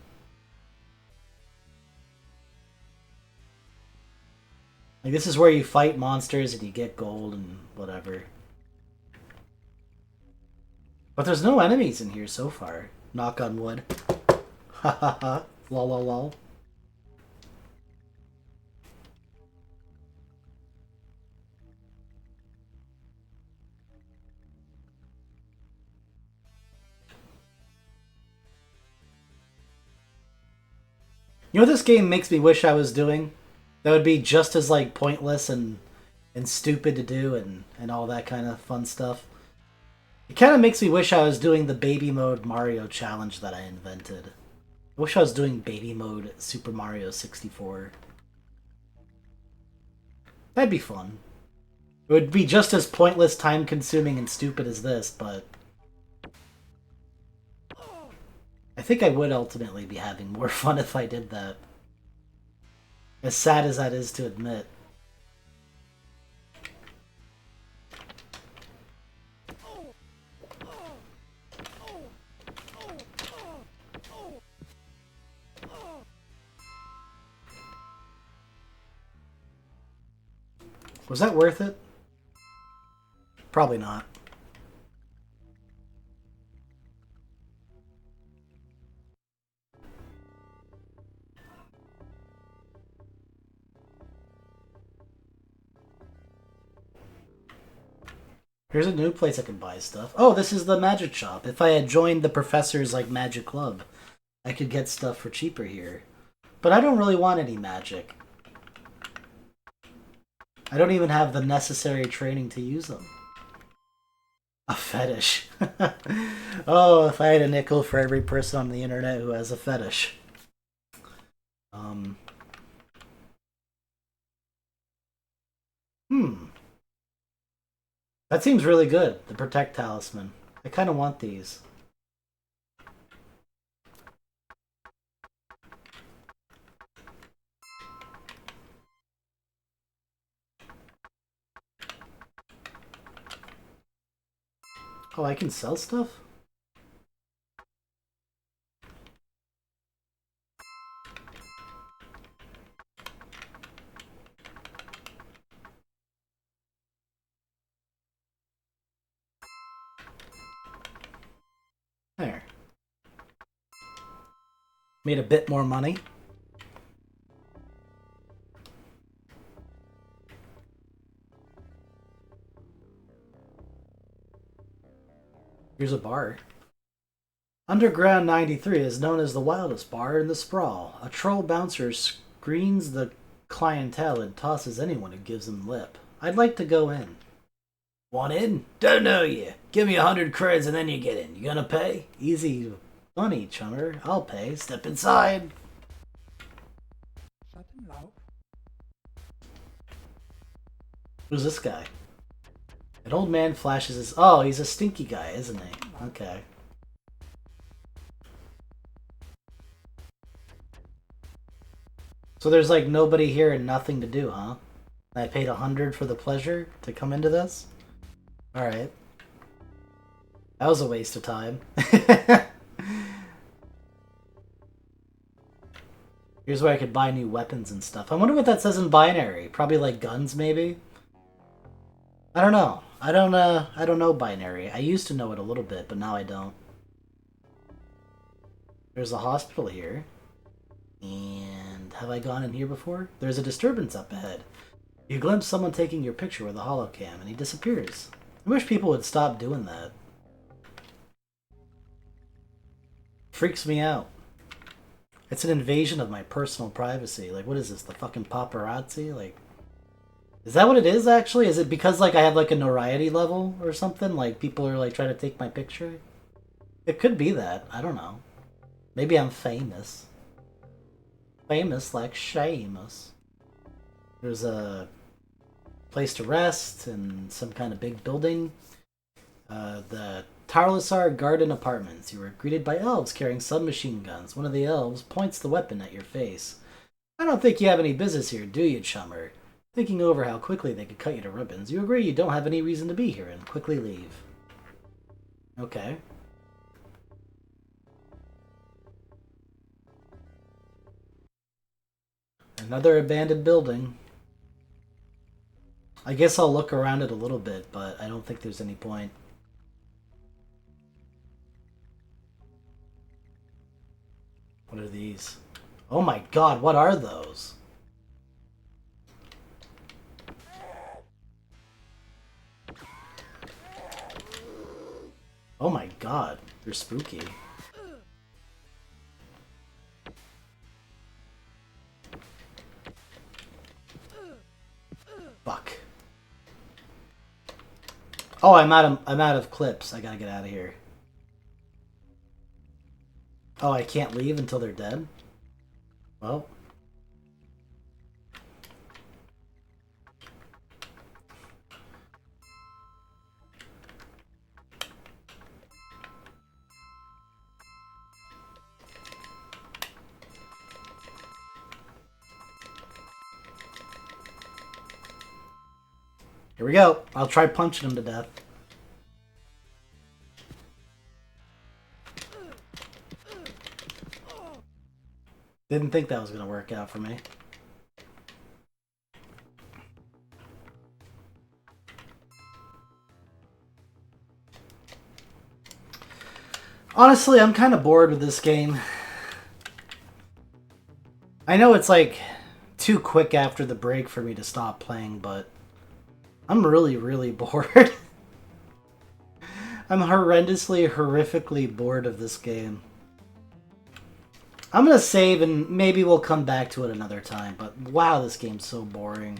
Like, this is where you fight monsters and you get gold and whatever. But there's no enemies in here so far. Knock on wood. Ha ha ha. Lol lol lol. You know what this game makes me wish I was doing? That would be just as, like, pointless and stupid to do and all that kind of fun stuff. It kind of makes me wish I was doing the baby mode Mario challenge that I invented. I wish I was doing baby mode Super Mario 64. That'd be fun. It would be just as pointless, time-consuming, and stupid as this, but I think I would ultimately be having more fun if I did that. As sad as that is to admit. Was that worth it? Probably not. Here's a new place I can buy stuff. Oh, this is the magic shop. If I had joined the professor's, like, magic club, I could get stuff for cheaper here. But I don't really want any magic. I don't even have the necessary training to use them. A fetish. Oh, if I had a nickel for every person on the internet who has a fetish. That seems really good, the Protect Talisman. I kind of want these. Oh, I can sell stuff? There. Made a bit more money. Here's a bar. Underground 93 is known as the wildest bar in the sprawl. A troll bouncer screens the clientele and tosses anyone who gives him lip. I'd like to go in. Want in? Don't know you. Give me 100 creds and then you get in. You gonna pay? Easy money, chummer. I'll pay. Step inside. Who's this guy? An old man flashes his... Oh, he's a stinky guy, isn't he? Okay. So there's, like, nobody here and nothing to do, huh? I paid 100 for the pleasure to come into this? Alright. That was a waste of time. Here's where I could buy new weapons and stuff. I wonder what that says in binary. Probably like guns, maybe? I don't know. I don't know binary. I used to know it a little bit, but now I don't. There's a hospital here. And have I gone in here before? There's a disturbance up ahead. You glimpse someone taking your picture with a holocam, and he disappears. I wish people would stop doing that. Freaks me out. It's an invasion of my personal privacy. Like, what is this? The fucking paparazzi? Like, is that what it is, actually? Is it because, like, I have, like, a notoriety level or something? Like, people are, like, trying to take my picture? It could be that. I don't know. Maybe I'm famous. Famous like Seamus. There's a place to rest and some kind of big building. The Tarlasar Garden Apartments. You were greeted by elves carrying submachine guns. One of the elves points the weapon at your face. I don't think you have any business here, do you, chummer? Thinking over how quickly they could cut you to ribbons, you agree you don't have any reason to be here and quickly leave. Okay. Another abandoned building. I guess I'll look around it a little bit, but I don't think there's any point. What are these? Oh my god, what are those? Oh my god, they're spooky. Fuck. Oh, I'm out of clips. I gotta get out of here. Oh, I can't leave until they're dead? Well. Here we go. I'll try punching him to death. Didn't think that was going to work out for me. Honestly, I'm kind of bored with this game. I know it's like too quick after the break for me to stop playing, but I'm really, really bored. I'm horrifically bored of this game. I'm gonna save and maybe we'll come back to it another time, but wow, this game's so boring.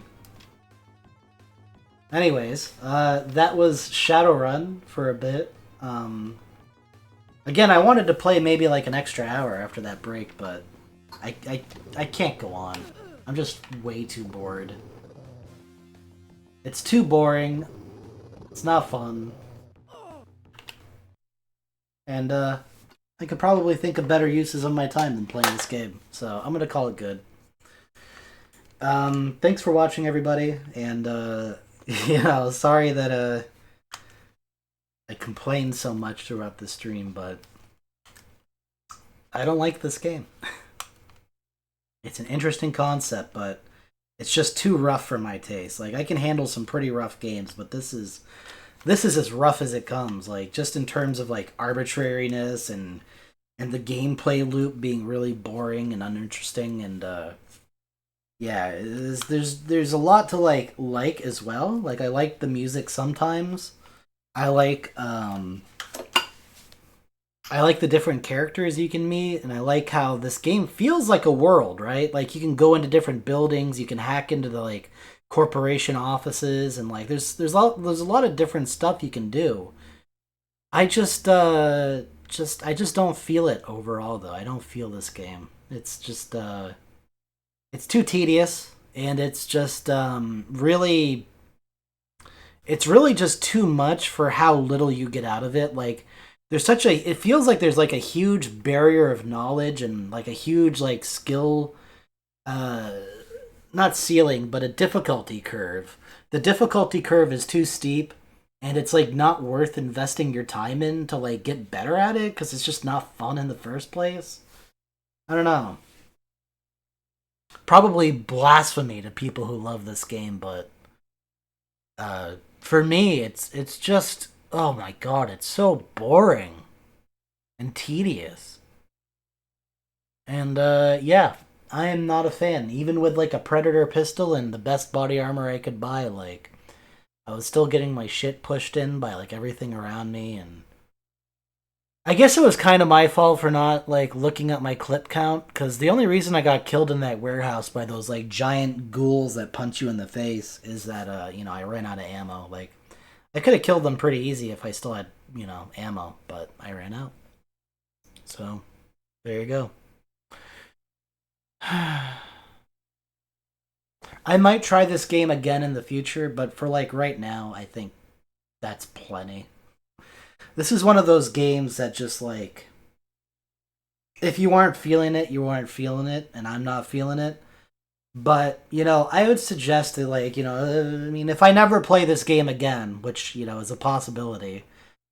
Anyways, that was Shadowrun for a bit. Again, I wanted to play maybe like an extra hour after that break, but I can't go on. I'm just way too bored. It's too boring. It's not fun. And, I could probably think of better uses of my time than playing this game. So, I'm gonna call it good. Thanks for watching, everybody. And, you know, sorry that, I complained so much throughout the stream, but I don't like this game. It's an interesting concept, but it's just too rough for my taste. Like, I can handle some pretty rough games, but this is as rough as it comes. Like, just in terms of like arbitrariness and the gameplay loop being really boring and uninteresting, and yeah, there's a lot to like as well. Like, I like the music sometimes. I like the different characters you can meet, and I like how this game feels like a world, right? Like, you can go into different buildings, you can hack into the like corporation offices, and like there's a lot of different stuff you can do. I just don't feel it overall, though. I don't feel this game. It's just it's too tedious, and it's just really it's really just too much for how little you get out of it. Like, it feels like there's like a huge barrier of knowledge and like a huge like skill, not ceiling, but a difficulty curve. The difficulty curve is too steep, and it's like not worth investing your time in to like get better at it because it's just not fun in the first place. I don't know. Probably blasphemy to people who love this game, but for me, it's just, oh my god, it's so boring and tedious. And yeah, I am not a fan. Even with like a Predator pistol and the best body armor I could buy, like I was still getting my shit pushed in by like everything around me, and I guess it was kind of my fault for not like looking at my clip count because the only reason I got killed in that warehouse by those like giant ghouls that punch you in the face is that I ran out of ammo. Like I could have killed them pretty easy if I still had ammo, but I ran out. So there you go. I might try this game again in the future, but for like right now, I think that's plenty. This is one of those games that just like if you aren't feeling it, you aren't feeling it, and I'm not feeling it. But I would suggest that like I mean, if I never play this game again, which is a possibility,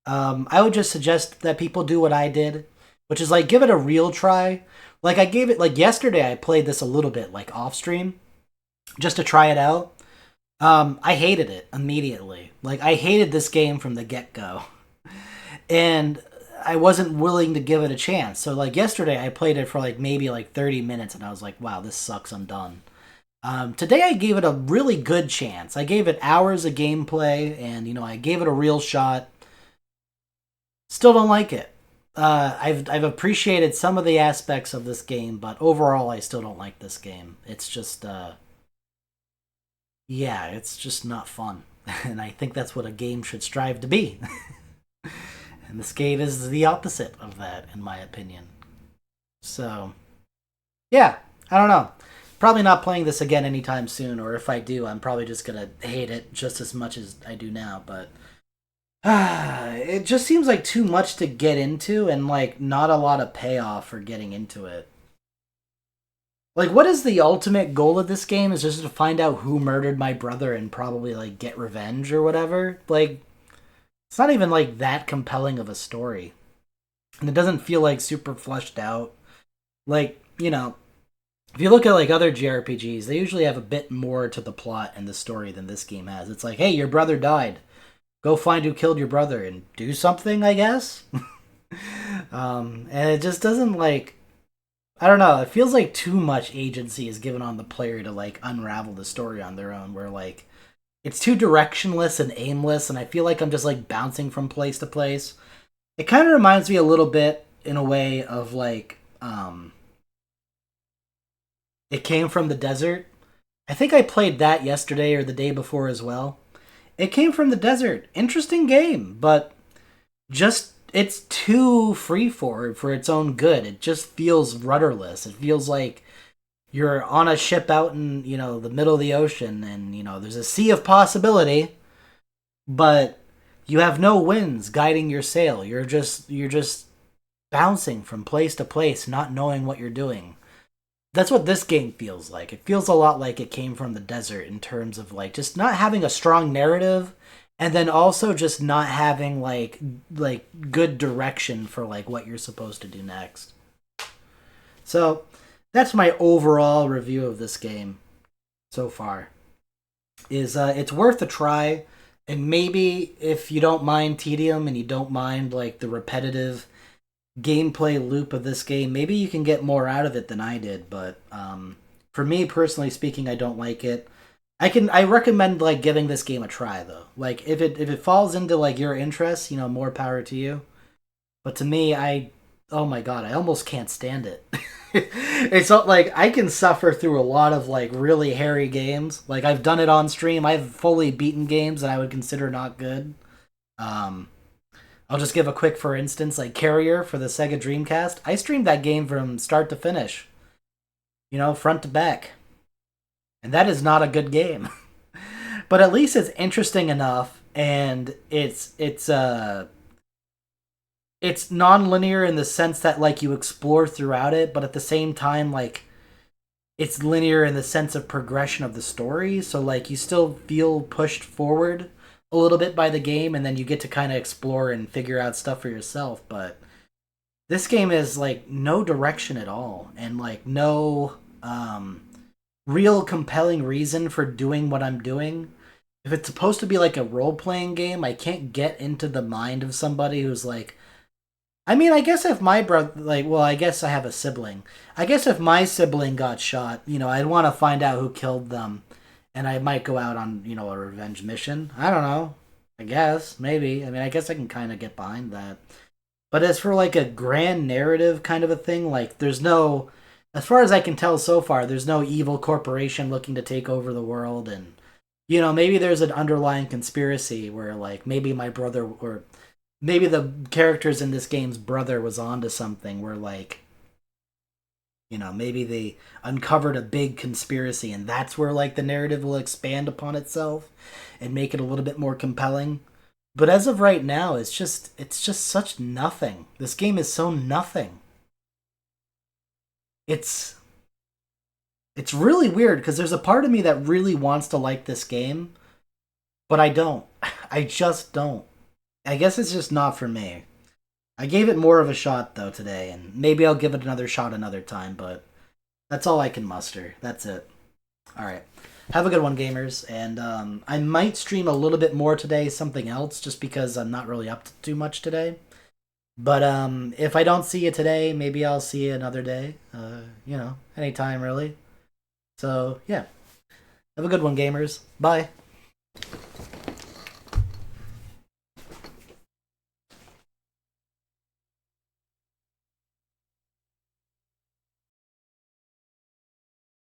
I would just suggest that people do what I did, which is like give it a real try. Like I gave it like yesterday, I played this a little bit like off stream just to try it out. I hated it immediately. Like I hated this game from the get go, and I wasn't willing to give it a chance. So like yesterday, I played it for like maybe like 30 minutes, and I was like, wow, this sucks. I'm done. Today I gave it a really good chance. I gave it hours of gameplay, and I gave it a real shot. Still don't like it. I've appreciated some of the aspects of this game, but overall I still don't like this game. It's just yeah, it's just not fun. And I think that's what a game should strive to be. And this game is the opposite of that, in my opinion. So, yeah, I don't know. Probably not playing this again anytime soon, or if I do, I'm probably just gonna hate it just as much as I do now, but it just seems like too much to get into and like not a lot of payoff for getting into it. Like, what is the ultimate goal of this game? Is just to find out who murdered my brother and probably like get revenge or whatever? Like, it's not even like that compelling of a story. And it doesn't feel like super fleshed out. Like, if you look at like other JRPGs, they usually have a bit more to the plot and the story than this game has. It's like, hey, your brother died. Go find who killed your brother and do something, I guess. And it just doesn't like, I don't know, it feels like too much agency is given on the player to like unravel the story on their own, where like it's too directionless and aimless, and I feel like I'm just like bouncing from place to place. It kind of reminds me a little bit in a way of like It Came from the Desert. I think I played that yesterday or the day before as well. It Came from the Desert. Interesting game, but just it's too free for its own good. It just feels rudderless. It feels like you're on a ship out in, the middle of the ocean, and, there's a sea of possibility, but you have no winds guiding your sail. You're just bouncing from place to place, not knowing what you're doing. That's what this game feels like. It feels a lot like It Came from the Desert in terms of like just not having a strong narrative, and then also just not having like good direction for like what you're supposed to do next. So that's my overall review of this game so far. Is it's worth a try, and maybe if you don't mind tedium and you don't mind like the repetitive gameplay loop of this game, maybe you can get more out of it than I did. But for me personally speaking, I don't like it. I recommend like giving this game a try though. Like if it falls into like your interests, more power to you. But to me, oh my god, I almost can't stand it. It's not like I can suffer through a lot of like really hairy games. Like I've done it on stream. I've fully beaten games that I would consider not good. I'll just give a quick for instance, like Carrier for the Sega Dreamcast. I streamed that game from start to finish. Front to back. And that is not a good game. But at least it's interesting enough, and it's non-linear in the sense that like you explore throughout it, but at the same time like it's linear in the sense of progression of the story, so like you still feel pushed forward, a little bit by the game, and then you get to kind of explore and figure out stuff for yourself. But this game is like no direction at all, and like no real compelling reason for doing what I'm doing. If it's supposed to be like a role playing game, I can't get into the mind of somebody who's like, I mean, I guess if my brother, like, well, I guess I have a sibling. I guess if my sibling got shot, I'd want to find out who killed them, and I might go out on, a revenge mission. I don't know. I guess, maybe. I mean, I guess I can kind of get behind that. But as for like a grand narrative kind of a thing, like, there's no, as far as I can tell so far, there's no evil corporation looking to take over the world, and, maybe there's an underlying conspiracy where, like, maybe my brother or maybe the characters in this game's brother was onto something where, like, maybe they uncovered a big conspiracy, and that's where, like, the narrative will expand upon itself and make it a little bit more compelling. But as of right now, it's just such nothing. This game is so nothing. It's it's really weird because there's a part of me that really wants to like this game, but I don't. I just don't. I guess it's just not for me. I gave it more of a shot though today, and maybe I'll give it another shot another time, but that's all I can muster. That's it. All right. Have a good one, gamers. And I might stream a little bit more today, something else, just because I'm not really up to too much today. But if I don't see you today, maybe I'll see you another day. Anytime really. So, yeah. Have a good one, gamers. Bye.